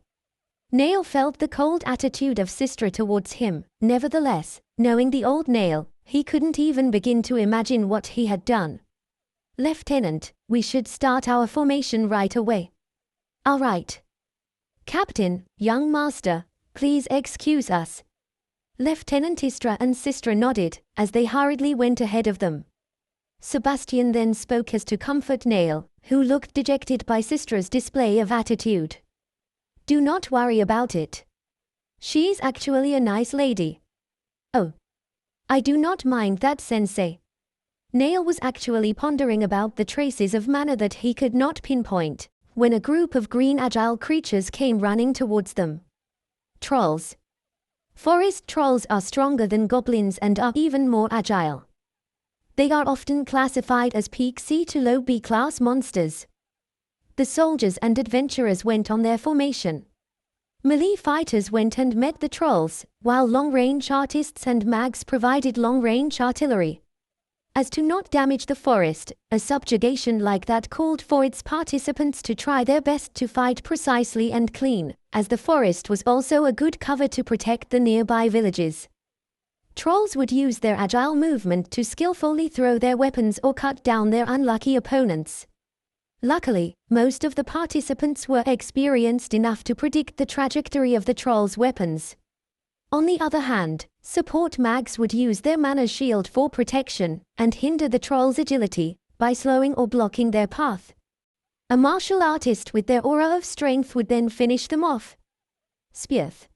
Nail felt the cold attitude of Sistra towards him. Nevertheless, knowing the old Nail, he couldn't even begin to imagine what he had done. Lieutenant, we should start our formation right away. All right. Captain, young master, please excuse us. Lieutenant Istra and Sistra nodded, as they hurriedly went ahead of them. Sebastian then spoke as to comfort Nail, who looked dejected by Sistra's display of attitude. Do not worry about it. She's actually a nice lady. Oh. I do not mind that, sensei. Nail was actually pondering about the traces of mana that he could not pinpoint, when a group of green agile creatures came running towards them. Trolls. Forest trolls are stronger than goblins and are even more agile. They are often classified as peak C to low B class monsters. The soldiers and adventurers went on their formation. Melee fighters went and met the trolls, while long-range artists and mags provided long-range artillery. As to not damage the forest, a subjugation like that called for its participants to try their best to fight precisely and clean, as the forest was also a good cover to protect the nearby villages. Trolls would use their agile movement to skillfully throw their weapons or cut down their unlucky opponents. Luckily, most of the participants were experienced enough to predict the trajectory of the trolls' weapons. On the other hand, support mags would use their mana shield for protection, and hinder the trolls' agility, by slowing or blocking their path. A martial artist with their aura of strength would then finish them off. Spearth.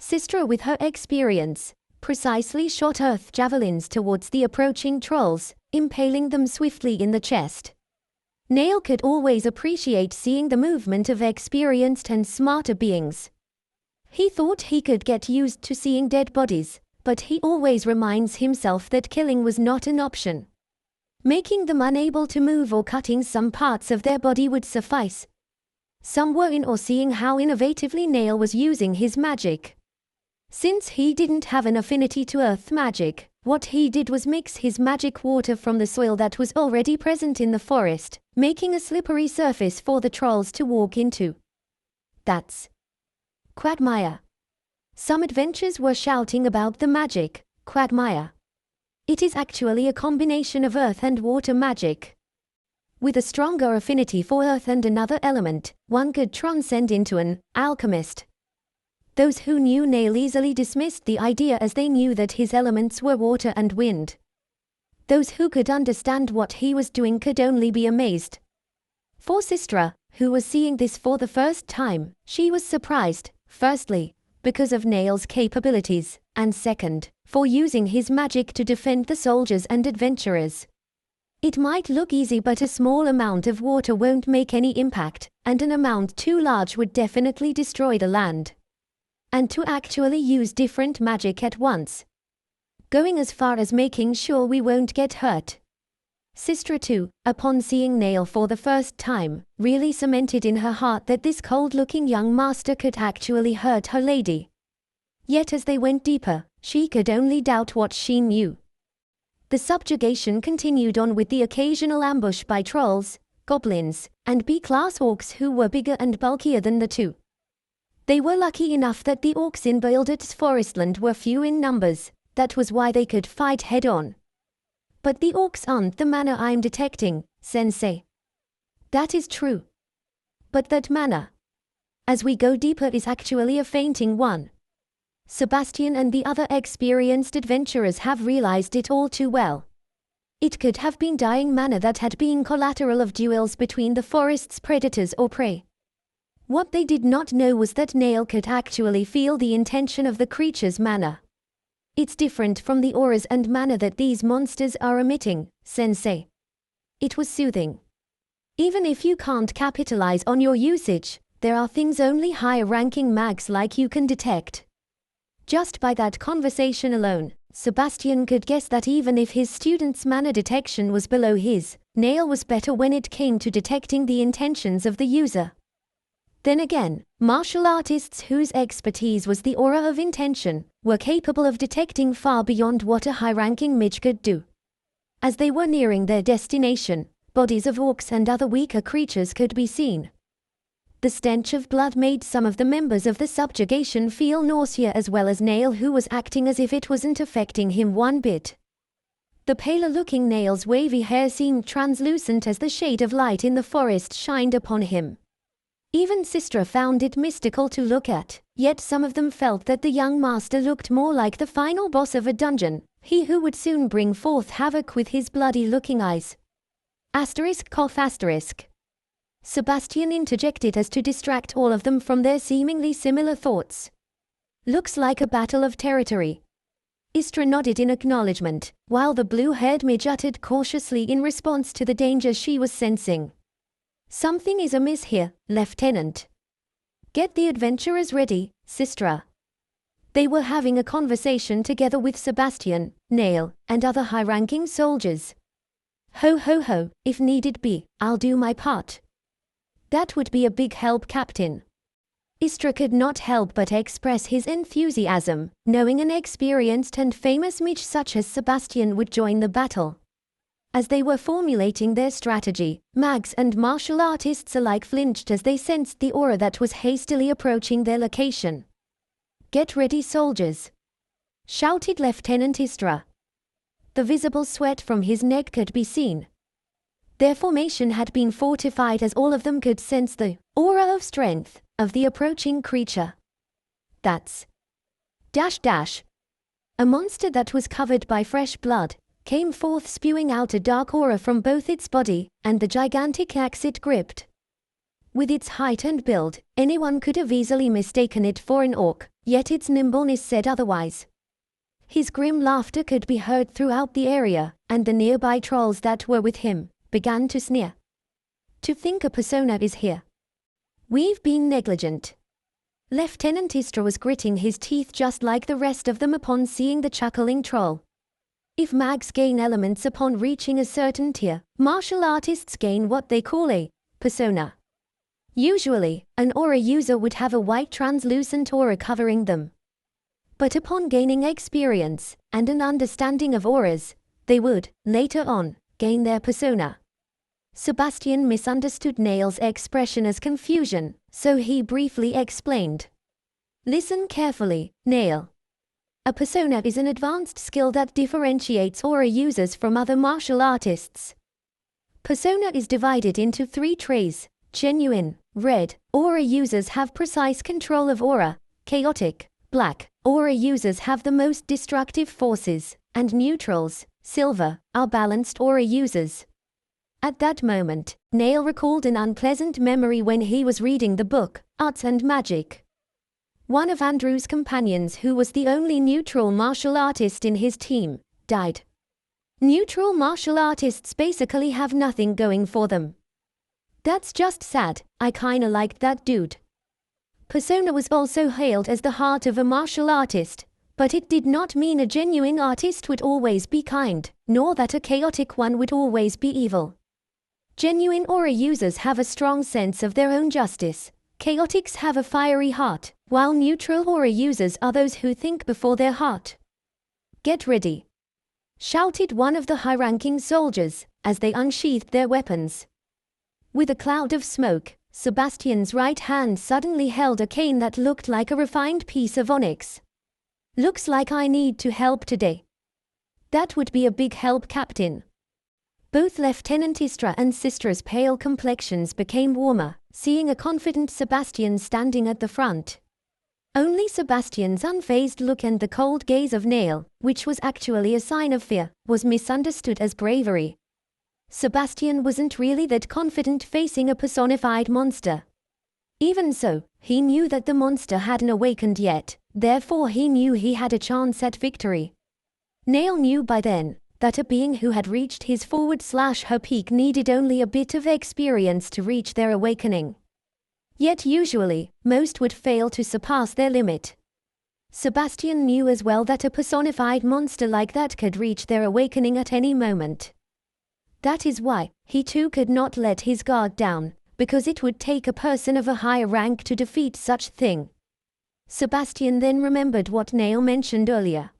Sistra, with her experience, precisely shot earth javelins towards the approaching trolls, impaling them swiftly in the chest. Nail could always appreciate seeing the movement of experienced and smarter beings. He thought he could get used to seeing dead bodies, but he always reminds himself that killing was not an option. making them unable to move, or cutting some parts of their body would suffice. Some were in awe seeing how innovatively Nail was using his magic. Since he didn't have an affinity to earth magic, what he did was mix his magic water from the soil that was already present in the forest, making a slippery surface for the trolls to walk into. That's quagmire. Some adventurers were shouting about the magic, quagmire. It is actually a combination of earth and water magic. With a stronger affinity for earth and another element, one could transcend into an alchemist. Those who knew Nail easily dismissed the idea, as they knew that his elements were water and wind. Those who could understand what he was doing could only be amazed. For Sistra, who was seeing this for the first time, she was surprised, firstly, because of Nail's capabilities, and second, for using his magic to defend the soldiers and adventurers. It might look easy, but a small amount of water won't make any impact, and an amount too large would definitely destroy the land. And to actually use different magic at once, going as far as making sure we won't get hurt. Sistra too, upon seeing Nail for the first time, really cemented in her heart that this cold-looking young master could actually hurt her lady. Yet as they went deeper, she could only doubt what she knew. The subjugation continued on, with the occasional ambush by trolls, goblins, and B-class orcs who were bigger and bulkier than the two. They were lucky enough that the orcs in Baldur's Forestland were few in numbers. That was why they could fight head-on. But the orcs aren't the mana I'm detecting, Sensei. That is true. But that mana, as we go deeper, is actually a fainting one. Sebastian and the other experienced adventurers have realized it all too well. It could have been dying mana that had been collateral of duels between the forest's predators or prey. What they did not know was that Nail could actually feel the intention of the creature's mana. It's different from the auras and mana that these monsters are emitting, Sensei. It was soothing. Even if you can't capitalize on your usage, there are things only higher-ranking mags like you can detect. Just by that conversation alone, Sebastian could guess that even if his student's mana detection was below his, Nail was better when it came to detecting the intentions of the user. Then again, martial artists whose expertise was the aura of intention were capable of detecting far beyond what a high-ranking mage could do. As they were nearing their destination, bodies of orcs and other weaker creatures could be seen. The stench of blood made some of the members of the subjugation feel nausea, as well as Nail, who was acting as if it wasn't affecting him one bit. The paler-looking Nail's wavy hair seemed translucent as the shade of light in the forest shined upon him. Even Sistra found it mystical to look at, yet some of them felt that the young master looked more like the final boss of a dungeon, he who would soon bring forth havoc with his bloody-looking eyes. Cough. Sebastian interjected as to distract all of them from their seemingly similar thoughts. Looks like a battle of territory. Istra nodded in acknowledgement, while the blue-haired mage uttered cautiously in response to the danger she was sensing. Something is amiss here, Lieutenant. Get the adventurers ready, Sistra. They were having a conversation together with Sebastian, Nail, and other high-ranking soldiers. Ho ho ho, if needed be, I'll do my part. That would be a big help, Captain. Istra could not help but express his enthusiasm, knowing an experienced and famous mage such as Sebastian would join the battle. As they were formulating their strategy, mags and martial artists alike flinched as they sensed the aura that was hastily approaching their location. Get ready, soldiers! Shouted Lieutenant Istra. The visible sweat from his neck could be seen. Their formation had been fortified, as all of them could sense the aura of strength of the approaching creature. That's a monster that was covered by fresh blood, came forth spewing out a dark aura from both its body and the gigantic axe it gripped. With its height and build, anyone could have easily mistaken it for an orc, yet its nimbleness said otherwise. His grim laughter could be heard throughout the area, and the nearby trolls that were with him began to sneer. To think a persona is here. We've been negligent. Lieutenant Istra was gritting his teeth just like the rest of them upon seeing the chuckling troll. If mags gain elements upon reaching a certain tier, martial artists gain what they call a persona. Usually, an aura user would have a white translucent aura covering them. But upon gaining experience and an understanding of auras, they would, later on, gain their persona. Sebastian misunderstood Nail's expression as confusion, so he briefly explained. Listen carefully, Nail. A persona is an advanced skill that differentiates aura users from other martial artists. Persona is divided into 3 trays: genuine, red, aura users have precise control of aura; chaotic, black, aura users have the most destructive forces; and neutrals, silver, are balanced aura users. At that moment, Nail recalled an unpleasant memory when he was reading the book, Arts and Magic. One of Andrew's companions, who was the only neutral martial artist in his team, died. Neutral martial artists basically have nothing going for them. That's just sad. I kinda liked that dude. Persona was also hailed as the heart of a martial artist, but it did not mean a genuine artist would always be kind, nor that a chaotic one would always be evil. Genuine aura users have a strong sense of their own justice. Chaotics have a fiery heart, while neutral aura users are those who think before their heart. Get ready, shouted one of the high-ranking soldiers, as they unsheathed their weapons. With a cloud of smoke, Sebastian's right hand suddenly held a cane that looked like a refined piece of onyx. Looks like I need to help today. That would be a big help, Captain. Both Lieutenant Istra and Sistra's pale complexions became warmer, seeing a confident Sebastian standing at the front. Only Sebastian's unfazed look and the cold gaze of Nail, which was actually a sign of fear, was misunderstood as bravery. Sebastian wasn't really that confident facing a personified monster. Even so, he knew that the monster hadn't awakened yet, therefore he knew he had a chance at victory. Nail knew by then that a being who had reached his forward/her peak needed only a bit of experience to reach their awakening. Yet usually, most would fail to surpass their limit. Sebastian knew as well that a personified monster like that could reach their awakening at any moment. That is why he too could not let his guard down, because it would take a person of a higher rank to defeat such thing. Sebastian then remembered what Nail mentioned earlier.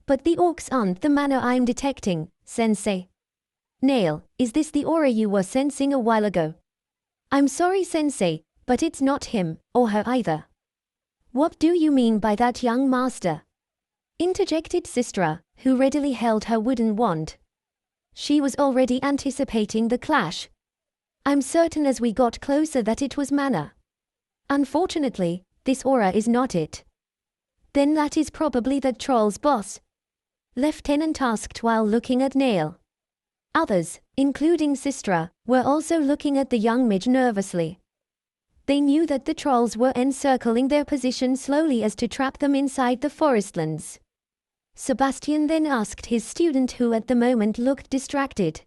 But the orcs aren't the mana I'm detecting, Sensei. Nail, is this the aura you were sensing a while ago? I'm sorry, Sensei, but it's not him, or her either. What do you mean by that, young master? Interjected Sistra, who readily held her wooden wand. She was already anticipating the clash. I'm certain as we got closer that it was mana. Unfortunately, this aura is not it. Then that is probably the troll's boss. Lieutenant asked while looking at Nail. Others, including Sistra, were also looking at the young mage nervously. They knew that the trolls were encircling their position slowly as to trap them inside the forestlands. Sebastian then asked his student, who at the moment looked distracted.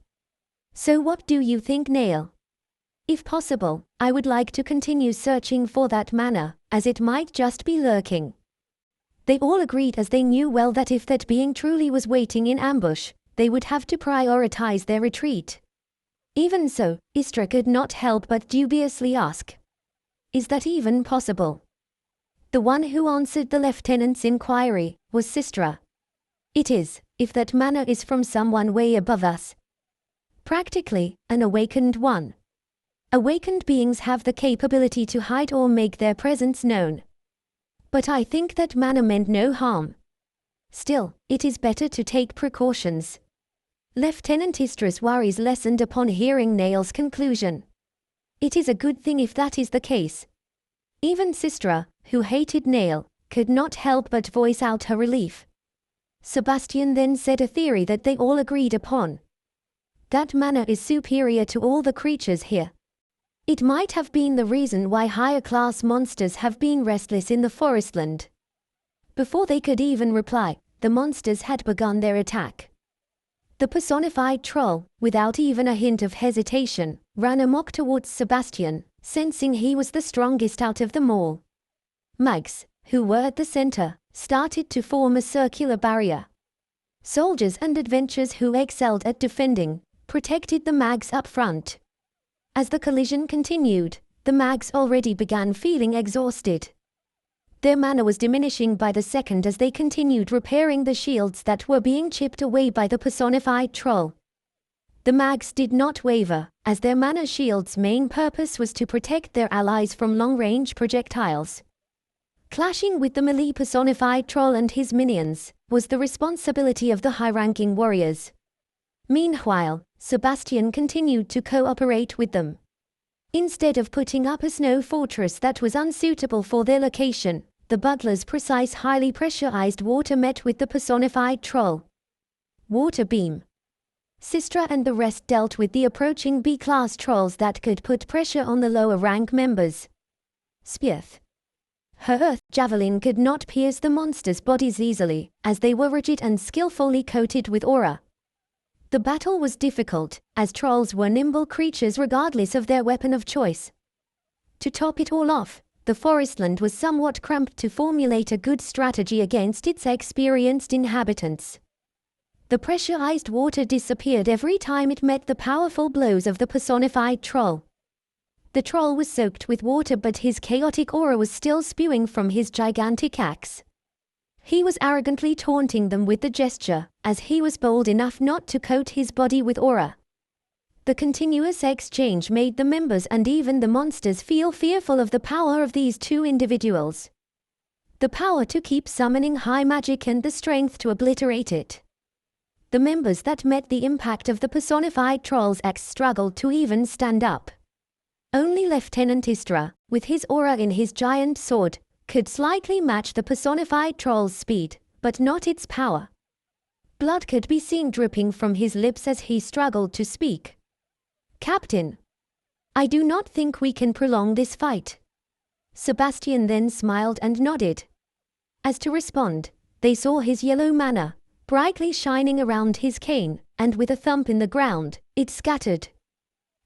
So what do you think, Nail? If possible, I would like to continue searching for that mana, as it might just be lurking. They all agreed, as they knew well that if that being truly was waiting in ambush, they would have to prioritize their retreat. Even so, Istra could not help but dubiously ask, is that even possible? The one who answered the lieutenant's inquiry was Sistra. It is, if that mana is from someone way above us. Practically, an awakened one. Awakened beings have the capability to hide or make their presence known. But I think that mana meant no harm. Still, it is better to take precautions. Lieutenant Istra's worries lessened upon hearing Nail's conclusion. It is a good thing if that is the case. Even Sistra, who hated Nail, could not help but voice out her relief. Sebastian then said a theory that they all agreed upon. That mana is superior to all the creatures here. It might have been the reason why higher-class monsters have been restless in the forestland. Before they could even reply, the monsters had begun their attack. The personified troll, without even a hint of hesitation, ran amok towards Sebastian, sensing he was the strongest out of them all. Mags, who were at the center, started to form a circular barrier. Soldiers and adventurers who excelled at defending protected the mags up front. As the collision continued, the mags already began feeling exhausted. Their mana was diminishing by the second as they continued repairing the shields that were being chipped away by the personified troll. The mags did not waver, as their mana shield's main purpose was to protect their allies from long-range projectiles. Clashing with the melee personified troll and his minions was the responsibility of the high-ranking warriors. Meanwhile, Sebastian continued to cooperate with them. Instead of putting up a snow fortress that was unsuitable for their location, the butler's precise highly pressurized water met with the personified troll. Water beam. Sistra and the rest dealt with the approaching B-class trolls that could put pressure on the lower rank members. Spearth. Her earth javelin could not pierce the monsters' bodies easily, as they were rigid and skillfully coated with aura. The battle was difficult, as trolls were nimble creatures regardless of their weapon of choice. To top it all off, the forestland was somewhat cramped to formulate a good strategy against its experienced inhabitants. The pressurized water disappeared every time it met the powerful blows of the personified troll. The troll was soaked with water, but his chaotic aura was still spewing from his gigantic axe. He was arrogantly taunting them with the gesture, as he was bold enough not to coat his body with aura. The continuous exchange made the members and even the monsters feel fearful of the power of these two individuals. The power to keep summoning high magic and the strength to obliterate it. The members that met the impact of the personified troll's axe struggled to even stand up. Only Lieutenant Istra, with his aura in his giant sword, could slightly match the personified troll's speed, but not its power. Blood could be seen dripping from his lips as he struggled to speak. "Captain, I do not think we can prolong this fight." Sebastian then smiled and nodded. As to respond, they saw his yellow mana, brightly shining around his cane, and with a thump in the ground, it scattered.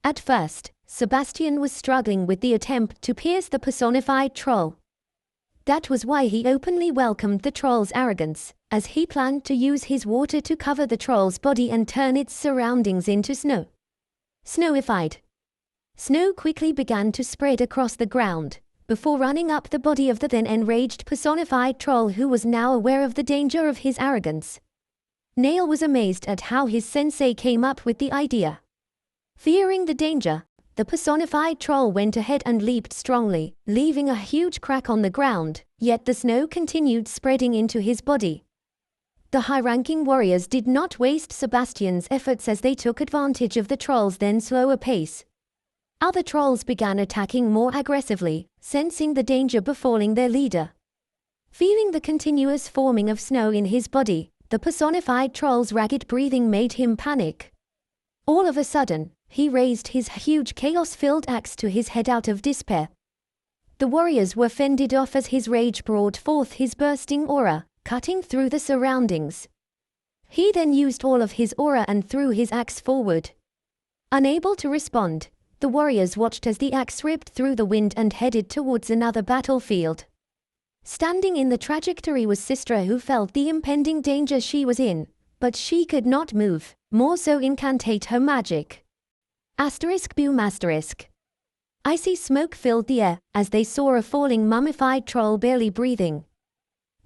At first, Sebastian was struggling with the attempt to pierce the personified troll. That was why he openly welcomed the troll's arrogance, as he planned to use his water to cover the troll's body and turn its surroundings into snow. Snowified. Snow quickly began to spread across the ground, before running up the body of the then enraged personified troll, who was now aware of the danger of his arrogance. Nail was amazed at how his sensei came up with the idea. Fearing the danger, the personified troll went ahead and leaped strongly, leaving a huge crack on the ground, yet the snow continued spreading into his body. The high-ranking warriors did not waste Sebastian's efforts as they took advantage of the troll's then slower pace. Other trolls began attacking more aggressively, sensing the danger befalling their leader. Feeling the continuous forming of snow in his body, the personified troll's ragged breathing made him panic. All of a sudden, he raised his huge chaos-filled axe to his head out of despair. The warriors were fended off as his rage brought forth his bursting aura, cutting through the surroundings. He then used all of his aura and threw his axe forward. Unable to respond, the warriors watched as the axe ripped through the wind and headed towards another battlefield. Standing in the trajectory was Sistra, who felt the impending danger she was in, but she could not move, more so incantate her magic. Boom. Icy smoke filled the air, as they saw a falling mummified troll barely breathing.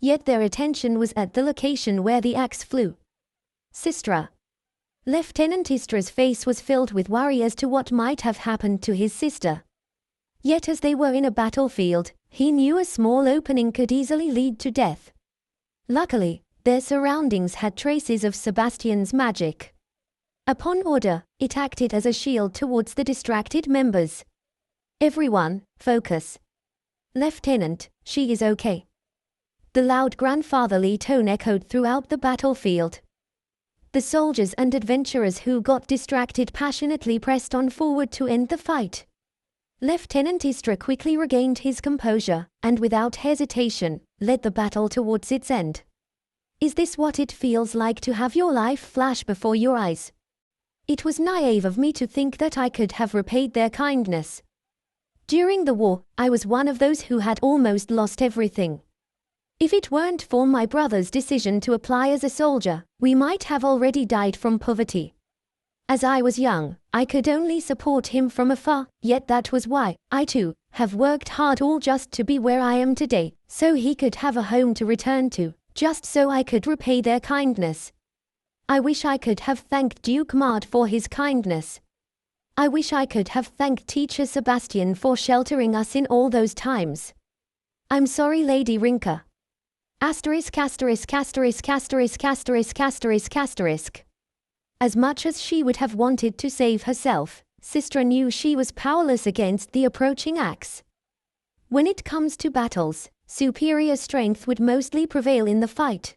Yet their attention was at the location where the axe flew. Sistra. Lieutenant Istra's face was filled with worry as to what might have happened to his sister. Yet as they were in a battlefield, he knew a small opening could easily lead to death. Luckily, their surroundings had traces of Sebastian's magic. Upon order, it acted as a shield towards the distracted members. "Everyone, focus. Lieutenant, she is okay." The loud grandfatherly tone echoed throughout the battlefield. The soldiers and adventurers who got distracted passionately pressed on forward to end the fight. Lieutenant Istra quickly regained his composure, and without hesitation, led the battle towards its end. "Is this what it feels like to have your life flash before your eyes? It was naive of me to think that I could have repaid their kindness. During the war, I was one of those who had almost lost everything. If it weren't for my brother's decision to apply as a soldier, we might have already died from poverty. As I was young, I could only support him from afar, yet that was why I too have worked hard, all just to be where I am today, so he could have a home to return to, just so I could repay their kindness. I wish I could have thanked Duke Mard for his kindness. I wish I could have thanked Teacher Sebastian for sheltering us in all those times. I'm sorry, Lady Rinka. Asterisk asterisk asterisk asterisk asterisk asterisk asterisk. As much as she would have wanted to save herself, Sistra knew she was powerless against the approaching axe. When it comes to battles, superior strength would mostly prevail in the fight.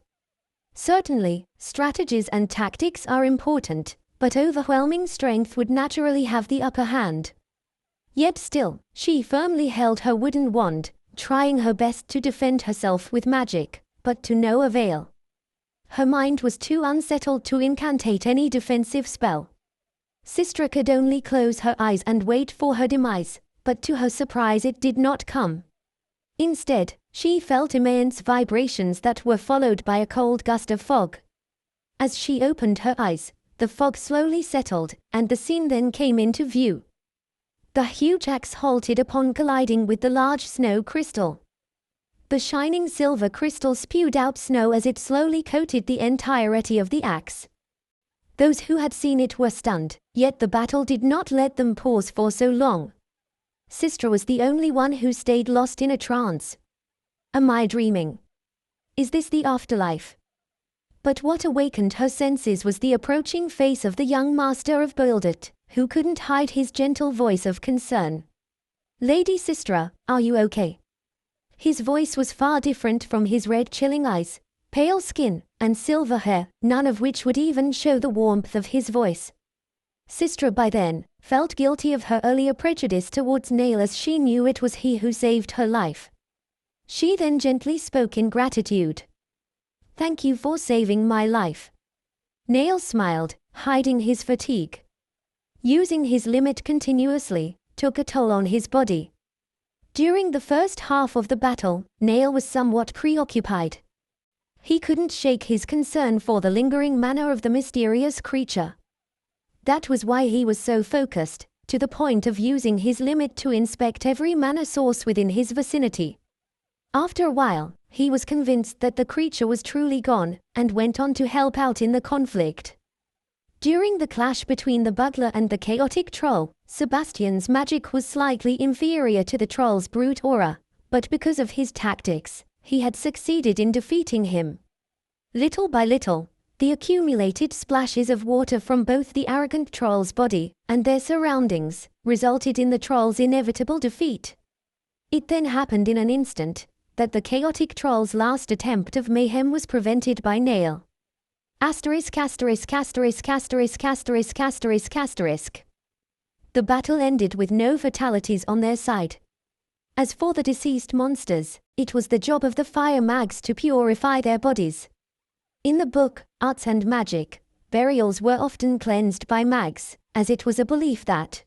Certainly, strategies and tactics are important, but overwhelming strength would naturally have the upper hand. Yet still, she firmly held her wooden wand, trying her best to defend herself with magic, but to no avail. Her mind was too unsettled to incantate any defensive spell. Sistra could only close her eyes and wait for her demise, but to her surprise it did not come. Instead, she felt immense vibrations that were followed by a cold gust of fog. As she opened her eyes, the fog slowly settled, and the scene then came into view. The huge axe halted upon colliding with the large snow crystal. The shining silver crystal spewed out snow as it slowly coated the entirety of the axe. Those who had seen it were stunned, yet the battle did not let them pause for so long. Sistra was the only one who stayed lost in a trance. Am I dreaming? Is this the afterlife? But what awakened her senses was the approaching face of the young master of Boildert, who couldn't hide his gentle voice of concern. Lady Sistra, are you okay? His voice was far different from his red chilling eyes, pale skin, and silver hair, none of which would even show the warmth of his voice. Sistra by then felt guilty of her earlier prejudice towards Nail, as she knew it was he who saved her life. She then gently spoke in gratitude. Thank you for saving my life. Nail smiled, hiding his fatigue. Using his limit continuously took a toll on his body. During the first half of the battle, Nail was somewhat preoccupied. He couldn't shake his concern for the lingering manner of the mysterious creature. That was why he was so focused, to the point of using his limit to inspect every mana source within his vicinity. After a while, he was convinced that the creature was truly gone, and went on to help out in the conflict. During the clash between the bugler and the chaotic troll, Sebastian's magic was slightly inferior to the troll's brute aura, but because of his tactics, he had succeeded in defeating him. Little by little, the accumulated splashes of water from both the arrogant troll's body and their surroundings resulted in the troll's inevitable defeat. It then happened in an instant that the chaotic troll's last attempt of mayhem was prevented by Nail. Asterisk asterisk asterisk asterisk asterisk asterisk asterisk. The battle ended with no fatalities on their side. As for the deceased monsters, it was the job of the fire mags to purify their bodies. In the book, Arts and Magic, burials were often cleansed by mags, as it was a belief that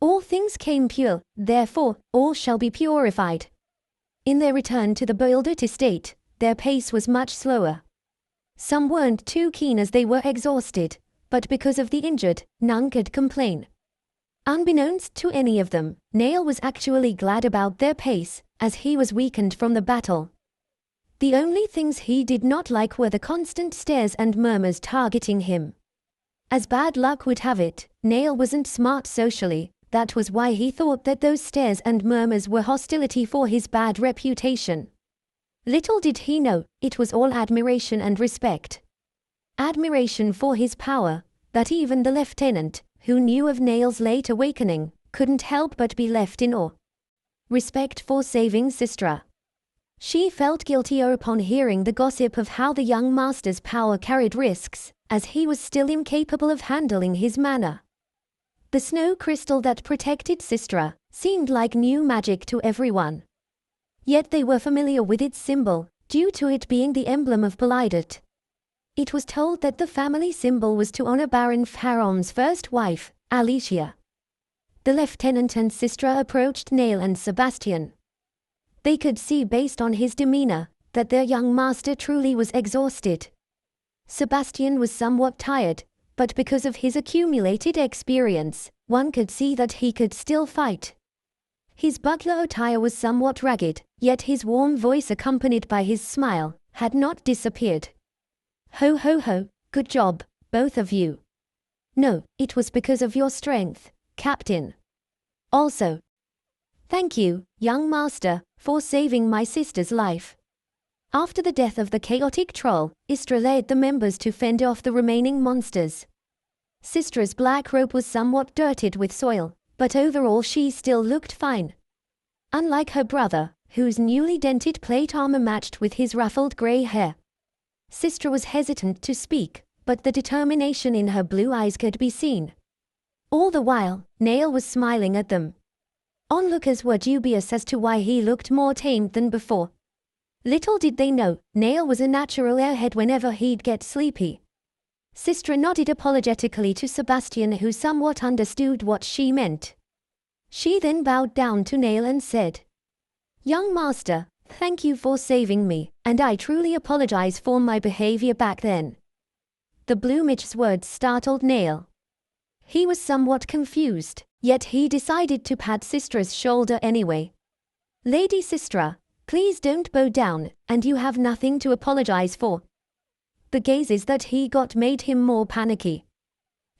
all things came pure, therefore, all shall be purified. In their return to the Boildert estate, their pace was much slower. Some weren't too keen as they were exhausted, but because of the injured, none could complain. Unbeknownst to any of them, Nail was actually glad about their pace, as he was weakened from the battle. The only things he did not like were the constant stares and murmurs targeting him. As bad luck would have it, Nail wasn't smart socially. That was why he thought that those stares and murmurs were hostility for his bad reputation. Little did he know, it was all admiration and respect. Admiration for his power, that even the lieutenant, who knew of Nail's late awakening, couldn't help but be left in awe. Respect for saving Sistra. She felt guiltier upon hearing the gossip of how the young master's power carried risks, as he was still incapable of handling his mana. The snow crystal that protected Sistra seemed like new magic to everyone. Yet they were familiar with its symbol, due to it being the emblem of Boildert. It was told that the family symbol was to honor Baron Farron's first wife, Alicia. The lieutenant and Sistra approached Nail and Sebastian. They could see based on his demeanor that their young master truly was exhausted. Sebastian was somewhat tired, but because of his accumulated experience, one could see that he could still fight. His butler attire was somewhat ragged, yet his warm voice accompanied by his smile had not disappeared. Ho ho ho, good job, both of you. No, it was because of your strength, Captain. Also, thank you, young master, for saving my sister's life. After the death of the chaotic troll, Istra led the members to fend off the remaining monsters. Sistra's black robe was somewhat dirtied with soil, but overall she still looked fine. Unlike her brother, whose newly dented plate armor matched with his ruffled grey hair. Sistra was hesitant to speak, but the determination in her blue eyes could be seen. All the while, Nail was smiling at them. Onlookers were dubious as to why he looked more tamed than before. Little did they know, Nail was a natural airhead whenever he'd get sleepy. Sistra nodded apologetically to Sebastian, who somewhat understood what she meant. She then bowed down to Nail and said, "Young master, thank you for saving me, and I truly apologize for my behavior back then." The blue midge's words startled Nail. He was somewhat confused, yet he decided to pat Sistra's shoulder anyway. "Lady Sistra, please don't bow down, and you have nothing to apologize for." The gazes that he got made him more panicky.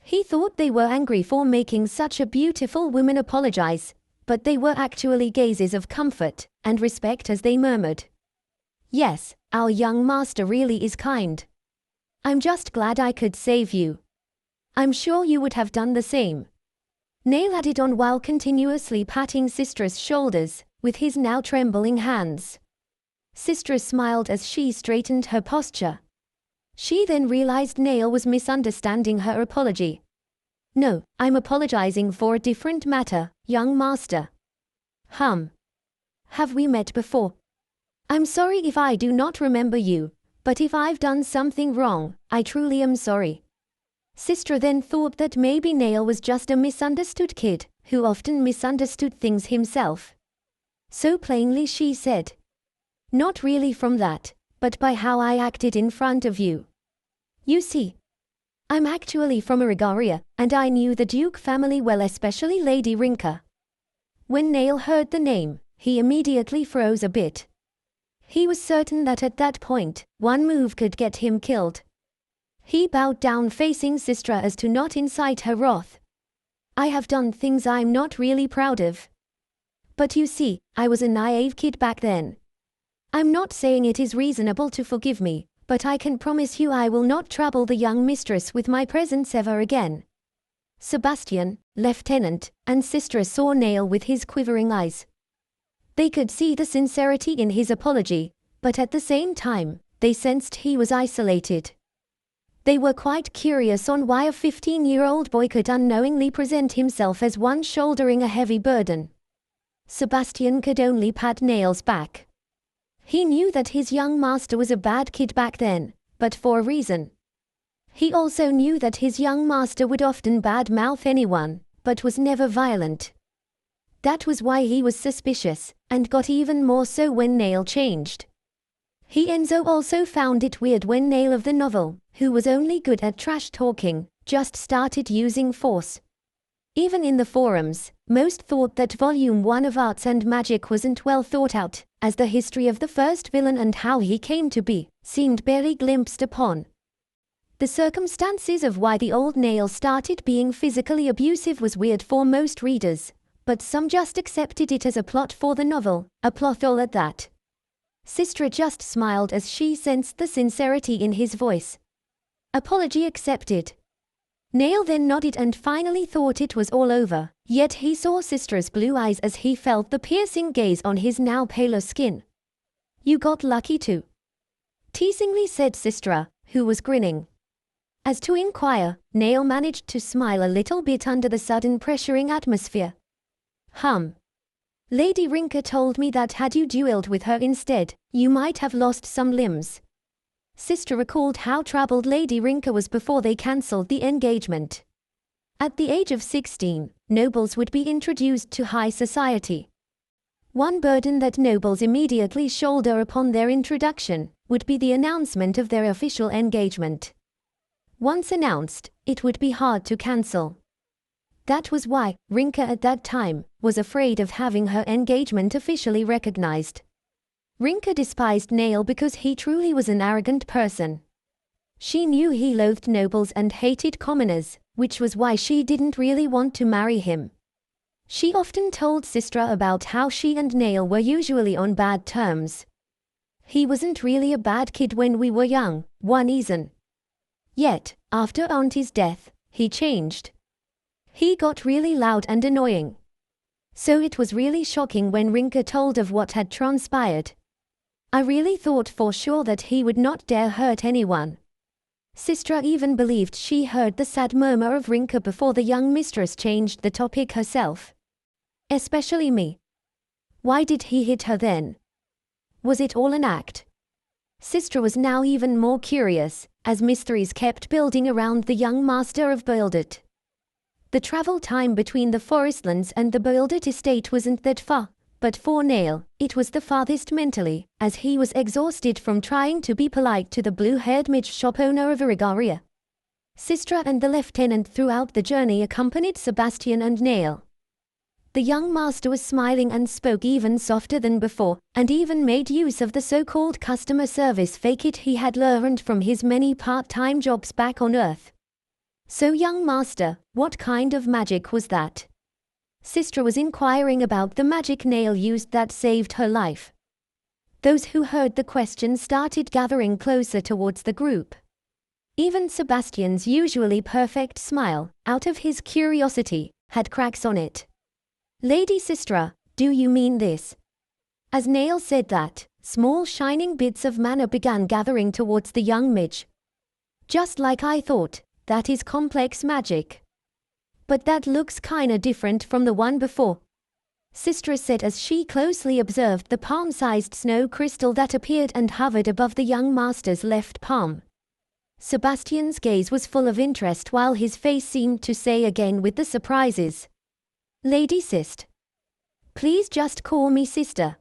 He thought they were angry for making such a beautiful woman apologize, but they were actually gazes of comfort and respect as they murmured, "Yes, our young master really is kind. I'm just glad I could save you. I'm sure you would have done the same." Nail added on while continuously patting Sistra's shoulders with his now trembling hands. Sistra smiled as she straightened her posture. She then realized Nail was misunderstanding her apology. "No, I'm apologizing for a different matter, young master." Have we met before? I'm sorry if I do not remember you, but if I've done something wrong, I truly am sorry." Sistra then thought that maybe Nail was just a misunderstood kid, who often misunderstood things himself. So plainly she said, "Not really from that, but by how I acted in front of you. You see, I'm actually from Arigaria, and I knew the Duke family well, especially Lady Rinka." When Nail heard the name, he immediately froze a bit. He was certain that at that point, one move could get him killed. He bowed down facing Sistra as to not incite her wrath. "I have done things I'm not really proud of. But you see, I was a naive kid back then. I'm not saying it is reasonable to forgive me, but I can promise you I will not trouble the young mistress with my presence ever again." Sebastian, Lieutenant, and Sistra saw Nail with his quivering eyes. They could see the sincerity in his apology, but at the same time, they sensed he was isolated. They were quite curious on why a 15-year-old boy could unknowingly present himself as one shouldering a heavy burden. Sebastian could only pat Nail's back. He knew that his young master was a bad kid back then, but for a reason. He also knew that his young master would often badmouth anyone, but was never violent. That was why he was suspicious, and got even more so when Nail changed. Enzo also found it weird when Nail of the novel, who was only good at trash talking, just started using force. Even in the forums, most thought that Volume 1 of Arts and Magic wasn't well thought out, as the history of the first villain and how he came to be seemed barely glimpsed upon. The circumstances of why the old Nail started being physically abusive was weird for most readers, but some just accepted it as a plot for the novel, a plot all at that. Sistra just smiled as she sensed the sincerity in his voice. Apology accepted. Nail then nodded and finally thought it was all over, yet he saw Sistra's blue eyes as he felt the piercing gaze on his now paler skin. "You got lucky too," teasingly said Sistra, who was grinning. As to inquire, Nail managed to smile a little bit under the sudden pressuring atmosphere. Lady Rinka told me that had you duelled with her instead, you might have lost some limbs." Sistra recalled how troubled Lady Rinka was before they cancelled the engagement. At the age of 16, nobles would be introduced to high society. One burden that nobles immediately shoulder upon their introduction would be the announcement of their official engagement. Once announced, it would be hard to cancel. That was why Rinka at that time was afraid of having her engagement officially recognized. Rinka despised Nail because he truly was an arrogant person. She knew he loathed nobles and hated commoners, which was why she didn't really want to marry him. She often told Sistra about how she and Nail were usually on bad terms. He wasn't really a bad kid when we were young, one isn't. Yet, after Auntie's death, he changed. He got really loud and annoying. So it was really shocking when Rinka told of what had transpired. I really thought for sure that he would not dare hurt anyone. Sistra even believed she heard the sad murmur of Rinka before the young mistress changed the topic herself. Especially me. Why did he hit her then? Was it all an act? Sistra was now even more curious, as mysteries kept building around the young master of Boildert. The travel time between the Forestlands and the Boildert estate wasn't that far, but for Nail, it was the farthest mentally, as he was exhausted from trying to be polite to the blue-haired midge shop owner of Irigaria. Sistra and the lieutenant throughout the journey accompanied Sebastian and Nail. The young master was smiling and spoke even softer than before, and even made use of the so-called customer service fake it he had learned from his many part-time jobs back on Earth. So young master, what kind of magic was that? Sistra was inquiring about the magic Nail used that saved her life. Those who heard the question started gathering closer towards the group. Even Sebastian's usually perfect smile, out of his curiosity, had cracks on it. Lady Sistra, do you mean this? As Nail said that, small shining bits of mana began gathering towards the young midge. Just like I thought, that is complex magic. But that looks kinda different from the one before. Sistra said as she closely observed the palm-sized snow crystal that appeared and hovered above the young master's left palm. Sebastian's gaze was full of interest while his face seemed to say again with the surprises. Lady Sist. Please just call me sister.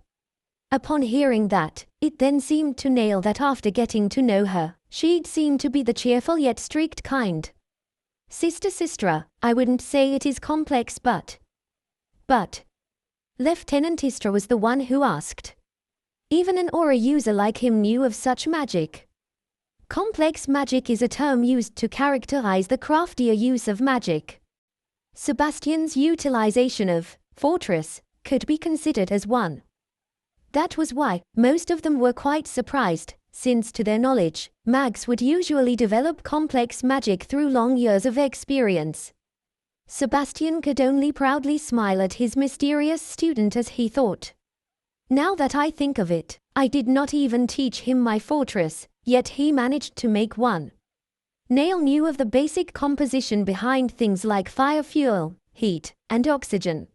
Upon hearing that, it then seemed to Nail that after getting to know her, she'd seem to be the cheerful yet strict kind. Sister Sistra, I wouldn't say it is complex but. Lieutenant Istra was the one who asked. Even an aura user like him knew of such magic. Complex magic is a term used to characterize the craftier use of magic. Sebastian's utilization of fortress could be considered as one. That was why most of them were quite surprised, since to their knowledge, mags would usually develop complex magic through long years of experience. Sebastian could only proudly smile at his mysterious student as he thought. Now that I think of it, I did not even teach him my fortress, yet he managed to make one. Nail knew of the basic composition behind things like fire fuel, heat, and oxygen.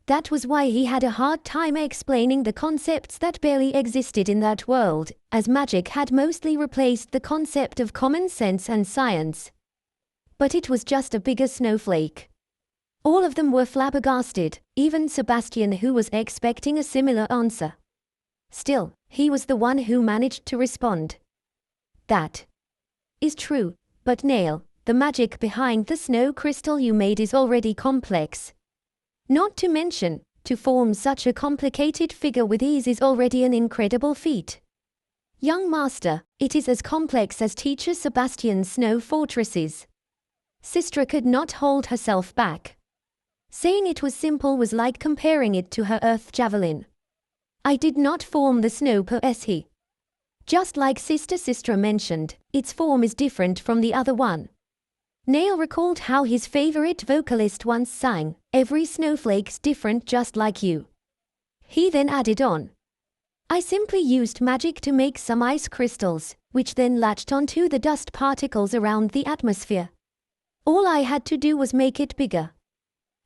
That was why he had a hard time explaining the concepts that barely existed in that world, as magic had mostly replaced the concept of common sense and science. But it was just a bigger snowflake. All of them were flabbergasted, even Sebastian, who was expecting a similar answer. Still, he was the one who managed to respond. That is true, but Nail, the magic behind the snow crystal you made is already complex. Not to mention, to form such a complicated figure with ease is already an incredible feat. Young master, it is as complex as teacher Sebastian's snow fortresses. Sistra could not hold herself back. Saying it was simple was like comparing it to her earth javelin. I did not form the snow per se. Just like Sister Sistra mentioned, its form is different from the other one. Nail recalled how his favorite vocalist once sang, "Every snowflake's different just like you." He then added on, I simply used magic to make some ice crystals, which then latched onto the dust particles around the atmosphere. All I had to do was make it bigger.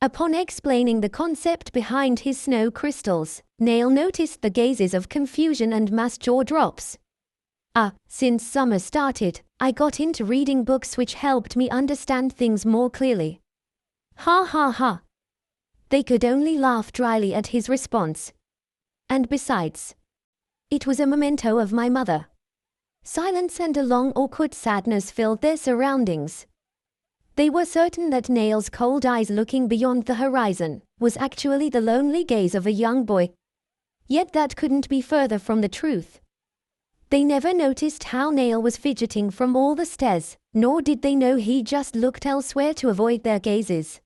Upon explaining the concept behind his snow crystals, Nail noticed the gazes of confusion and mass jaw drops. Since summer started, I got into reading books which helped me understand things more clearly. Ha ha ha. They could only laugh dryly at his response, And besides, it was a memento of my mother. Silence and a long awkward sadness filled their surroundings. They were certain that Nail's cold eyes looking beyond the horizon was actually the lonely gaze of a young boy. Yet that couldn't be further from the truth. They never noticed how Nail was fidgeting from all the stares, nor did they know he just looked elsewhere to avoid their gazes.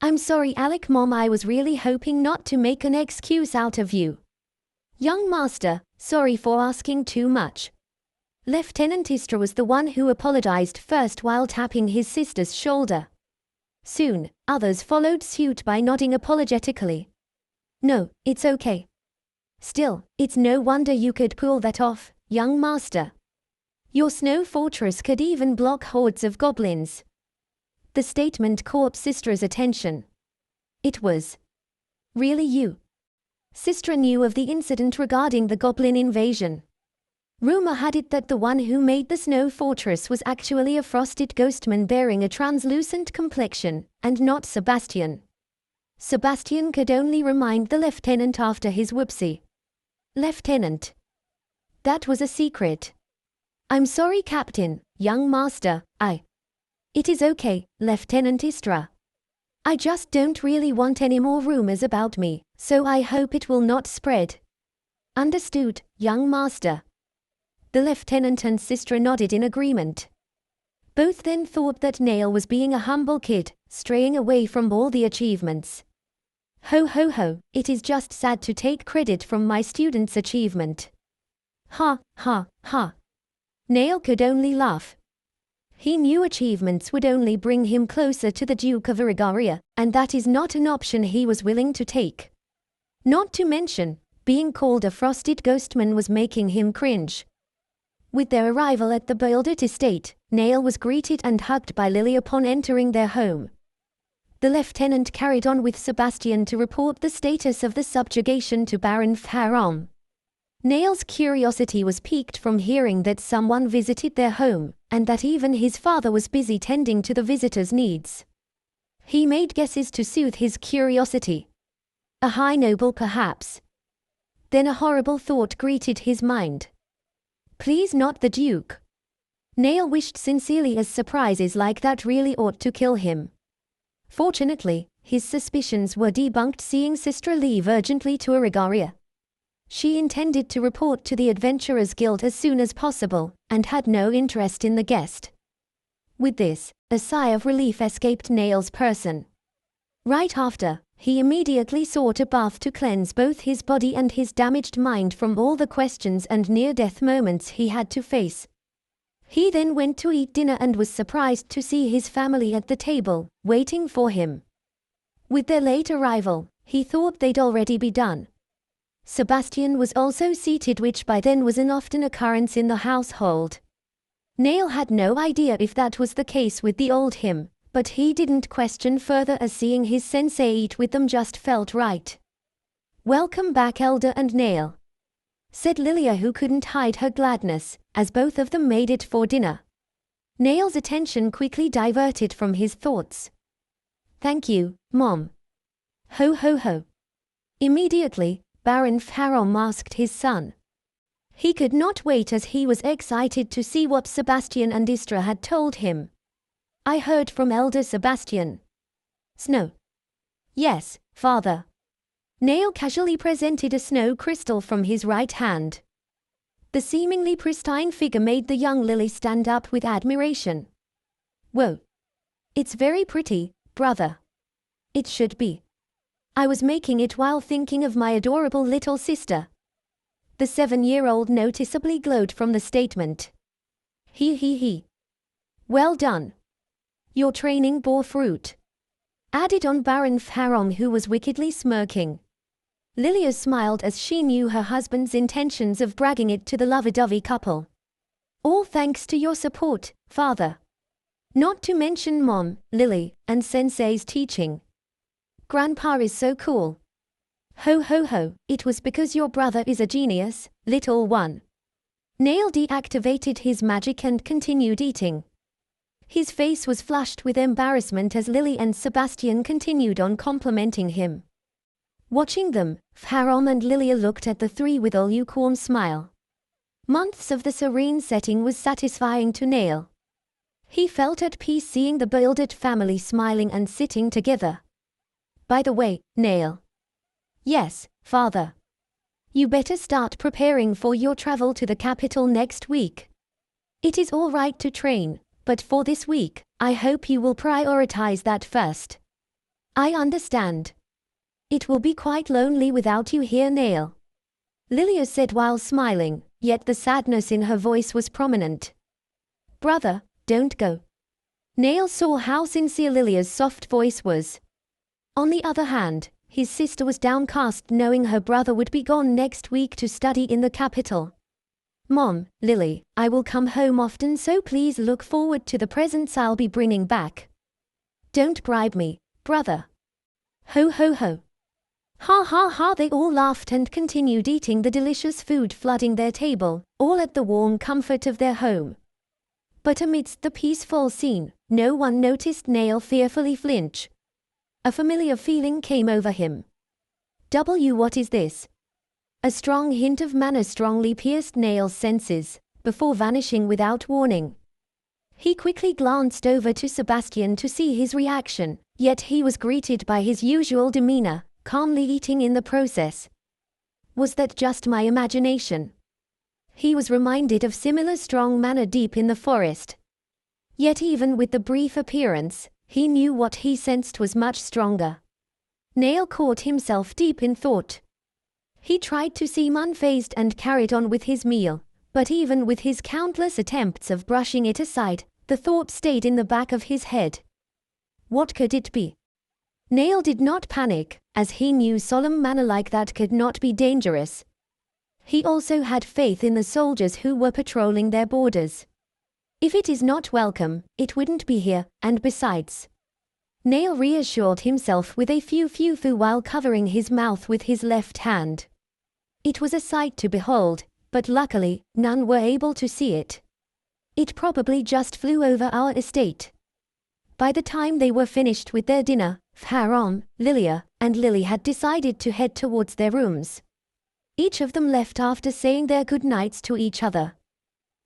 "I'm sorry, Alec Mom, I was really hoping not to make an excuse out of you. Young master, sorry for asking too much." Lieutenant Istra was the one who apologized first while tapping his sister's shoulder. Soon, others followed suit by nodding apologetically. "No, it's okay. Still, it's no wonder you could pull that off, young master. Your snow fortress could even block hordes of goblins." The statement caught Sistra's attention. It was really you. Sistra knew of the incident regarding the goblin invasion. Rumor had it that the one who made the snow fortress was actually a frosted ghostman bearing a translucent complexion, and not Sebastian. Sebastian could only remind the lieutenant after his whoopsie. "Lieutenant, that was a secret." "I'm sorry, Captain, young master, It is okay, Lieutenant Istra. I just don't really want any more rumors about me, so I hope it will not spread." "Understood, young master." The lieutenant and Sistra nodded in agreement. Both then thought that Nail was being a humble kid, straying away from all the achievements. "Ho ho ho, it is just sad to take credit from my student's achievement." Ha, ha, ha. Nail could only laugh. He knew achievements would only bring him closer to the Duke of Irigaria, and that is not an option he was willing to take. Not to mention, being called a frosted ghostman was making him cringe. With their arrival at the Boildet estate, Nail was greeted and hugged by Lily upon entering their home. The lieutenant carried on with Sebastian to report the status of the subjugation to Baron Faron. Nail's curiosity was piqued from hearing that someone visited their home, and that even his father was busy tending to the visitors' needs. He made guesses to soothe his curiosity. A high noble perhaps. Then a horrible thought greeted his mind. Please not the Duke. Nail wished sincerely, as surprises like that really ought to kill him. Fortunately, his suspicions were debunked seeing Sistra leave urgently to Irigaria. She intended to report to the Adventurers Guild as soon as possible, and had no interest in the guest. With this, a sigh of relief escaped Nail's person. Right after, he immediately sought a bath to cleanse both his body and his damaged mind from all the questions and near-death moments he had to face. He then went to eat dinner and was surprised to see his family at the table, waiting for him. With their late arrival, he thought they'd already be done. Sebastian was also seated, which by then was an often occurrence in the household. Nail had no idea if that was the case with the old him, but he didn't question further, as seeing his sensei eat with them just felt right. "Welcome back, Elder and Nail," said Lilia, who couldn't hide her gladness, as both of them made it for dinner. Nail's attention quickly diverted from his thoughts. "Thank you, Mom." "Ho ho ho." Immediately, Baron Faron asked his son. He could not wait, as he was excited to see what Sebastian and Istra had told him. "I heard from Elder Sebastian." "Snow." "Yes, father." Nail casually presented a snow crystal from his right hand. The seemingly pristine figure made the young Lily stand up with admiration. "Whoa. It's very pretty, brother." "It should be. I was making it while thinking of my adorable little sister." The 7-year-old noticeably glowed from the statement. He. "Well done. Your training bore fruit," added on Baron Faron, who was wickedly smirking. Lilia smiled as she knew her husband's intentions of bragging it to the lovey-dovey couple. "All thanks to your support, father. Not to mention Mom, Lily, and Sensei's teaching. Grandpa is so cool." "Ho ho ho, it was because your brother is a genius, little one." Nail deactivated his magic and continued eating. His face was flushed with embarrassment as Lily and Sebastian continued on complimenting him. Watching them, Pharom and Lilia looked at the three with a lukewarm smile. Months of the serene setting was satisfying to Nail. He felt at peace seeing the beloved family smiling and sitting together. By the way, Nail. Yes, father. You better start preparing for your travel to the capital next week. It is all right to train, but for this week, I hope you will prioritize that first. I understand. It will be quite lonely without you here, Nail. Lilia said while smiling, yet the sadness in her voice was prominent. Brother, don't go. Nail saw how sincere Lilia's soft voice was. On the other hand, his sister was downcast knowing her brother would be gone next week to study in the capital. Mom, Lily, I will come home often, so please look forward to the presents I'll be bringing back. Don't bribe me, brother. Ho ho ho. Ha ha ha, they all laughed and continued eating the delicious food flooding their table, all at the warm comfort of their home. But amidst the peaceful scene, no one noticed Nail fearfully flinch. A familiar feeling came over him. What is this? A strong hint of manner strongly pierced Nail's senses, before vanishing without warning. He quickly glanced over to Sebastian to see his reaction, yet he was greeted by his usual demeanor, calmly eating in the process. Was that just my imagination? He was reminded of similar strong manner deep in the forest. Yet even with the brief appearance, he knew what he sensed was much stronger. Nail caught himself deep in thought. He tried to seem unfazed and carried on with his meal, but even with his countless attempts of brushing it aside, the thought stayed in the back of his head. What could it be? Nail did not panic, as he knew solemn manner like that could not be dangerous. He also had faith in the soldiers who were patrolling their borders. If it is not welcome, it wouldn't be here, and besides. Nail reassured himself with a fu while covering his mouth with his left hand. It was a sight to behold, but luckily, none were able to see it. It probably just flew over our estate. By the time they were finished with their dinner, Pharom, Lilia, and Lily had decided to head towards their rooms. Each of them left after saying their good nights to each other.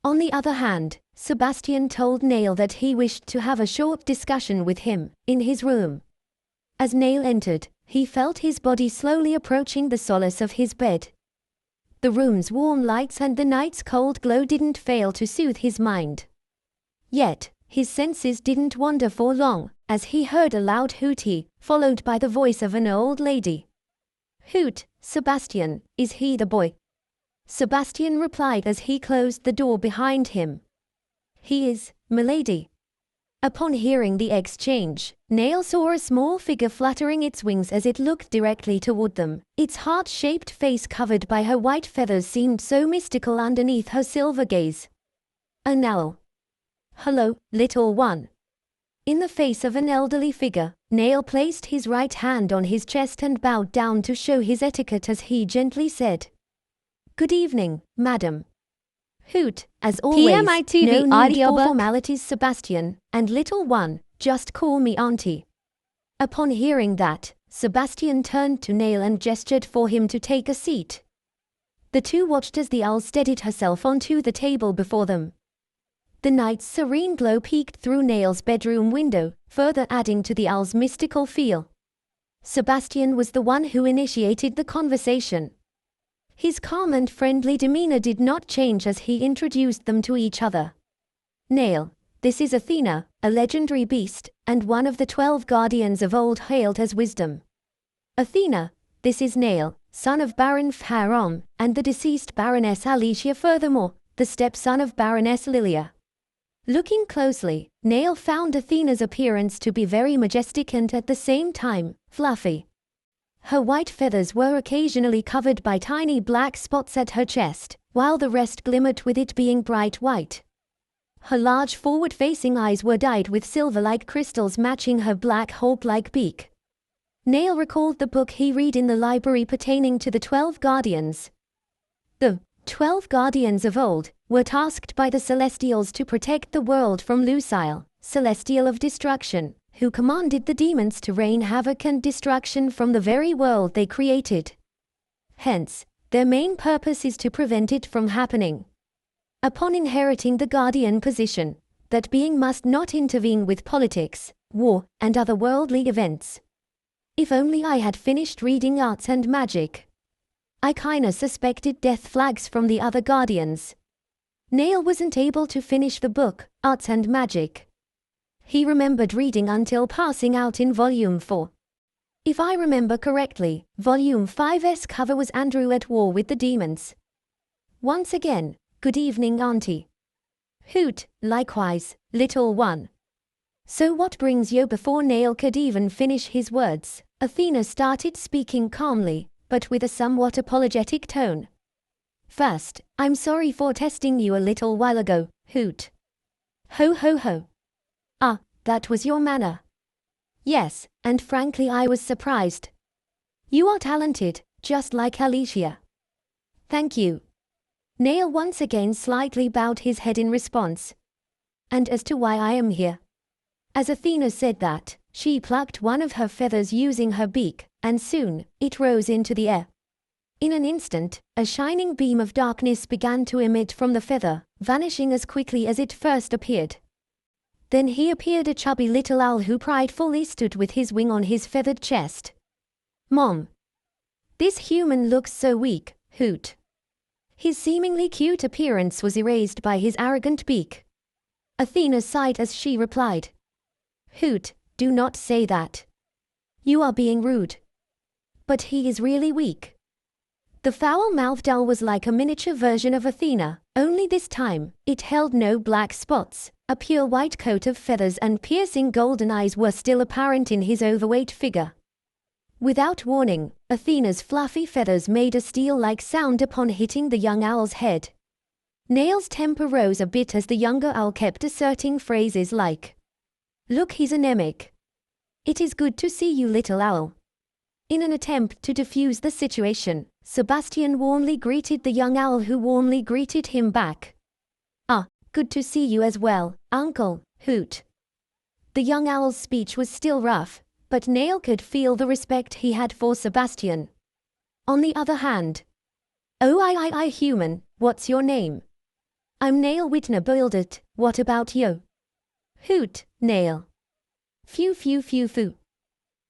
On the other hand, Sebastian told Nail that he wished to have a short discussion with him, in his room. As Nail entered, he felt his body slowly approaching the solace of his bed. The room's warm lights and the night's cold glow didn't fail to soothe his mind. Yet, his senses didn't wander for long, as he heard a loud hooty, followed by the voice of an old lady. Hoot, Sebastian, is he the boy? Sebastian replied as he closed the door behind him. He is, milady. Upon hearing the exchange, Nail saw a small figure fluttering its wings as it looked directly toward them. Its heart-shaped face covered by her white feathers seemed so mystical underneath her silver gaze. An owl. Hello, little one. In the face of an elderly figure, Nail placed his right hand on his chest and bowed down to show his etiquette as he gently said, Good evening, madam. Hoot, as always, PMI to no the need audiobook. for formalities, Sebastian, and little one, just call me auntie. Upon hearing that, Sebastian turned to Nail and gestured for him to take a seat. The two watched as the owl steadied herself onto the table before them. The night's serene glow peeked through Nail's bedroom window, further adding to the owl's mystical feel. Sebastian was the one who initiated the conversation. His calm and friendly demeanor did not change as he introduced them to each other. Nail, this is Athena, a legendary beast, and one of the 12 guardians of old hailed as wisdom. Athena, this is Nail, son of Baron Pharom, and the deceased Baroness Alicia, furthermore, the stepson of Baroness Lilia. Looking closely, Nail found Athena's appearance to be very majestic and at the same time, fluffy. Her white feathers were occasionally covered by tiny black spots at her chest, while the rest glimmered with it being bright white. Her large forward-facing eyes were dyed with silver-like crystals matching her black hawk-like beak. Nail recalled the book he read in the library pertaining to the 12 guardians. The 12 guardians of old were tasked by the Celestials to protect the world from Lucille, Celestial of Destruction, who commanded the demons to rain havoc and destruction from the very world they created. Hence, their main purpose is to prevent it from happening. Upon inheriting the guardian position, that being must not intervene with politics, war, and other worldly events. If only I had finished reading Arts and Magic. I kinda suspected death flags from the other guardians. Nail wasn't able to finish the book, Arts and Magic. He remembered reading until passing out in Volume 4. If I remember correctly, Volume 5's cover was Andrew at war with the demons. Once again, good evening, Auntie. Hoot, likewise, little one. So what brings you? Before Nail could even finish his words, Athena started speaking calmly, but with a somewhat apologetic tone. First, I'm sorry for testing you a little while ago, Hoot. Ho ho ho. Ah, that was your manner. Yes, and frankly I was surprised. You are talented, just like Alicia. Thank you. Nail once again slightly bowed his head in response. And as to why I am here. As Athena said that, she plucked one of her feathers using her beak, and soon, it rose into the air. In an instant, a shining beam of darkness began to emit from the feather, vanishing as quickly as it first appeared. Then he appeared a chubby little owl who pridefully stood with his wing on his feathered chest. Mom. This human looks so weak, Hoot. His seemingly cute appearance was erased by his arrogant beak. Athena sighed as she replied. Hoot, do not say that. You are being rude. But he is really weak. The foul-mouthed owl was like a miniature version of Athena, only this time, it held no black spots. A pure white coat of feathers and piercing golden eyes were still apparent in his overweight figure. Without warning, Athena's fluffy feathers made a steel-like sound upon hitting the young owl's head. Nail's temper rose a bit as the younger owl kept asserting phrases like, Look, he's anemic. It is good to see you, little owl. In an attempt to defuse the situation, Sebastian warmly greeted the young owl who warmly greeted him back. Ah, good to see you as well, Uncle, Hoot. The young owl's speech was still rough, but Nail could feel the respect he had for Sebastian. On the other hand, Oh, I, human, what's your name? I'm Nail Whitner Buildit, what about you? Hoot, Nail. Phew phew phew phew.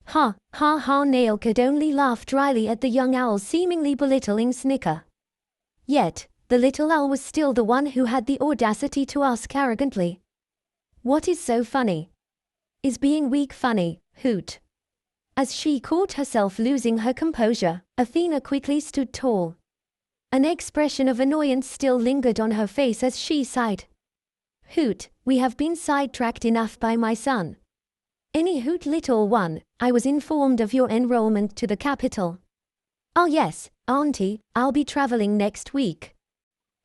Ha, ha ha. Nail could only laugh dryly at the young owl's seemingly belittling snicker. Yet, the little owl was still the one who had the audacity to ask arrogantly. What is so funny? Is being weak funny, Hoot? As she caught herself losing her composure, Athena quickly stood tall. An expression of annoyance still lingered on her face as she sighed. Hoot, we have been sidetracked enough by my son. Any Hoot, little one, I was informed of your enrollment to the capital. Oh yes, Auntie, I'll be traveling next week.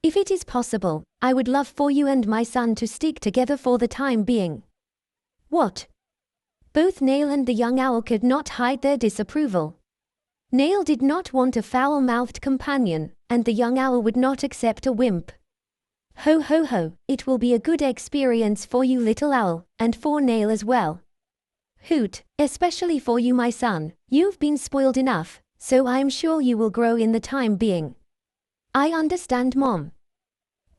If it is possible, I would love for you and my son to stick together for the time being. What? Both Nail and the young owl could not hide their disapproval. Nail did not want a foul-mouthed companion, and the young owl would not accept a wimp. Ho ho ho, it will be a good experience for you, little owl, and for Nail as well. Hoot, especially for you, my son, you've been spoiled enough, so I am sure you will grow in the time being. I understand, Mom.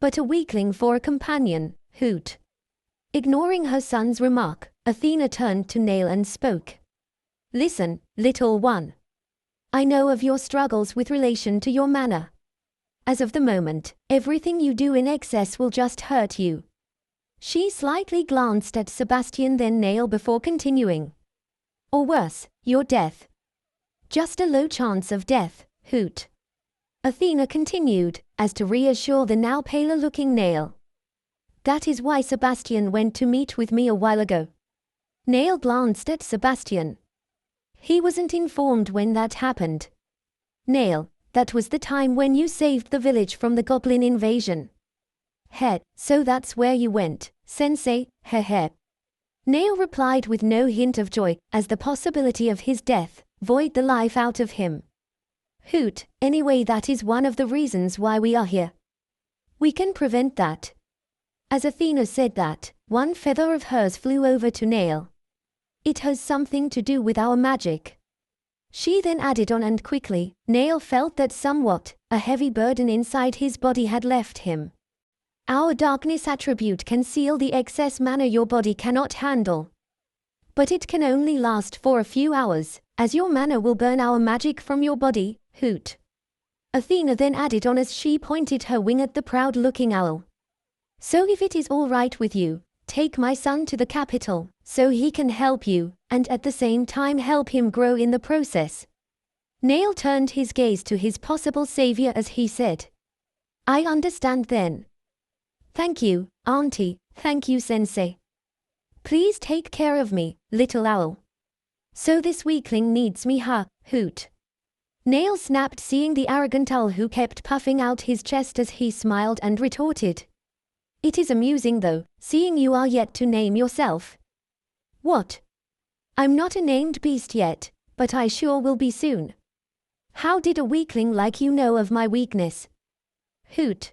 But a weakling for a companion, Hoot. Ignoring her son's remark, Athena turned to Nail and spoke. Listen, little one. I know of your struggles with relation to your manner. As of the moment, everything you do in excess will just hurt you. She slightly glanced at Sebastian, then Nail, before continuing. Or worse, your death. Just a low chance of death, Hoot. Athena continued, as to reassure the now paler-looking Nail. That is why Sebastian went to meet with me a while ago. Nail glanced at Sebastian. He wasn't informed when that happened. Nail, that was the time when you saved the village from the goblin invasion. Heh, so that's where you went, Sensei, heh heh. Nail replied with no hint of joy, as the possibility of his death void the life out of him. Hoot, anyway, that is one of the reasons why we are here. We can prevent that. As Athena said that, one feather of hers flew over to Nail. It has something to do with our magic. She then added on, and quickly, Nail felt that somewhat, a heavy burden inside his body had left him. Our darkness attribute can seal the excess mana your body cannot handle. But it can only last for a few hours, as your mana will burn our magic from your body, Hoot. Athena then added on as she pointed her wing at the proud-looking owl. So if it is all right with you, take my son to the capital, so he can help you, and at the same time help him grow in the process. Nail turned his gaze to his possible savior as he said, I understand then. Thank you, Auntie, thank you Sensei. Please take care of me, little owl. So this weakling needs me, huh, Hoot. Nail snapped, seeing the arrogant owl who kept puffing out his chest as he smiled and retorted. It is amusing though, seeing you are yet to name yourself. What? I'm not a named beast yet, but I sure will be soon. How did a weakling like you know of my weakness? Hoot.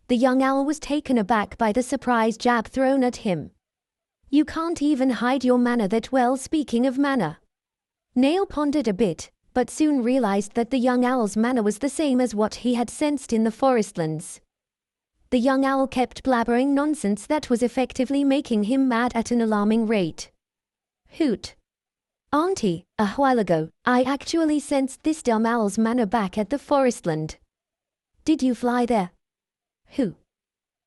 The young owl was taken aback by the surprise jab thrown at him. You can't even hide your mana that well. Speaking of mana. Nail pondered a bit, but soon realized that the young owl's mana was the same as what he had sensed in the forestlands. The young owl kept blabbering nonsense that was effectively making him mad at an alarming rate. Hoot. Auntie, a while ago, I actually sensed this dumb owl's mana back at the forestland. Did you fly there? Who?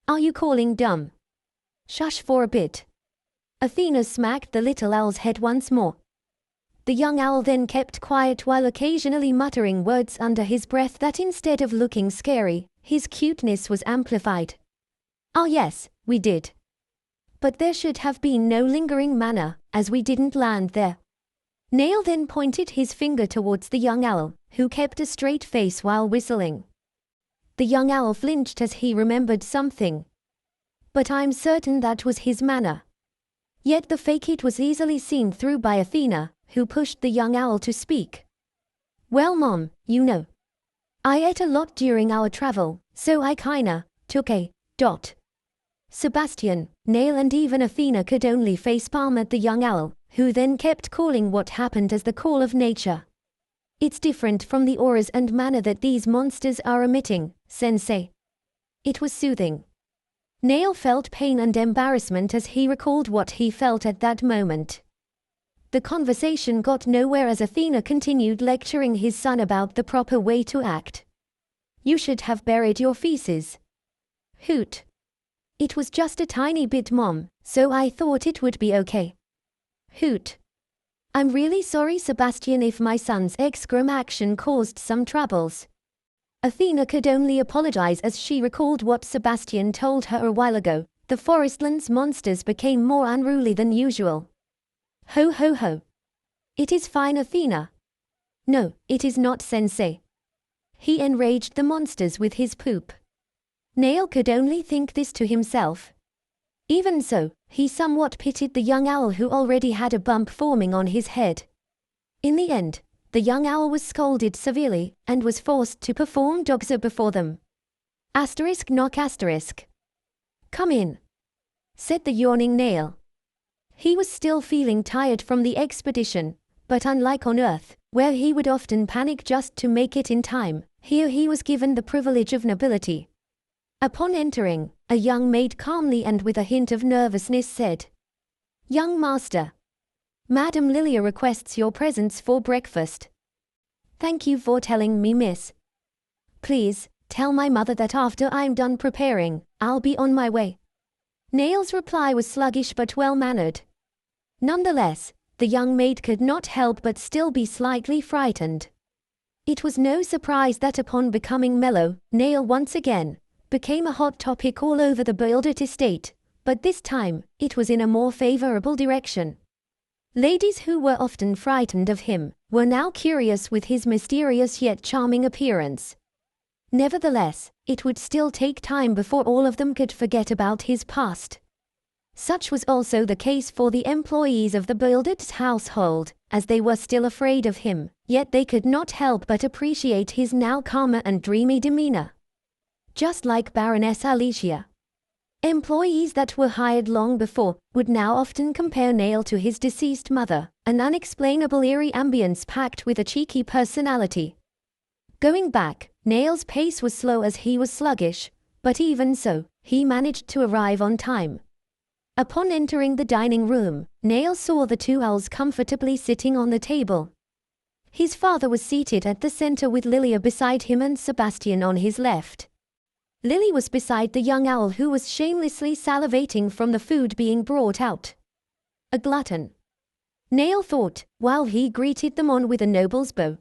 Are you calling dumb? Shush for a bit. Athena smacked the little owl's head once more. The young owl then kept quiet while occasionally muttering words under his breath that instead of looking scary, his cuteness was amplified. Oh yes, we did. But there should have been no lingering mana, as we didn't land there. Nail then pointed his finger towards the young owl, who kept a straight face while whistling. The young owl flinched as he remembered something. But I'm certain that was his mana. Yet the fake it was easily seen through by Athena, who pushed the young owl to speak. Well Mom, you know. I ate a lot during our travel, so I kinda took a dot. Sebastian, Nail and even Athena could only facepalm at the young owl, who then kept calling what happened as the call of nature. It's different from the auras and mana that these monsters are emitting, Sensei. It was soothing. Nail felt pain and embarrassment as he recalled what he felt at that moment. The conversation got nowhere as Athena continued lecturing his son about the proper way to act. You should have buried your feces. Hoot. It was just a tiny bit, Mom, so I thought it would be okay. Hoot. I'm really sorry, Sebastian, if my son's excrem action caused some troubles. Athena could only apologize as she recalled what Sebastian told her a while ago. The Forestlands monsters became more unruly than usual. Ho ho ho. It is fine, Athena. No, it is not, Sensei. He enraged the monsters with his poop. Nail could only think this to himself. Even so, he somewhat pitied the young owl who already had a bump forming on his head. In the end, the young owl was scolded severely and was forced to perform dogza before them. Knock asterisk. Come in, said the yawning Nail. He was still feeling tired from the expedition, but unlike on Earth, where he would often panic just to make it in time, here he was given the privilege of nobility. Upon entering, a young maid calmly and with a hint of nervousness said, Young master, Madam Lilia requests your presence for breakfast. Thank you for telling me, miss. Please, tell my mother that after I'm done preparing, I'll be on my way. Nail's reply was sluggish but well-mannered. Nonetheless, the young maid could not help but still be slightly frightened. It was no surprise that upon becoming mellow, Nail once again became a hot topic all over the Builded estate, but this time, it was in a more favorable direction. Ladies who were often frightened of him were now curious with his mysterious yet charming appearance. Nevertheless, it would still take time before all of them could forget about his past. Such was also the case for the employees of the Builded's household, as they were still afraid of him, yet they could not help but appreciate his now calmer and dreamy demeanor. Just like Baroness Alicia. Employees that were hired long before would now often compare Nail to his deceased mother, an unexplainable eerie ambience packed with a cheeky personality. Going back, Nail's pace was slow as he was sluggish, but even so, he managed to arrive on time. Upon entering the dining room, Nail saw the two owls comfortably sitting on the table. His father was seated at the center with Lilia beside him and Sebastian on his left. Lily was beside the young owl who was shamelessly salivating from the food being brought out. A glutton, Nail thought, while he greeted them on with a noble's bow.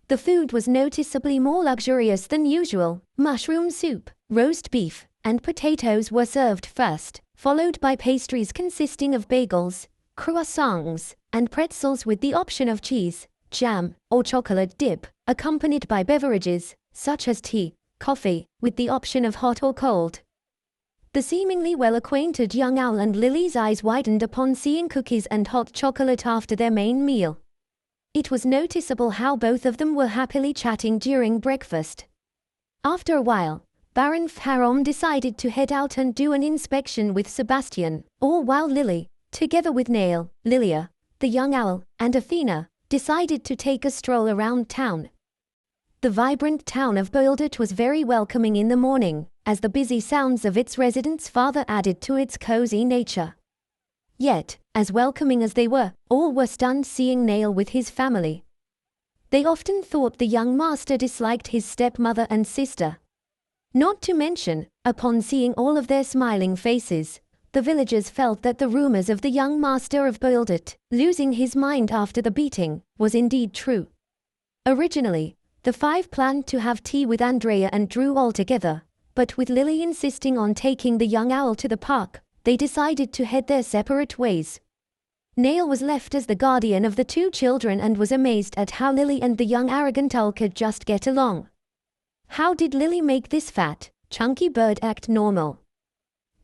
The food was noticeably more luxurious than usual. Mushroom soup, roast beef, and potatoes were served first, followed by pastries consisting of bagels, croissants, and pretzels with the option of cheese, jam, or chocolate dip, accompanied by beverages, such as tea, coffee, with the option of hot or cold. The seemingly well-acquainted young owl and Lily's eyes widened upon seeing cookies and hot chocolate after their main meal. It was noticeable how both of them were happily chatting during breakfast. After a while, Baron Farom decided to head out and do an inspection with Sebastian, all while Lily, together with Nail, Lilia, the young owl, and Athena, decided to take a stroll around town. The vibrant town of Boildert was very welcoming in the morning, as the busy sounds of its residents further added to its cozy nature. Yet, as welcoming as they were, all were stunned seeing Nail with his family. They often thought the young master disliked his stepmother and sister. Not to mention, upon seeing all of their smiling faces, the villagers felt that the rumors of the young master of Boildert losing his mind after the beating was indeed true. Originally, the five planned to have tea with Andrea and Drew all together, but with Lily insisting on taking the young owl to the park, they decided to head their separate ways. Nail was left as the guardian of the two children and was amazed at how Lily and the young arrogant owl could just get along. How did Lily make this fat, chunky bird act normal?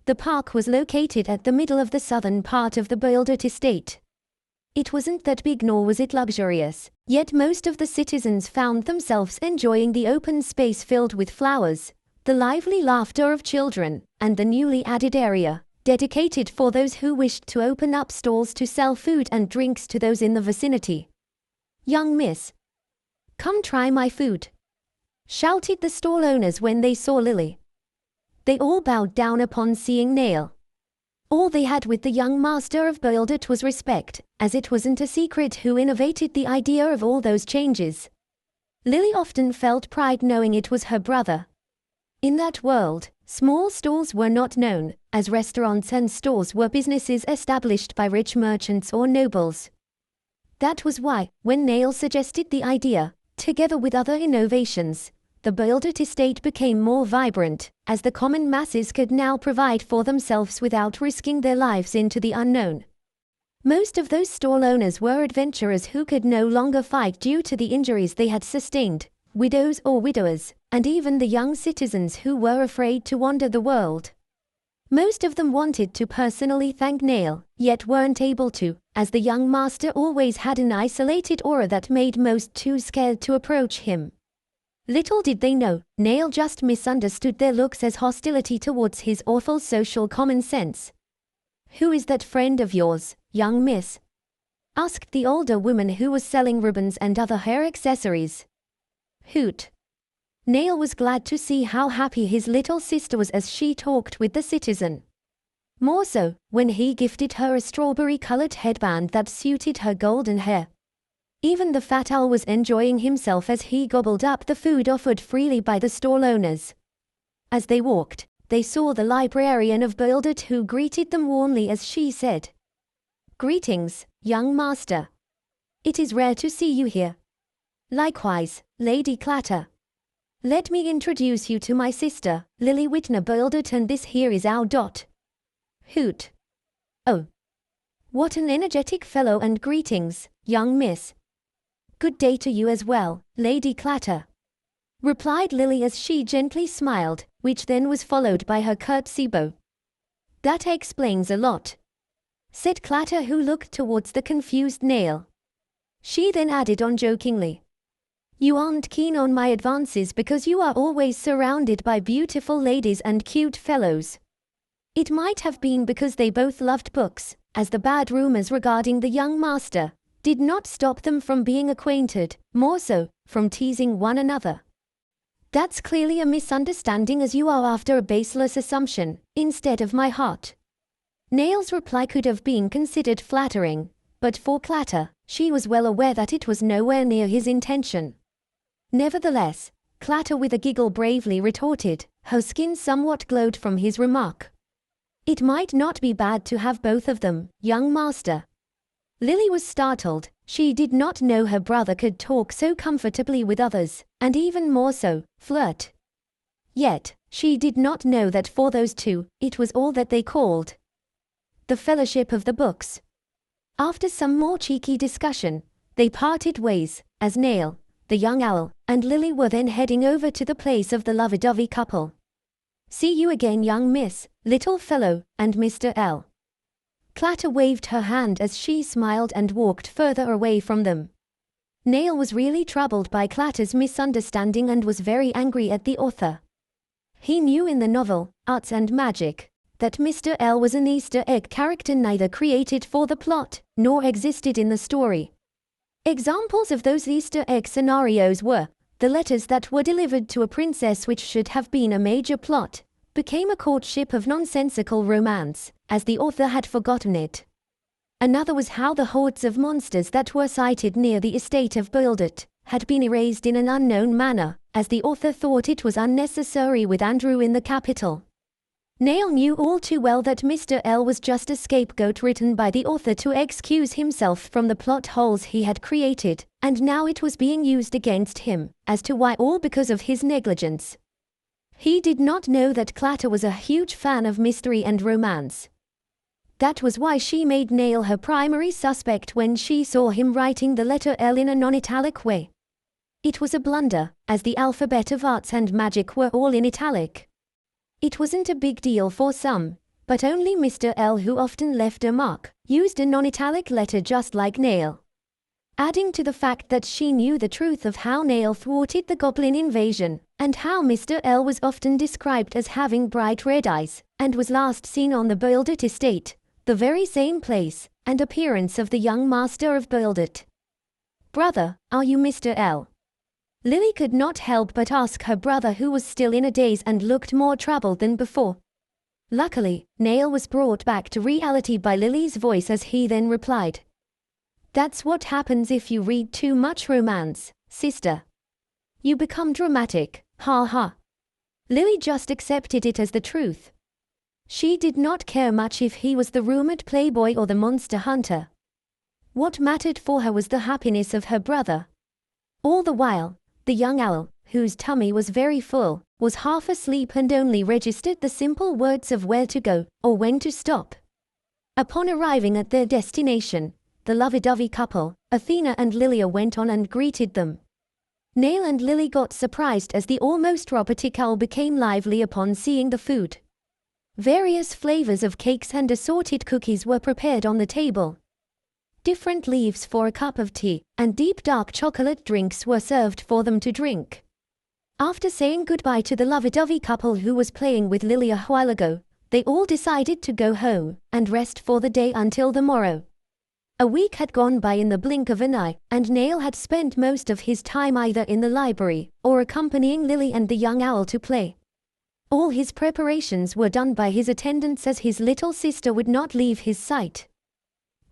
The park was located at the middle of the southern part of the Boildert estate. It wasn't that big nor was it luxurious, yet most of the citizens found themselves enjoying the open space filled with flowers, the lively laughter of children, and the newly added area, dedicated for those who wished to open up stalls to sell food and drinks to those in the vicinity. "Young miss, come try my food," shouted the stall owners when they saw Lily. They all bowed down upon seeing Nail. All they had with the young master of Boildert was respect, as it wasn't a secret who innovated the idea of all those changes. Lily often felt pride knowing it was her brother. In that world, small stalls were not known, as restaurants and stores were businesses established by rich merchants or nobles. That was why, when Nail suggested the idea, together with other innovations, the Boildert estate became more vibrant, as the common masses could now provide for themselves without risking their lives into the unknown. Most of those stall owners were adventurers who could no longer fight due to the injuries they had sustained, widows or widowers, and even the young citizens who were afraid to wander the world. Most of them wanted to personally thank Nail, yet weren't able to, as the young master always had an isolated aura that made most too scared to approach him. Little did they know, Nail just misunderstood their looks as hostility towards his awful social common sense. "Who is that friend of yours, young miss?" asked the older woman who was selling ribbons and other hair accessories. "Hoot." Nail was glad to see how happy his little sister was as she talked with the citizen. More so, when he gifted her a strawberry-colored headband that suited her golden hair. Even the fat owl was enjoying himself as he gobbled up the food offered freely by the stall owners. As they walked, they saw the librarian of Boildert who greeted them warmly as she said, "Greetings, young master. It is rare to see you here." "Likewise, Lady Clatter. Let me introduce you to my sister, Lily Whitner Boildert, and this here is our Dot." "Hoot. Oh. What an energetic fellow, and greetings, young miss." "Good day to you as well, Lady Clatter," replied Lily as she gently smiled, which then was followed by her curtsy bow. "That explains a lot," said Clatter, who looked towards the confused Nail. She then added on jokingly, "You aren't keen on my advances because you are always surrounded by beautiful ladies and cute fellows." It might have been because they both loved books, as the bad rumors regarding the young master did not stop them from being acquainted, more so, from teasing one another. That's clearly a misunderstanding, as you are after a baseless assumption, instead of my heart. Nail's reply could have been considered flattering, but for Clatter, she was well aware that it was nowhere near his intention. Nevertheless, Clatter with a giggle bravely retorted, her skin somewhat glowed from his remark. It might not be bad to have both of them, young master. Lily was startled. She did not know her brother could talk so comfortably with others, and even more so, flirt. Yet, she did not know that for those two, it was all that they called the fellowship of the books. After some more cheeky discussion, they parted ways, as Nail, the young owl, and Lily were then heading over to the place of the lovey-dovey couple. See you again, young miss, little fellow, and Mr. L. Clatter waved her hand as she smiled and walked further away from them. Nail was really troubled by Clatter's misunderstanding and was very angry at the author. He knew in the novel, Arts and Magic, that Mr. L was an Easter egg character neither created for the plot, nor existed in the story. Examples of those Easter egg scenarios were the letters that were delivered to a princess, which should have been a major plot, became a courtship of nonsensical romance, as the author had forgotten it. Another was how the hordes of monsters that were sighted near the estate of Buildit had been erased in an unknown manner, as the author thought it was unnecessary with Andrew in the capital. Nail knew all too well that Mr. L was just a scapegoat written by the author to excuse himself from the plot holes he had created, and now it was being used against him, as to why, all because of his negligence. He did not know that Clatter was a huge fan of mystery and romance. That was why she made Nail her primary suspect when she saw him writing the letter L in a non-italic way. It was a blunder, as the alphabet of Arts and Magic were all in italic. It wasn't a big deal for some, but only Mr. L, who often left a mark, used a non-italic letter just like Nail. Adding to the fact that she knew the truth of how Nail thwarted the goblin invasion, and how Mr. L was often described as having bright red eyes, and was last seen on the Buildit estate, the very same place and appearance of the young master of Buildit. "Brother, are you Mr. L?" Lily could not help but ask her brother, who was still in a daze and looked more troubled than before. Luckily, Nail was brought back to reality by Lily's voice as he then replied, "That's what happens if you read too much romance, sister. You become dramatic, ha ha." Lily just accepted it as the truth. She did not care much if he was the rumored playboy or the monster hunter. What mattered for her was the happiness of her brother. All the while, the young owl, whose tummy was very full, was half asleep and only registered the simple words of where to go, or when to stop. Upon arriving at their destination, the lovey-dovey couple, Athena and Lilia, went on and greeted them. Nail and Lily got surprised as the almost robotic owl became lively upon seeing the food. Various flavors of cakes and assorted cookies were prepared on the table. Different leaves for a cup of tea, and deep dark chocolate drinks were served for them to drink. After saying goodbye to the lovey-dovey couple who was playing with Lily a while ago, they all decided to go home and rest for the day until the morrow. A week had gone by in the blink of an eye, and Nail had spent most of his time either in the library or accompanying Lily and the young owl to play. All his preparations were done by his attendants, as his little sister would not leave his sight.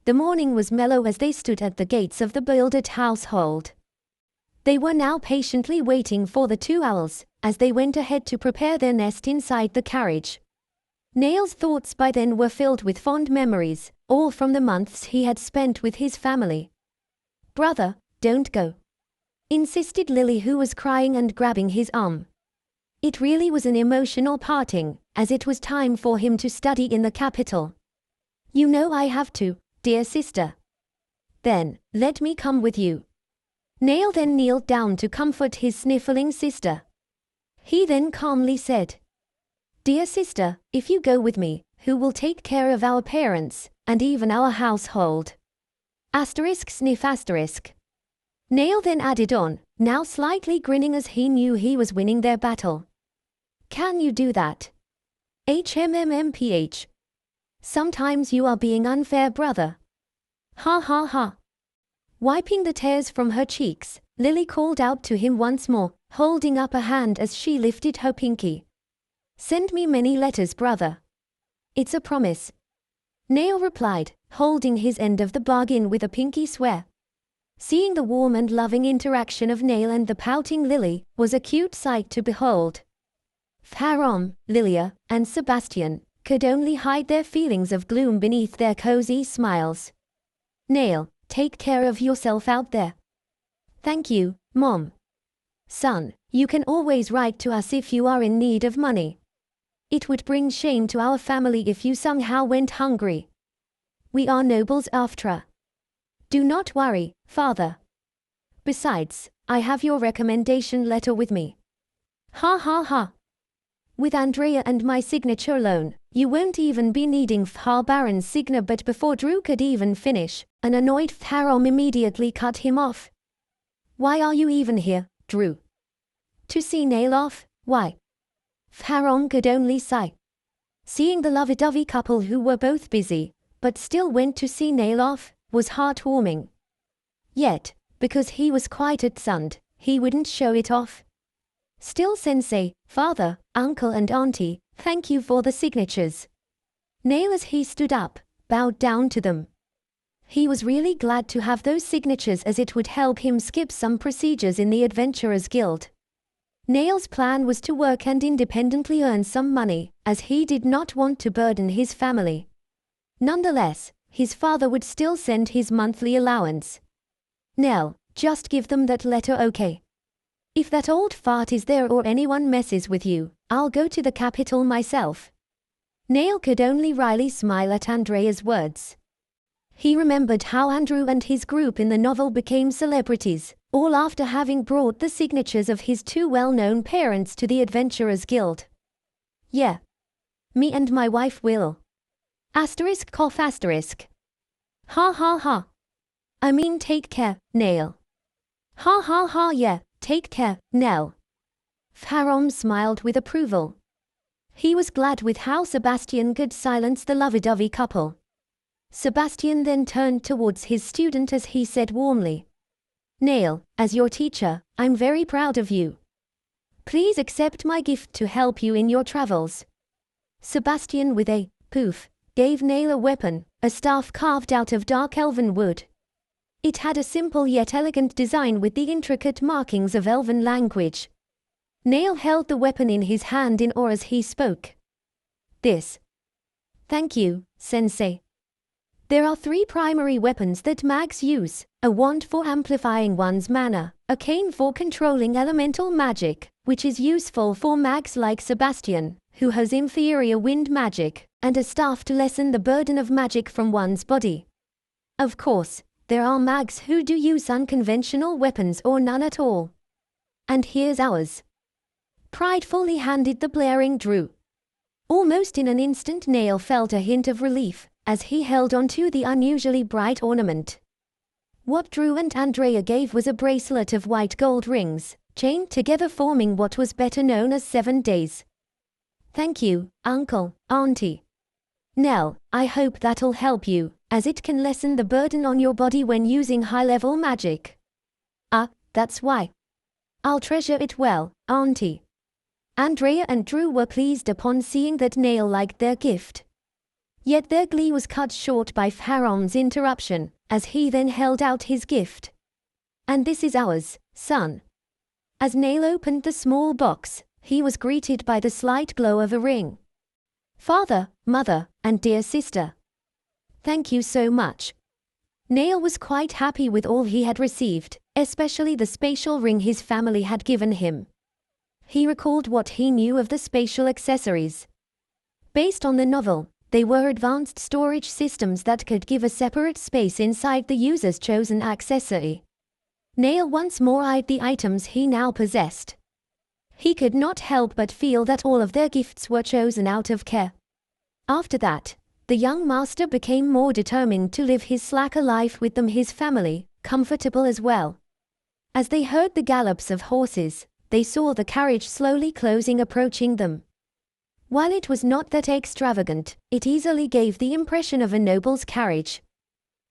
The morning was mellow as they stood at the gates of the Buildit household. They were now patiently waiting for the two owls, as they went ahead to prepare their nest inside the carriage. Nail's thoughts by then were filled with fond memories, all from the months he had spent with his family. "Brother, don't go," insisted Lily, who was crying and grabbing his arm. It really was an emotional parting, as it was time for him to study in the capital. "You know I have to, dear sister." "Then, let me come with you." Nail then kneeled down to comfort his sniffling sister. He then calmly said, "Dear sister, if you go with me, who will take care of our parents, and even our household?" Sniff asterisk. Nail then added on, now slightly grinning as he knew he was winning their battle. "Can you do that?" HMMMPH. Sometimes you are being unfair, brother. Ha ha ha. Wiping the tears from her cheeks, Lily called out to him once more, holding up a hand as she lifted her pinky. Send me many letters, brother. It's a promise. Neil replied, holding his end of the bargain with a pinky swear. Seeing the warm and loving interaction of Neil and the pouting Lily was a cute sight to behold. Farom, Lilia, and Sebastian could only hide their feelings of gloom beneath their cozy smiles. Neil, take care of yourself out there. Thank you, Mom. Son, you can always write to us if you are in need of money. It would bring shame to our family if you somehow went hungry. We are nobles after all. Do not worry, Father. Besides, I have your recommendation letter with me. Ha ha ha. With Andrea and my signature alone, you won't even be needing Baron's signature. But before Drew could even finish, an annoyed Farom immediately cut him off. Why are you even here, Drew? To see Neil off? Why? Farom could only sigh. Seeing the lovey-dovey couple who were both busy, but still went to see Neil off, was heartwarming. Yet, because he was quite stunned, he wouldn't show it off. Still, Sensei, Father, Uncle and Auntie, thank you for the signatures. Neil, as he stood up, bowed down to them. He was really glad to have those signatures, as it would help him skip some procedures in the Adventurers Guild. Neil's plan was to work and independently earn some money, as he did not want to burden his family. Nonetheless, his father would still send his monthly allowance. Nell, just give them that letter, okay? If that old fart is there or anyone messes with you, I'll go to the capital myself. Neil could only wryly smile at Andrea's words. He remembered how Andrew and his group in the novel became celebrities, all after having brought the signatures of his two well-known parents to the Adventurers Guild. Yeah. Me and my wife will. Asterisk cough asterisk. Ha ha ha. I mean, take care, Neil. Ha ha ha, yeah, take care, Nell. Farom smiled with approval. He was glad with how Sebastian could silence the lovey-dovey couple. Sebastian then turned towards his student as he said warmly, Neil, as your teacher, I'm very proud of you. Please accept my gift to help you in your travels. Sebastian, with a poof, gave Neil a weapon, a staff carved out of dark elven wood. It had a simple yet elegant design with the intricate markings of elven language. Neil held the weapon in his hand in awe as he spoke. This. Thank you, Sensei. There are 3 primary weapons that mags use: a wand for amplifying one's mana, a cane for controlling elemental magic, which is useful for mags like Sebastian, who has inferior wind magic, and a staff to lessen the burden of magic from one's body. Of course, there are mags who do use unconventional weapons or none at all. And here's ours. Pridefully handed the blaring Drew. Almost in an instant, Neil felt a hint of relief as he held onto the unusually bright ornament. What Drew and Andrea gave was a bracelet of white gold rings, chained together forming what was better known as 7 days. Thank you, Uncle, Auntie. Nell, I hope that'll help you, as it can lessen the burden on your body when using high-level magic. That's why. I'll treasure it well, Auntie. Andrea and Drew were pleased upon seeing that Neil liked their gift. Yet their glee was cut short by Farom's interruption, as he then held out his gift. And this is ours, son. As Neil opened the small box, he was greeted by the slight glow of a ring. Father, mother, and dear sister. Thank you so much. Neil was quite happy with all he had received, especially the spatial ring his family had given him. He recalled what he knew of the spatial accessories. Based on the novel, they were advanced storage systems that could give a separate space inside the user's chosen accessory. Neil once more eyed the items he now possessed. He could not help but feel that all of their gifts were chosen out of care. After that, the young master became more determined to live his slacker life with them, his family, comfortable as well. As they heard the gallops of horses, they saw the carriage slowly closing, approaching them. While it was not that extravagant, it easily gave the impression of a noble's carriage.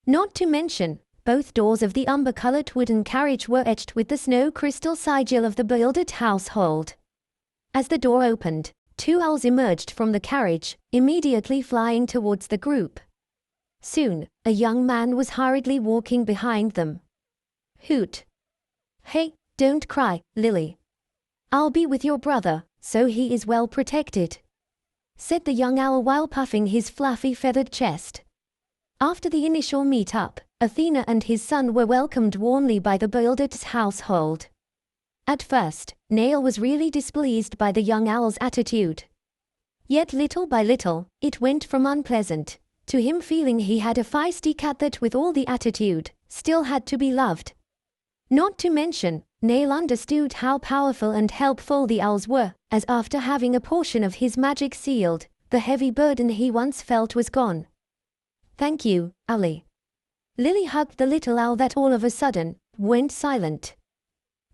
Not to mention, both doors of the umber-colored wooden carriage were etched with the snow crystal sigil of the bewildered household. As the door opened, 2 owls emerged from the carriage, immediately flying towards the group. Soon, a young man was hurriedly walking behind them. Hoot! Hey, don't cry, Lily. I'll be with your brother, so he is well protected, said the young owl while puffing his fluffy feathered chest. After the initial meet-up, Athena and his son were welcomed warmly by the bewildered household. At first, Nail was really displeased by the young owl's attitude. Yet little by little, it went from unpleasant to him feeling he had a feisty cat that with all the attitude, still had to be loved. Not to mention, Nail understood how powerful and helpful the owls were, as after having a portion of his magic sealed, the heavy burden he once felt was gone. Thank you, Owlie. Lily hugged the little owl that all of a sudden went silent.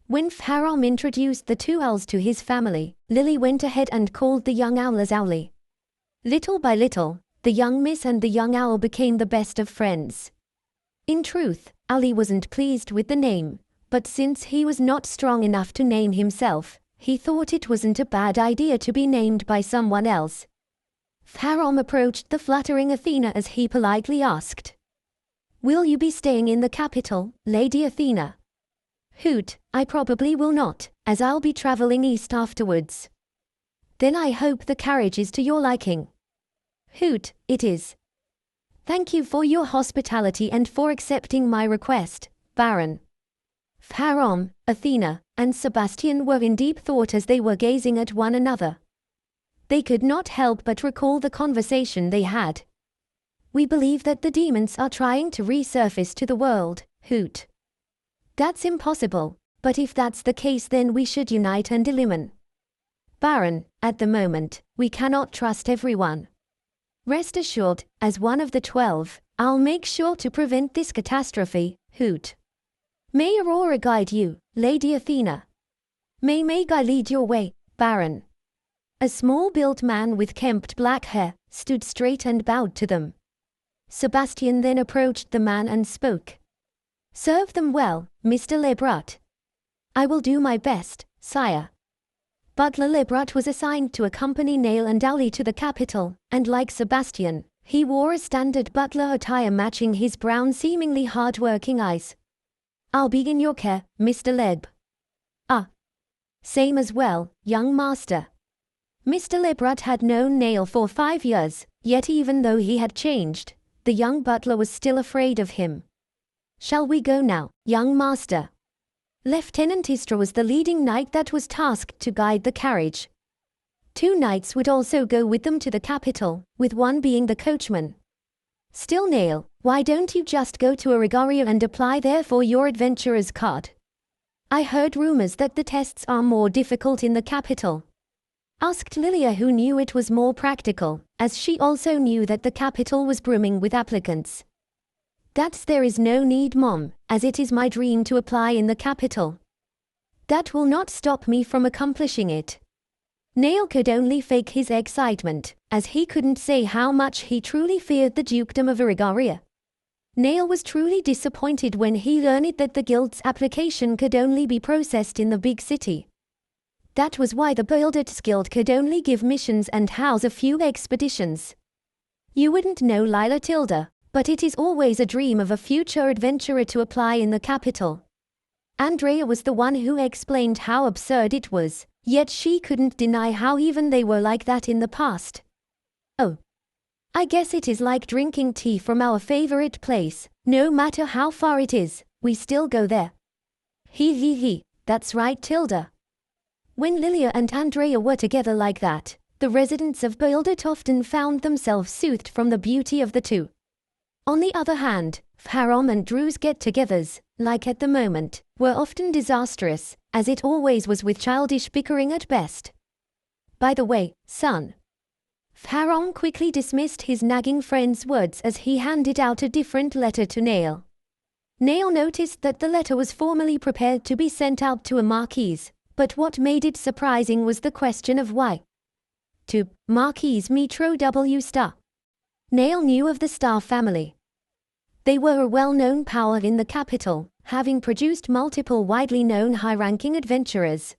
When Pharaoh introduced the 2 owls to his family, Lily went ahead and called the young owl as Owlie. Little by little, the young miss and the young owl became the best of friends. In truth, Owlie wasn't pleased with the name, but since he was not strong enough to name himself, he thought it wasn't a bad idea to be named by someone else. Pharaoh approached the fluttering Athena as he politely asked, "Will you be staying in the capital, Lady Athena?" Hoot, I probably will not, as I'll be traveling east afterwards. Then I hope the carriage is to your liking. Hoot, it is. Thank you for your hospitality and for accepting my request, Baron. Pharaoh, Athena, and Sebastian were in deep thought as they were gazing at one another. They could not help but recall the conversation they had. We believe that the demons are trying to resurface to the world, Hoot. That's impossible, but if that's the case then we should unite and eliminate. Baron, at the moment, we cannot trust everyone. Rest assured, as one of the 12, I'll make sure to prevent this catastrophe, Hoot. May Aurora guide you, Lady Athena. May I lead your way, Baron. A small-built man with kempt black hair stood straight and bowed to them. Sebastian then approached the man and spoke. Serve them well, Mr. Lebrut. I will do my best, sire. Butler Lebrut was assigned to accompany Nail and Owlie to the capital, and like Sebastian, he wore a standard butler attire matching his brown seemingly hard-working eyes. I'll be in your care, Mr. Leb. Ah. Same as well, young master. Mr. Lebrut had known Nail for 5 years, yet even though he had changed, the young butler was still afraid of him. Shall we go now, young master? Lieutenant Istra was the leading knight that was tasked to guide the carriage. 2 knights would also go with them to the capital, with one being the coachman. Still Nail, why don't you just go to Arigaria and apply there for your adventurer's card? I heard rumors that the tests are more difficult in the capital. Asked Lilia, who knew it was more practical, as she also knew that the capital was brimming with applicants. There is no need, Mom, as it is my dream to apply in the capital. That will not stop me from accomplishing it. Nail could only fake his excitement, as he couldn't say how much he truly feared the dukedom of Arigaria. Nail was truly disappointed when he learned that the guild's application could only be processed in the big city. That was why the Builders Guild could only give missions and house a few expeditions. You wouldn't know Lila Tilda, but it is always a dream of a future adventurer to apply in the capital. Andrea was the one who explained how absurd it was, yet she couldn't deny how even they were like that in the past. Oh. I guess it is like drinking tea from our favorite place, no matter how far it is, we still go there. He, that's right, Tilda. When Lilia and Andrea were together like that, the residents of Buildit often found themselves soothed from the beauty of the two. On the other hand, Pharaoh and Drew's get-togethers, like at the moment, were often disastrous, as it always was with childish bickering at best. By the way, son. Pharaoh quickly dismissed his nagging friend's words as he handed out a different letter to Nail. Nail noticed that the letter was formally prepared to be sent out to a marquise, but what made it surprising was the question of why. to Marquis Metro W Star. Nail knew of the Star family. They were a well-known power in the capital, having produced multiple widely known high-ranking adventurers.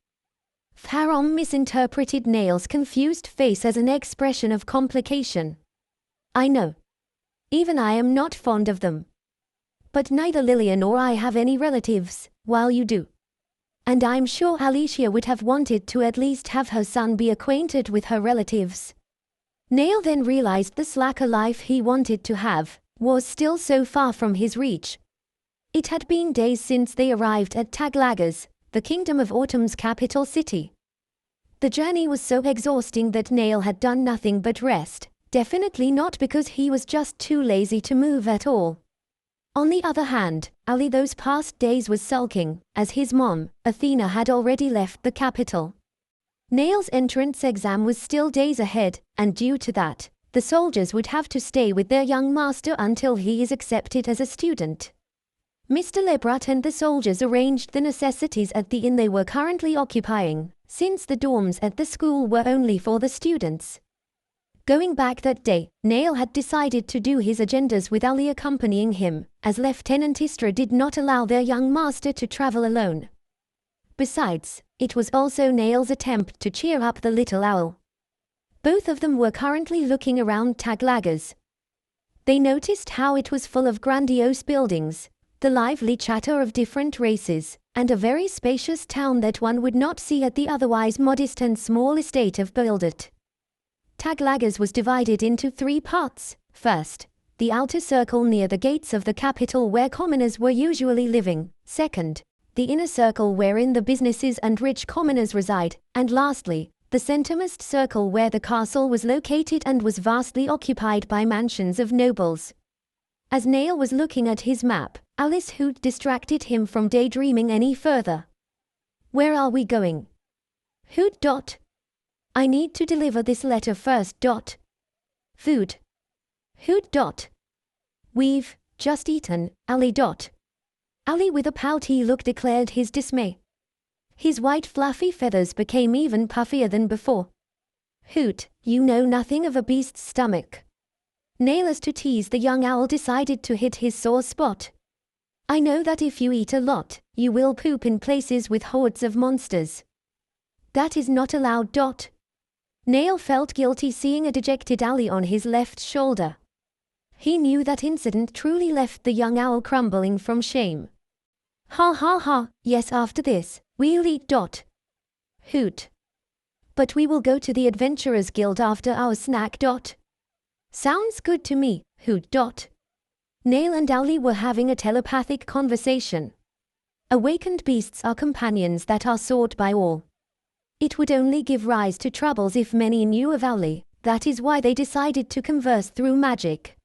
Faron misinterpreted Nail's confused face as an expression of complication. I know. Even I am not fond of them. But neither Lillian nor I have any relatives, while you do. And I'm sure Alicia would have wanted to at least have her son be acquainted with her relatives. Nail then realized the slacker life he wanted to have was still so far from his reach. It had been days since they arrived at Taglagas, the Kingdom of Autumn's capital city. The journey was so exhausting that Nail had done nothing but rest, definitely not because he was just too lazy to move at all. On the other hand, Ali those past days was sulking, as his mom, Athena, had already left the capital. Nail's entrance exam was still days ahead, and due to that, the soldiers would have to stay with their young master until he is accepted as a student. Mr. Lebrat and the soldiers arranged the necessities at the inn they were currently occupying, since the dorms at the school were only for the students. Going back that day, Nail had decided to do his agendas with Ali accompanying him, as Lieutenant Istra did not allow their young master to travel alone. Besides, it was also Nail's attempt to cheer up the little owl. Both of them were currently looking around Taglagas. They noticed how it was full of grandiose buildings, the lively chatter of different races, and a very spacious town that one would not see at the otherwise modest and small estate of Buildet. Taglagas was divided into 3 parts. First, the outer circle near the gates of the capital where commoners were usually living. Second, the inner circle wherein the businesses and rich commoners reside. And lastly, the centermost circle where the castle was located and was vastly occupied by mansions of nobles. As Nail was looking at his map, Alice Hoot distracted him from daydreaming any further. Where are we going? Hoot. I need to deliver this letter first. Food. Hoot. We've just eaten, Ali. Ali with a pouty look declared his dismay. His white fluffy feathers became even puffier than before. Hoot, you know nothing of a beast's stomach. Nail, as to tease the young owl, decided to hit his sore spot. I know that if you eat a lot, you will poop in places with hordes of monsters. That is not allowed. Nail felt guilty seeing a dejected Ali on his left shoulder. He knew that incident truly left the young owl crumbling from shame. Ha, yes, after this, we'll eat. Hoot. But we will go to the Adventurers Guild after our snack. Sounds good to me, Hoot. Nail and Ali were having a telepathic conversation. Awakened beasts are companions that are sought by all. It would only give rise to troubles if many knew of Ali. That is why they decided to converse through magic.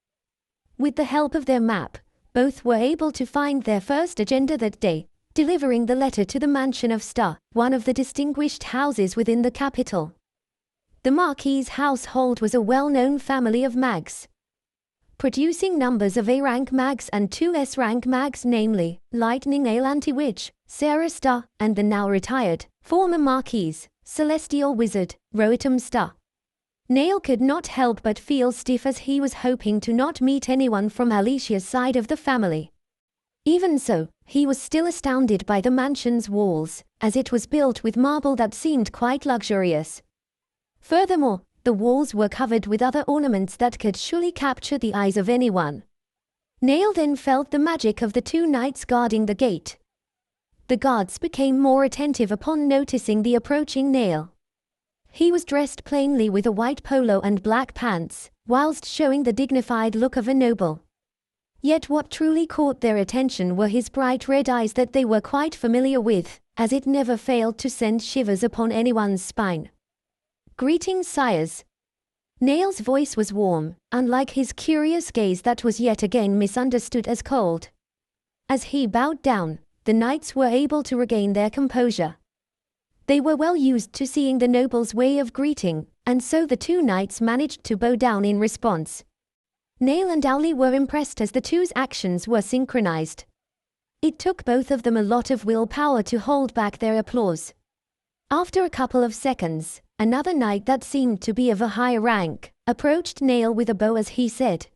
With the help of their map, both were able to find their first agenda that day, delivering the letter to the mansion of Star, one of the distinguished houses within the capital. The Marquis's household was a well-known family of mags, producing numbers of A-rank mags and 2 S-rank mags, namely, Lightning Ale Anti-Witch, Sarah Star, and the now retired, former Marquis, Celestial Wizard, Roitum Star. Nail could not help but feel stiff as he was hoping to not meet anyone from Alicia's side of the family. Even so, he was still astounded by the mansion's walls, as it was built with marble that seemed quite luxurious. Furthermore, the walls were covered with other ornaments that could surely capture the eyes of anyone. Nail then felt the magic of the 2 knights guarding the gate. The guards became more attentive upon noticing the approaching Nail. He was dressed plainly with a white polo and black pants, whilst showing the dignified look of a noble. Yet what truly caught their attention were his bright red eyes that they were quite familiar with, as it never failed to send shivers upon anyone's spine. Greetings, sires. Nail's voice was warm, unlike his curious gaze that was yet again misunderstood as cold. As he bowed down, the knights were able to regain their composure. They were well used to seeing the noble's way of greeting, and so the 2 knights managed to bow down in response. Nail and Ali were impressed as the 2's actions were synchronized. It took both of them a lot of willpower to hold back their applause. After a couple of seconds, another knight that seemed to be of a higher rank, approached Nail with a bow as he said,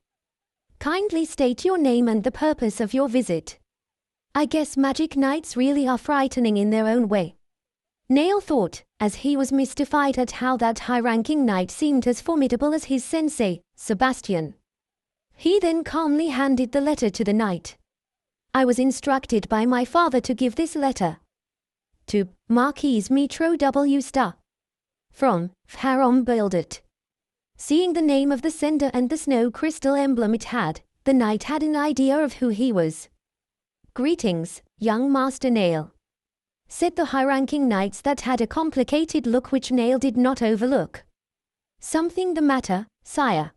"Kindly state your name and the purpose of your visit. I guess magic knights really are frightening in their own way." Nail thought, as he was mystified at how that high-ranking knight seemed as formidable as his sensei, Sebastian. He then calmly handed the letter to the knight. "I was instructed by my father to give this letter to Marquis Metro W. Star. From Pharom Buildet." Seeing the name of the sender and the snow crystal emblem it had, the knight had an idea of who he was. "Greetings, young Master Nail," said the high-ranking knights that had a complicated look which Nail did not overlook. "Something the matter, sire?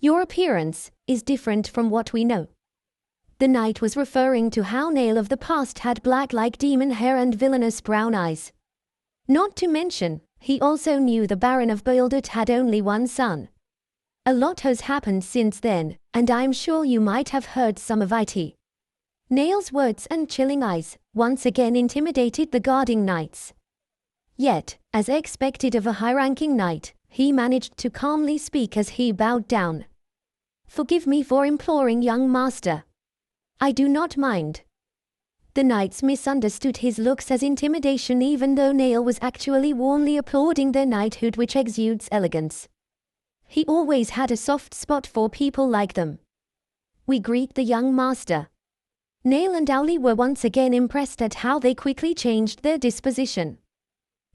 Your appearance is different from what we know." The knight was referring to how Nail of the past had black like demon hair and villainous brown eyes. Not to mention, he also knew the Baron of Buildet had only one son. "A lot has happened since then, and I'm sure you might have heard some of it." Nail's words and chilling eyes once again intimidated the guarding knights. Yet, as expected of a high-ranking knight, he managed to calmly speak as he bowed down. "Forgive me for imploring, young master. I do not mind." The knights misunderstood his looks as intimidation even though Nail was actually warmly applauding their knighthood which exudes elegance. He always had a soft spot for people like them. "We greet the young master." Nail and Owly were once again impressed at how they quickly changed their disposition.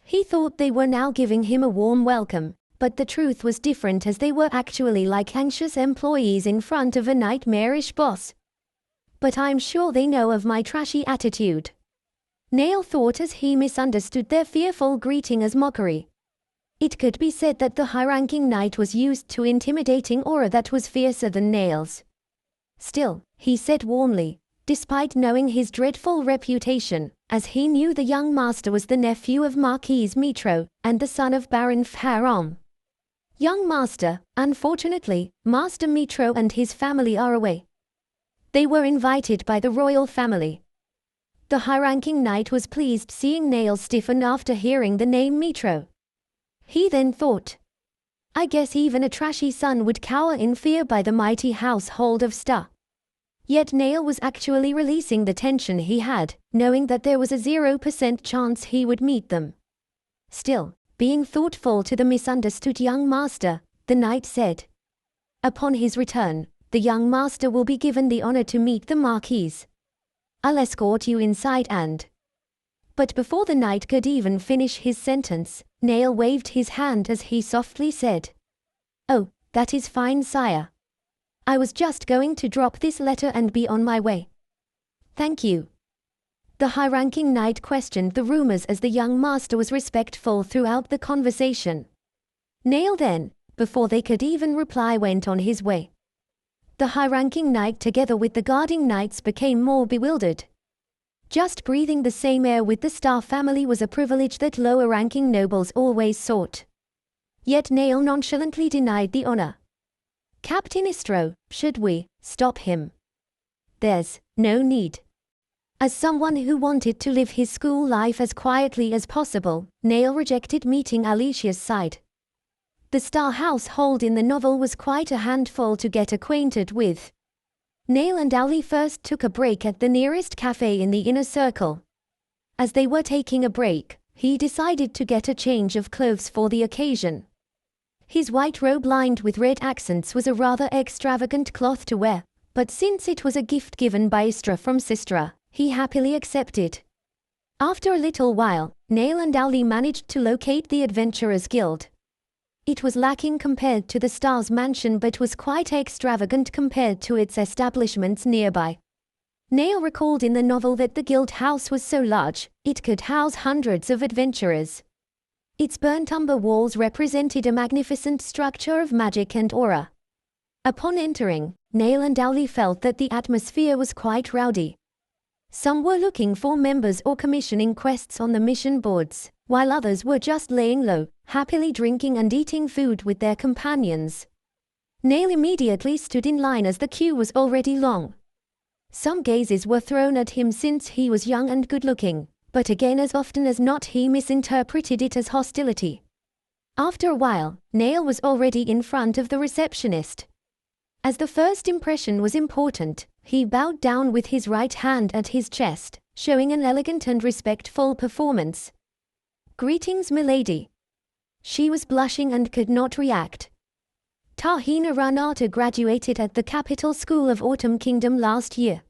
He thought they were now giving him a warm welcome, but the truth was different as they were actually like anxious employees in front of a nightmarish boss. "But I'm sure they know of my trashy attitude," Nail thought as he misunderstood their fearful greeting as mockery. It could be said that the high-ranking knight was used to intimidating aura that was fiercer than Nail's. Still, he said warmly, despite knowing his dreadful reputation, as he knew the young master was the nephew of Marquis Metro, and the son of Baron Pharom. "Young master, unfortunately, Master Metro and his family are away. They were invited by the royal family." The high-ranking knight was pleased seeing Nail stiffen after hearing the name Metro. He then thought, "I guess even a trashy son would cower in fear by the mighty household of Star." Yet Nail was actually releasing the tension he had, knowing that there was a 0% chance he would meet them. Still, being thoughtful to the misunderstood young master, the knight said, "Upon his return, the young master will be given the honor to meet the Marquis. I'll escort you inside and—" But before the knight could even finish his sentence, Nail waved his hand as he softly said, "Oh, that is fine, sire. I was just going to drop this letter and be on my way. Thank you." The high-ranking knight questioned the rumors as the young master was respectful throughout the conversation. Nail then, before they could even reply, went on his way. The high-ranking knight together with the guarding knights became more bewildered. Just breathing the same air with the Star family was a privilege that lower-ranking nobles always sought. Yet Nail nonchalantly denied the honor. "Captain Istro, should we stop him?" "There's no need." As someone who wanted to live his school life as quietly as possible, Nail rejected meeting Alicia's side. The Star household in the novel was quite a handful to get acquainted with. Nail and Owly first took a break at the nearest cafe in the inner circle. As they were taking a break, he decided to get a change of clothes for the occasion. His white robe lined with red accents was a rather extravagant cloth to wear, but since it was a gift given by Istra from Sistra, he happily accepted. After a little while, Nail and Owly managed to locate the Adventurers Guild. It was lacking compared to the Star's mansion but was quite extravagant compared to its establishments nearby. Nail recalled in the novel that the guild house was so large, it could house hundreds of adventurers. Its burnt umber walls represented a magnificent structure of magic and aura. Upon entering, Nail and Owly felt that the atmosphere was quite rowdy. Some were looking for members or commissioning quests on the mission boards, while others were just laying low, happily drinking and eating food with their companions. Nail immediately stood in line as the queue was already long. Some gazes were thrown at him since he was young and good-looking, but again as often as not he misinterpreted it as hostility. After a while, Nail was already in front of the receptionist. As the first impression was important, he bowed down with his right hand at his chest, showing an elegant and respectful performance. "Greetings, milady." She was blushing and could not react. Tahina Ranata graduated at the Capital School of Autumn Kingdom last year.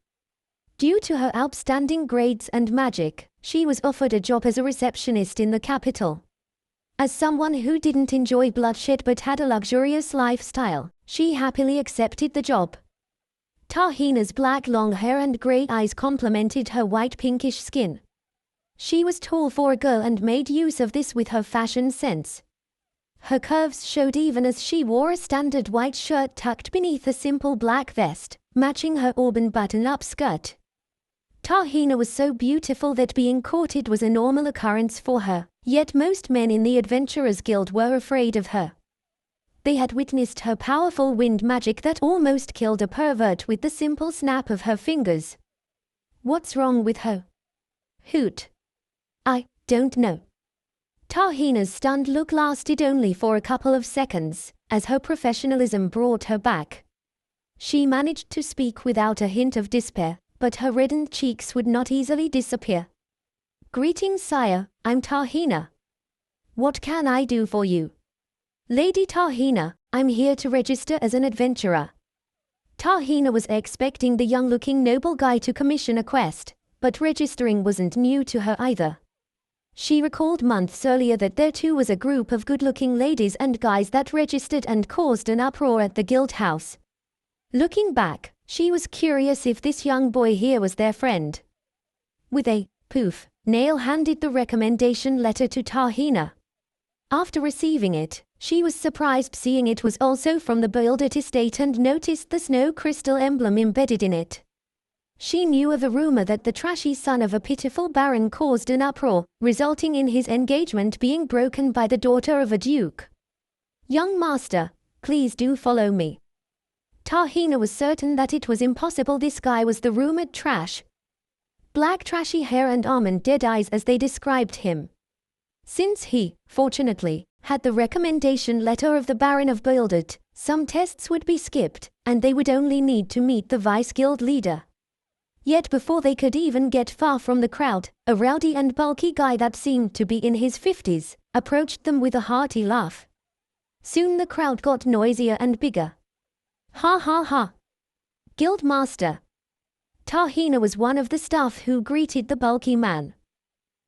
Due to her outstanding grades and magic, she was offered a job as a receptionist in the capital. As someone who didn't enjoy bloodshed but had a luxurious lifestyle, she happily accepted the job. Tahina's black long hair and grey eyes complemented her white pinkish skin. She was tall for a girl and made use of this with her fashion sense. Her curves showed even as she wore a standard white shirt tucked beneath a simple black vest, matching her auburn button-up skirt. Tahina was so beautiful that being courted was a normal occurrence for her, yet most men in the Adventurers Guild were afraid of her. They had witnessed her powerful wind magic that almost killed a pervert with the simple snap of her fingers. "What's wrong with her?" "Hoot. I don't know." Tahina's stunned look lasted only for a couple of seconds, as her professionalism brought her back. She managed to speak without a hint of despair, but her reddened cheeks would not easily disappear. "Greetings, sire, I'm Tahina. What can I do for you?" "Lady Tahina, I'm here to register as an adventurer." Tahina was expecting the young-looking noble guy to commission a quest, but registering wasn't new to her either. She recalled months earlier that there too was a group of good-looking ladies and guys that registered and caused an uproar at the guild house. Looking back, she was curious if this young boy here was their friend. With a poof, Nail handed the recommendation letter to Tahina. After receiving it, she was surprised seeing it was also from the Builded estate and noticed the snow crystal emblem embedded in it. She knew of a rumor that the trashy son of a pitiful baron caused an uproar, resulting in his engagement being broken by the daughter of a duke. "Young master, please do follow me." Tahina was certain that it was impossible this guy was the rumored trash. Black trashy hair and almond dead eyes as they described him. Since he, fortunately, had the recommendation letter of the Baron of Builded, some tests would be skipped, and they would only need to meet the vice guild leader. Yet before they could even get far from the crowd, a rowdy and bulky guy that seemed to be in his 50s, approached them with a hearty laugh. Soon the crowd got noisier and bigger. "Ha ha ha. Guild master." Tahina was one of the staff who greeted the bulky man.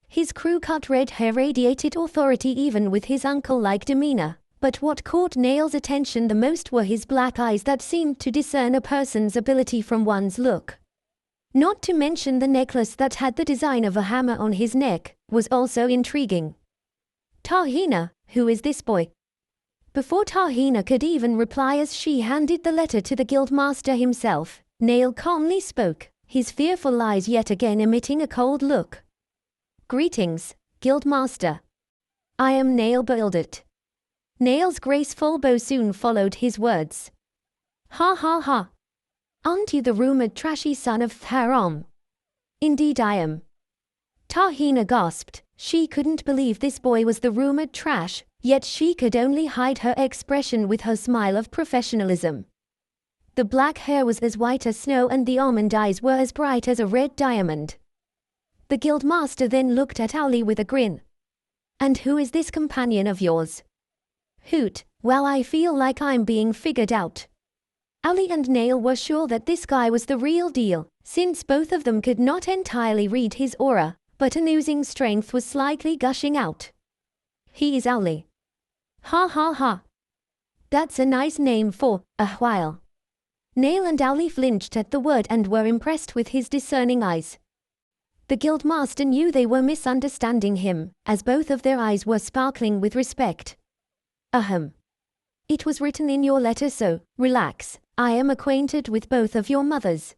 His crew-cut red hair radiated authority even with his uncle-like demeanor, but what caught Nail's attention the most were his black eyes that seemed to discern a person's ability from one's look. Not to mention the necklace that had the design of a hammer on his neck, was also intriguing. "Tahina, who is this boy?" Before Tahina could even reply as she handed the letter to the guildmaster himself, Nail calmly spoke, his fearful eyes yet again emitting a cold look. "Greetings, guildmaster. I am Nail Builded." Nail's graceful bow soon followed his words. "Ha ha ha. Aren't you the rumored trashy son of Tharam?" "Indeed I am." Tahina gasped. She couldn't believe this boy was the rumored trash, yet she could only hide her expression with her smile of professionalism. The black hair was as white as snow and the almond eyes were as bright as a red diamond. The guildmaster then looked at Owly with a grin. "And who is this companion of yours?" "Hoot, well I feel like I'm being figured out." Owly and Nail were sure that this guy was the real deal, since both of them could not entirely read his aura, but an oozing strength was slightly gushing out. "He is Owly." "Ha ha ha. That's a nice name for a while." Nail and Owly flinched at the word and were impressed with his discerning eyes. The guildmaster knew they were misunderstanding him, as both of their eyes were sparkling with respect. "Ahem. It was written in your letter, so relax. I am acquainted with both of your mothers."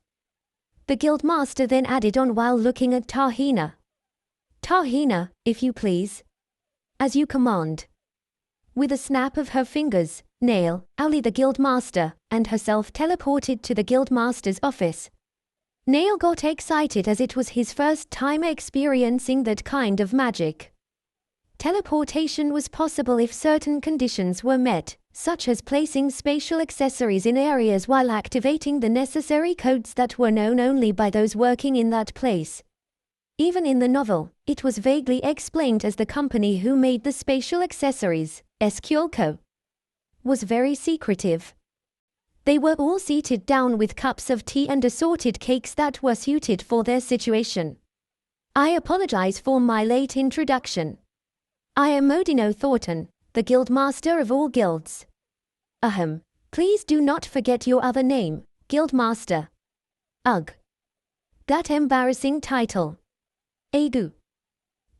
The guildmaster then added on while looking at Tahina. "Tahina, if you please." "As you command." With a snap of her fingers, Nail, Owly the guildmaster, and herself teleported to the guildmaster's office. Nail got excited as it was his first time experiencing that kind of magic. Teleportation was possible if certain conditions were met, such as placing spatial accessories in areas while activating the necessary codes that were known only by those working in that place. Even in the novel, it was vaguely explained as the company who made the spatial accessories, SQLco, was very secretive. They were all seated down with cups of tea and assorted cakes that were suited for their situation. I apologize for my late introduction. I am Odino Thornton, the Guildmaster of all guilds. Please do not forget your other name, Guildmaster. Ugh. That embarrassing title. Agu.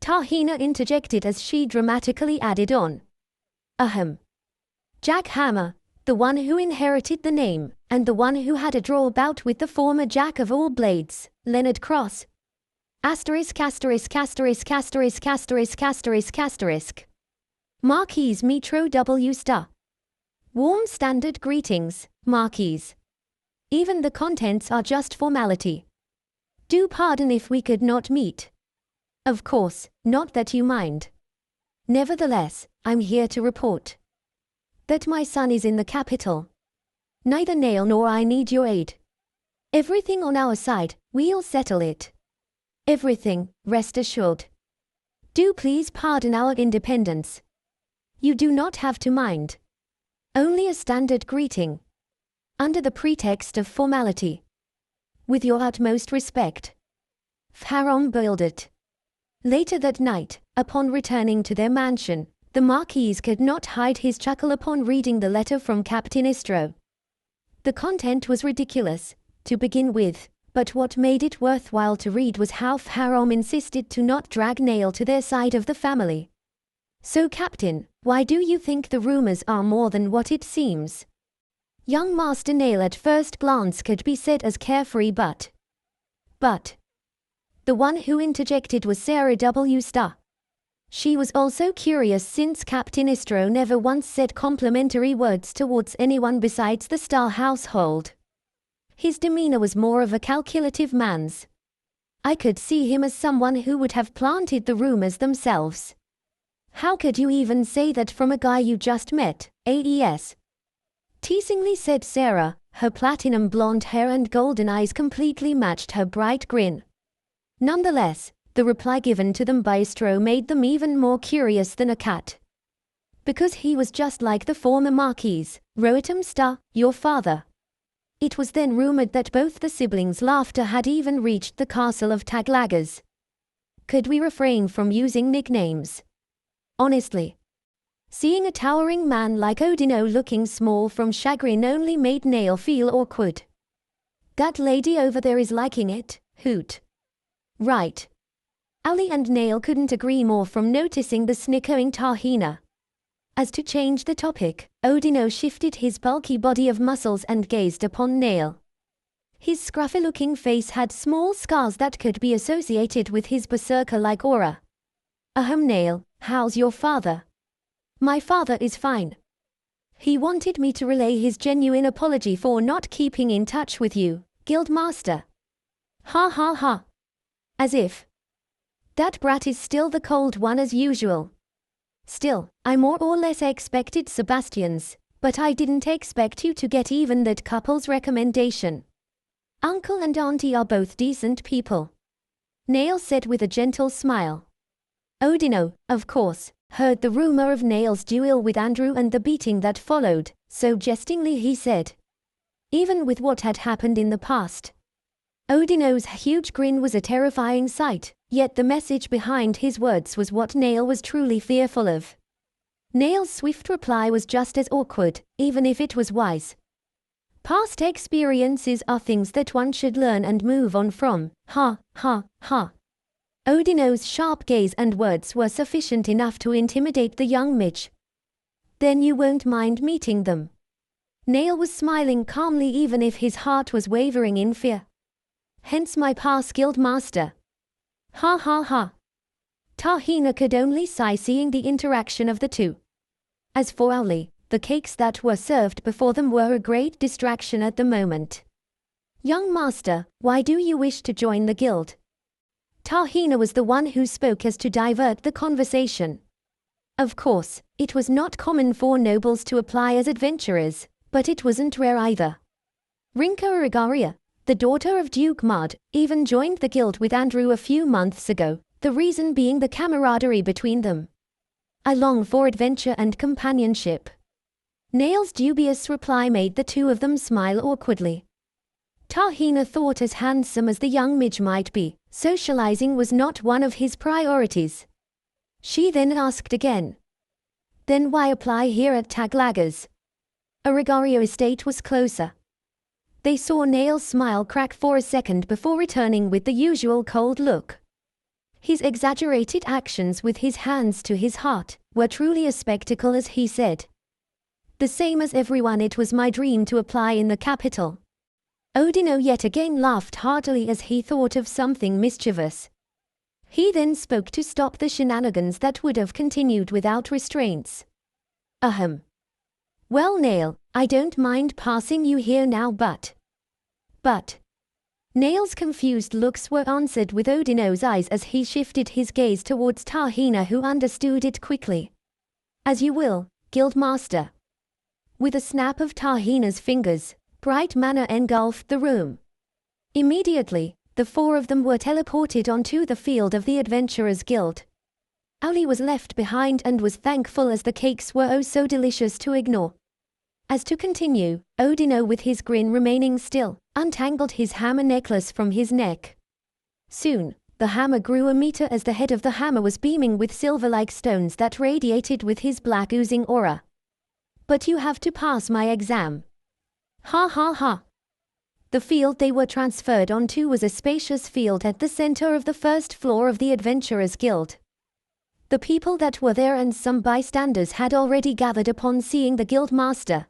Tahina interjected as she dramatically added on. Jack Hammer, the one who inherited the name, and the one who had a draw bout with the former Jack of all blades, Leonard Cross. Asterisk asterisk asterisk asterisk asterisk asterisk asterisk. Marquise Metro W. Star. Warm standard greetings, Marquise. Even the contents are just formality. Do pardon if we could not meet. Of course, not that you mind. Nevertheless, I'm here to report that my son is in the capital. Neither Nail nor I need your aid. Everything on our side, we'll settle it. Everything, rest assured. Do please pardon our independence. You do not have to mind. Only a standard greeting. Under the pretext of formality. With your utmost respect. Farom builded. Later that night, upon returning to their mansion, the Marquis could not hide his chuckle upon reading the letter from Captain Istro. The content was ridiculous, to begin with, but what made it worthwhile to read was how Farom insisted to not drag Nail to their side of the family. So Captain, why do you think the rumors are more than what it seems? Young Master Nail at first glance could be said as carefree but. The one who interjected was Sarah W. Star. She was also curious since Captain Istro never once said complimentary words towards anyone besides the Star household. His demeanor was more of a calculative man's. I could see him as someone who would have planted the rumors themselves. How could you even say that from a guy you just met, AES? Teasingly said Sarah, her platinum blonde hair and golden eyes completely matched her bright grin. Nonetheless, the reply given to them by Istro made them even more curious than a cat. Because he was just like the former Marquis, Roatham Star, your father. It was then rumored that both the siblings' laughter had even reached the castle of Taglagas. Could we refrain from using nicknames? Honestly. Seeing a towering man like Odino looking small from chagrin only made Nail feel awkward. That lady over there is liking it, hoot. Right. Ali and Nail couldn't agree more from noticing the snickering Tahina. As to change the topic, Odino shifted his bulky body of muscles and gazed upon Nail. His scruffy-looking face had small scars that could be associated with his berserker-like aura. Nail, how's your father? My father is fine. He wanted me to relay his genuine apology for not keeping in touch with you, Guildmaster. Ha ha ha. As if. That brat is still the cold one as usual. Still, I more or less expected Sebastian's, but I didn't expect you to get even that couple's recommendation. Uncle and Auntie are both decent people. Nail said with a gentle smile. Odino, of course, heard the rumor of Nail's duel with Andrew and the beating that followed, so jestingly he said. Even with what had happened in the past. Odino's huge grin was a terrifying sight, yet the message behind his words was what Nail was truly fearful of. Nail's swift reply was just as awkward, even if it was wise. Past experiences are things that one should learn and move on from, ha, ha, ha. Odino's sharp gaze and words were sufficient enough to intimidate the young midge. Then you won't mind meeting them. Nail was smiling calmly even if his heart was wavering in fear. Hence my pass, Guildmaster. Ha ha ha. Tahina could only sigh seeing the interaction of the two. As for Ali, the cakes that were served before them were a great distraction at the moment. Young master, why do you wish to join the guild? Tahina was the one who spoke as to divert the conversation. Of course, it was not common for nobles to apply as adventurers, but it wasn't rare either. Rinka Arigaria, the daughter of Duke Mud, even joined the guild with Andrew a few months ago, the reason being the camaraderie between them. I long for adventure and companionship. Nail's dubious reply made the two of them smile awkwardly. Tahina thought as handsome as the young midge might be, socializing was not one of his priorities. She then asked again. Then why apply here at Taglaga's? Arigario estate was closer. They saw Nail's smile crack for a second before returning with the usual cold look. His exaggerated actions with his hands to his heart were truly a spectacle as he said. The same as everyone, it was my dream to apply in the capital. Odino yet again laughed heartily as he thought of something mischievous. He then spoke to stop the shenanigans that would have continued without restraints. Ahem. Well, Nail, I don't mind passing you here now, but. Nail's confused looks were answered with Odino's eyes as he shifted his gaze towards Tahina, who understood it quickly. As you will, Guildmaster. With a snap of Tahina's fingers, bright mana engulfed the room. Immediately, the four of them were teleported onto the field of the Adventurers Guild. Ali was left behind and was thankful as the cakes were oh so delicious to ignore. As to continue, Odino, with his grin remaining still, untangled his hammer necklace from his neck. Soon, the hammer grew a meter as the head of the hammer was beaming with silver-like stones that radiated with his black oozing aura. But you have to pass my exam. Ha ha ha. The field they were transferred onto was a spacious field at the center of the first floor of the Adventurers Guild. The people that were there and some bystanders had already gathered upon seeing the Guildmaster.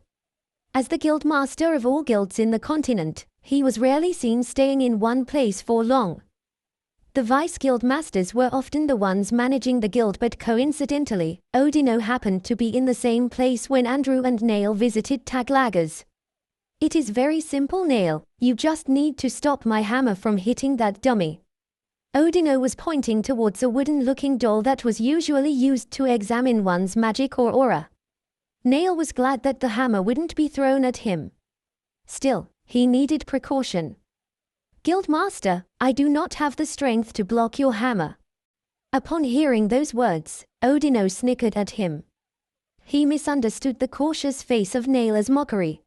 As the Guildmaster of all guilds in the continent, he was rarely seen staying in one place for long. The vice-guildmasters were often the ones managing the guild, but coincidentally, Odino happened to be in the same place when Andrew and Nail visited Taglaga's. It is very simple, Nail, you just need to stop my hammer from hitting that dummy. Odino was pointing towards a wooden-looking doll that was usually used to examine one's magic or aura. Nail was glad that the hammer wouldn't be thrown at him. Still, he needed precaution. Guildmaster, I do not have the strength to block your hammer. Upon hearing those words, Odino snickered at him. He misunderstood the cautious face of Nail as mockery.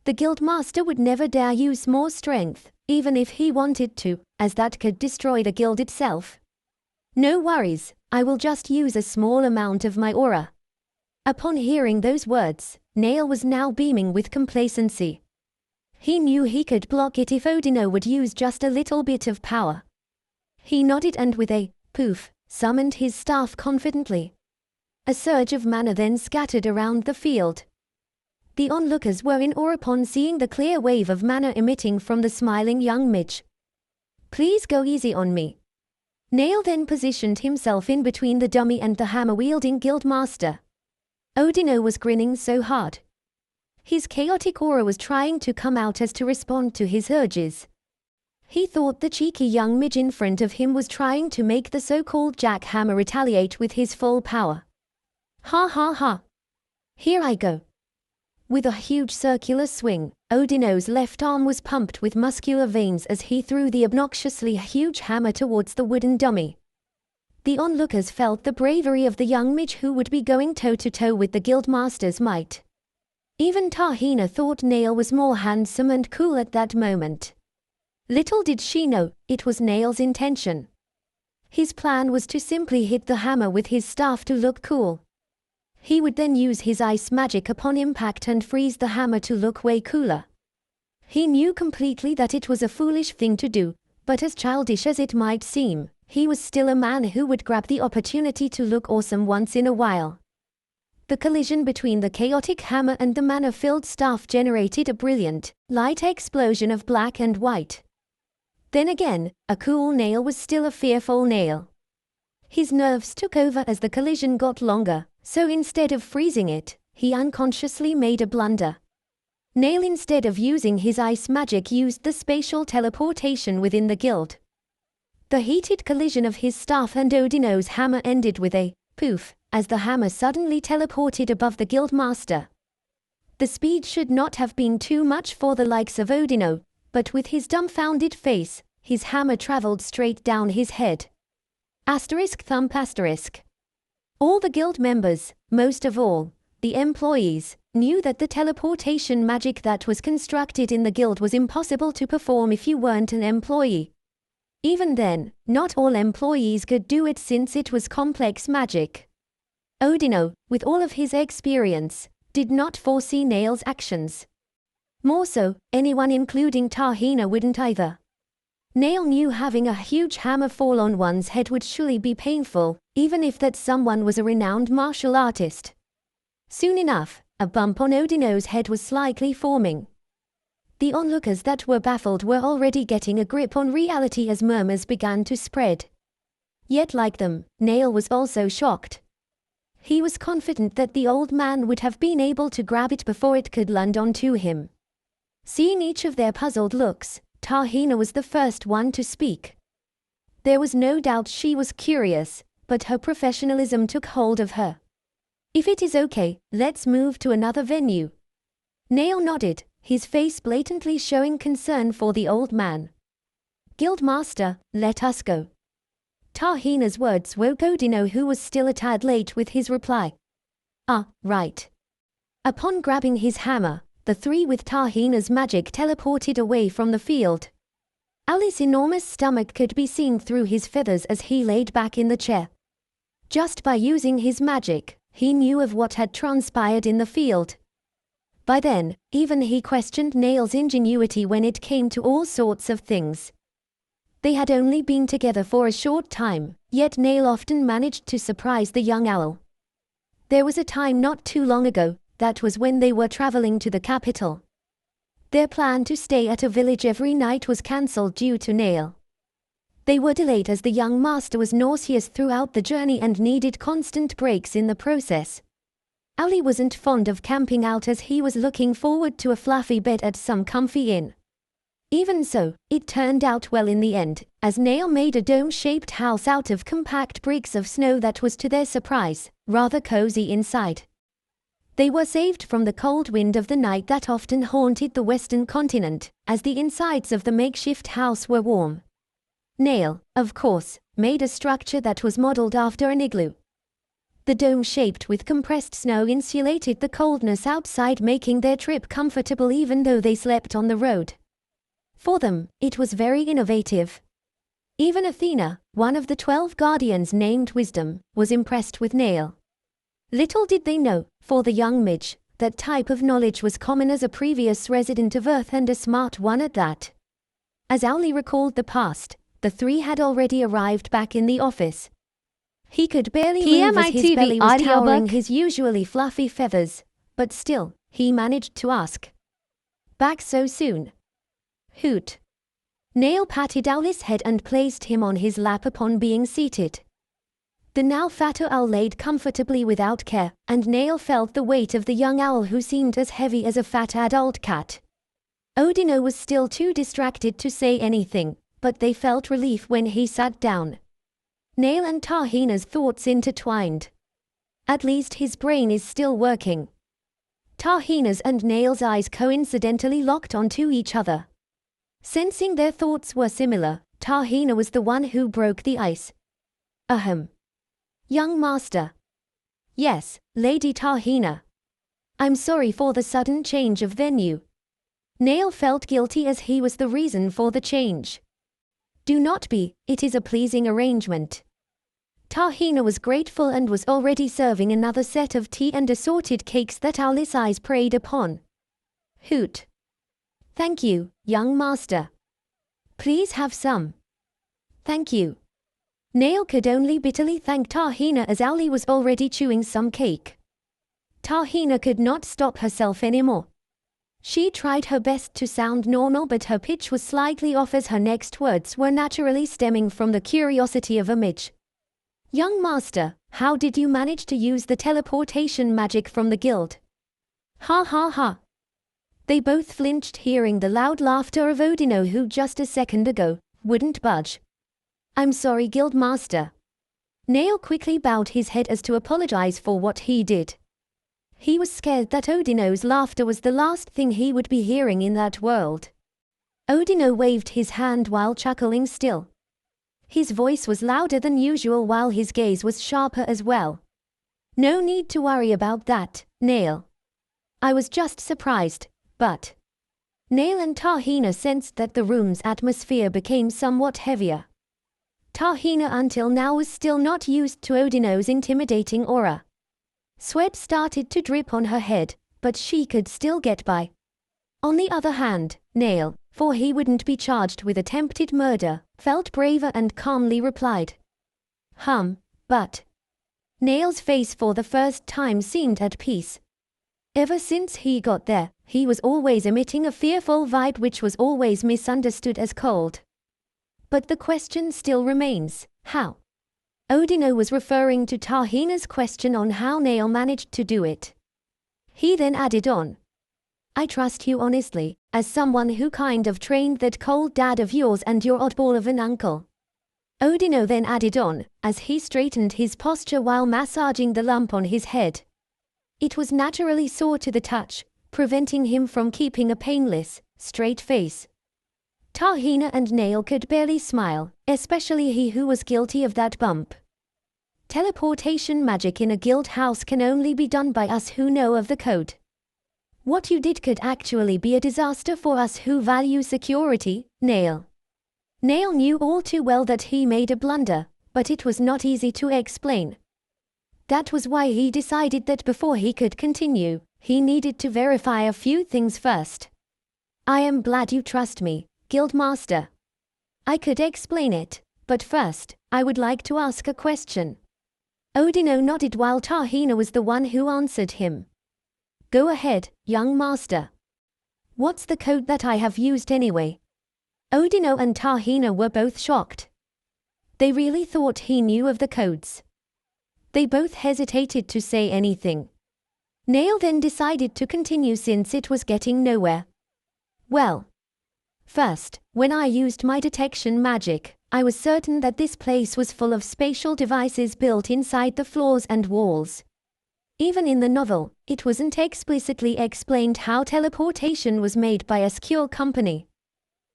The Guildmaster would never dare use more strength, even if he wanted to, as that could destroy the guild itself. No worries, I will just use a small amount of my aura. Upon hearing those words, Nail was now beaming with complacency. He knew he could block it if Odino would use just a little bit of power. He nodded and with a poof, summoned his staff confidently. A surge of mana then scattered around the field. The onlookers were in awe upon seeing the clear wave of mana emitting from the smiling young midge. Please go easy on me. Nail then positioned himself in between the dummy and the hammer-wielding Guildmaster. Odino was grinning so hard. His chaotic aura was trying to come out as to respond to his urges. He thought the cheeky young midge in front of him was trying to make the so-called jackhammer retaliate with his full power. Ha ha ha. Here I go. With a huge circular swing, Odino's left arm was pumped with muscular veins as he threw the obnoxiously huge hammer towards the wooden dummy. The onlookers felt the bravery of the young midge who would be going toe-to-toe with the Guildmaster's might. Even Tahina thought Nail was more handsome and cool at that moment. Little did she know, it was Nail's intention. His plan was to simply hit the hammer with his staff to look cool. He would then use his ice magic upon impact and freeze the hammer to look way cooler. He knew completely that it was a foolish thing to do, but as childish as it might seem, he was still a man who would grab the opportunity to look awesome once in a while. The collision between the chaotic hammer and the mana-filled staff generated a brilliant, light explosion of black and white. Then again, a cool Nail was still a fearful Nail. His nerves took over as the collision got longer, so instead of freezing it, he unconsciously made a blunder. Nail, instead of using his ice magic, used the spatial teleportation within the guild. The heated collision of his staff and Odino's hammer ended with a Poof, as the hammer suddenly teleported above the guildmaster. The speed should not have been too much for the likes of Odino, but with his dumbfounded face, his hammer traveled straight down his head. Asterisk thump asterisk. All the guild members, most of all, the employees, knew that the teleportation magic that was constructed in the guild was impossible to perform if you weren't an employee. Even then, not all employees could do it since it was complex magic. Odino, with all of his experience, did not foresee Nail's actions. More so, anyone including Tahina wouldn't either. Nail knew having a huge hammer fall on one's head would surely be painful, even if that someone was a renowned martial artist. Soon enough, a bump on Odino's head was slightly forming. The onlookers that were baffled were already getting a grip on reality as murmurs began to spread. Yet like them, Nail was also shocked. He was confident that the old man would have been able to grab it before it could land onto him. Seeing each of their puzzled looks, Tahina was the first one to speak. There was no doubt she was curious, but her professionalism took hold of her. If it is okay, let's move to another venue. Nail nodded, his face blatantly showing concern for the old man. Guildmaster, let us go. Tahina's words woke Odino, who was still a tad late with his reply. Ah, right. Upon grabbing his hammer, the three with Tahina's magic teleported away from the field. Ali's enormous stomach could be seen through his feathers as he laid back in the chair. Just by using his magic, he knew of what had transpired in the field. By then, even he questioned Nail's ingenuity when it came to all sorts of things. They had only been together for a short time, yet Nail often managed to surprise the young owl. There was a time not too long ago, that was when they were traveling to the capital. Their plan to stay at a village every night was cancelled due to Nail. They were delayed as the young master was nauseous throughout the journey and needed constant breaks in the process. Ali wasn't fond of camping out as he was looking forward to a fluffy bed at some comfy inn. Even so, it turned out well in the end, as Nail made a dome-shaped house out of compact bricks of snow that was, to their surprise, rather cozy inside. They were saved from the cold wind of the night that often haunted the western continent, as the insides of the makeshift house were warm. Nail, of course, made a structure that was modeled after an igloo. The dome shaped with compressed snow insulated the coldness outside, making their trip comfortable even though they slept on the road. For them, it was very innovative. Even Athena, one of the 12 guardians named Wisdom, was impressed with Nail. Little did they know, for the young midge, that type of knowledge was common as a previous resident of Earth, and a smart one at that. As Owly recalled the past, the three had already arrived back in the office. He could barely move as his belly was towering his usually fluffy feathers, but still, he managed to ask. Back so soon? Hoot. Nail patted Owl's head and placed him on his lap upon being seated. The now fatter owl laid comfortably without care, and Nail felt the weight of the young owl, who seemed as heavy as a fat adult cat. Odino was still too distracted to say anything, but they felt relief when he sat down. Nail and Tahina's thoughts intertwined. At least his brain is still working. Tahina's and Nail's eyes coincidentally locked onto each other. Sensing their thoughts were similar, Tahina was the one who broke the ice. Ahem. Young master. Yes, Lady Tahina. I'm sorry for the sudden change of venue. Nail felt guilty as he was the reason for the change. Do not be, it is a pleasing arrangement. Tahina was grateful and was already serving another set of tea and assorted cakes that Owl's eyes preyed upon. Hoot. Thank you, young master. Please have some. Thank you. Nail could only bitterly thank Tahina as Owly was already chewing some cake. Tahina could not stop herself anymore. She tried her best to sound normal, but her pitch was slightly off as her next words were naturally stemming from the curiosity of a midge. Young master, how did you manage to use the teleportation magic from the guild? Ha ha ha. They both flinched hearing the loud laughter of Odino, who just a second ago wouldn't budge. I'm sorry, Guildmaster. Nail quickly bowed his head as to apologize for what he did. He was scared that Odino's laughter was the last thing he would be hearing in that world. Odino waved his hand while chuckling still. His voice was louder than usual while his gaze was sharper as well. No need to worry about that, Nail. I was just surprised, but... Nail and Tahina sensed that the room's atmosphere became somewhat heavier. Tahina until now was still not used to Odino's intimidating aura. Sweat started to drip on her head, but she could still get by. On the other hand, Nail, for he wouldn't be charged with attempted murder, felt braver and calmly replied. But... Nail's face for the first time seemed at peace. Ever since he got there, he was always emitting a fearful vibe which was always misunderstood as cold. But the question still remains, how? Odino was referring to Tahina's question on how Nail managed to do it. He then added on. I trust you honestly, as someone who kind of trained that cold dad of yours and your oddball of an uncle. Odino then added on, as he straightened his posture while massaging the lump on his head. It was naturally sore to the touch, preventing him from keeping a painless, straight face. Tahina and Nail could barely smile, especially he who was guilty of that bump. Teleportation magic in a guild house can only be done by us who know of the code. What you did could actually be a disaster for us who value security, Nail. Nail knew all too well that he made a blunder, but it was not easy to explain. That was why he decided that before he could continue, he needed to verify a few things first. I am glad you trust me, Guildmaster. I could explain it, but first, I would like to ask a question. Odino nodded while Tahina was the one who answered him. Go ahead, young master. What's the code that I have used anyway? Odino and Tahina were both shocked. They really thought he knew of the codes. They both hesitated to say anything. Nail then decided to continue since it was getting nowhere. Well, first, when I used my detection magic, I was certain that this place was full of spatial devices built inside the floors and walls. Even in the novel, it wasn't explicitly explained how teleportation was made by a secure company.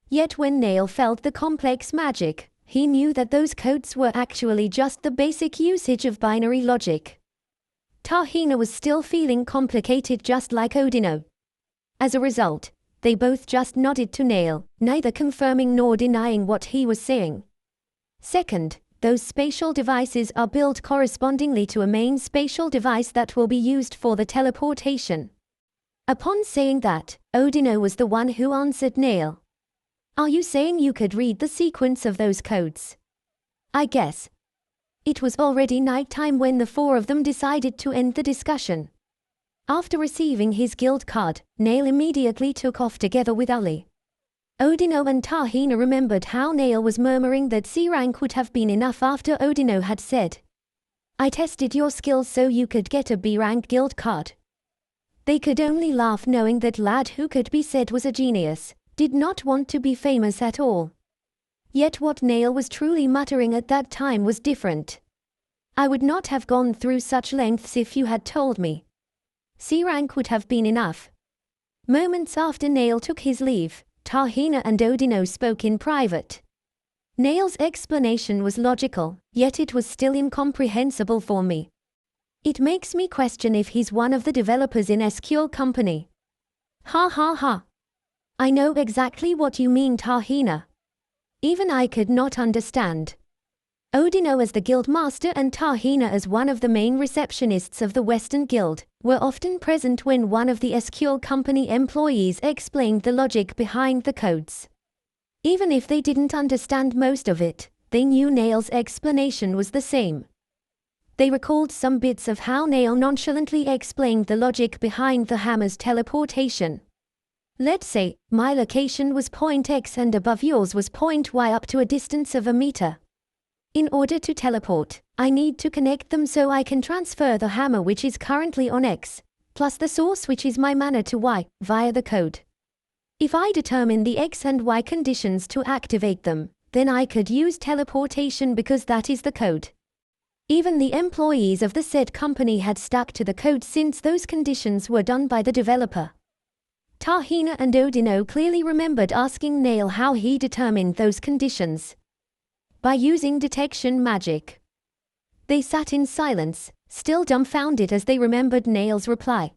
Yet when Nail felt the complex magic, he knew that those codes were actually just the basic usage of binary logic. Tahina was still feeling complicated just like Odino. As a result, they both just nodded to Nail, neither confirming nor denying what he was saying. Second, those spatial devices are built correspondingly to a main spatial device that will be used for the teleportation. Upon saying that, Odino was the one who answered Nail. Are you saying you could read the sequence of those codes? I guess. It was already nighttime when the four of them decided to end the discussion. After receiving his guild card, Nail immediately took off together with Ali. Odino and Tahina remembered how Nail was murmuring that C rank would have been enough after Odino had said, I tested your skills so you could get a B rank guild card. They could only laugh knowing that lad who could be said was a genius, did not want to be famous at all. Yet what Nail was truly muttering at that time was different. I would not have gone through such lengths if you had told me. C rank would have been enough. Moments after Nail took his leave, Tahina and Odino spoke in private. Nail's explanation was logical, yet it was still incomprehensible for me. It makes me question if he's one of the developers in SQL company. Ha ha ha. I know exactly what you mean, Tahina. Even I could not understand. Odino as the guild master and Tahina as one of the main receptionists of the Western Guild, were often present when one of the SQL company employees explained the logic behind the codes. Even if they didn't understand most of it, they knew Nail's explanation was the same. They recalled some bits of how Nail nonchalantly explained the logic behind the hammer's teleportation. Let's say, my location was point X and above yours was point Y up to a distance of a meter. In order to teleport, I need to connect them so I can transfer the hammer which is currently on X, plus the source which is my mana to Y, via the code. If I determine the X and Y conditions to activate them, then I could use teleportation because that is the code. Even the employees of the said company had stuck to the code since those conditions were done by the developer. Tahina and Odino clearly remembered asking Nail how he determined those conditions. By using detection magic. They sat in silence, still dumbfounded as they remembered Nail's reply.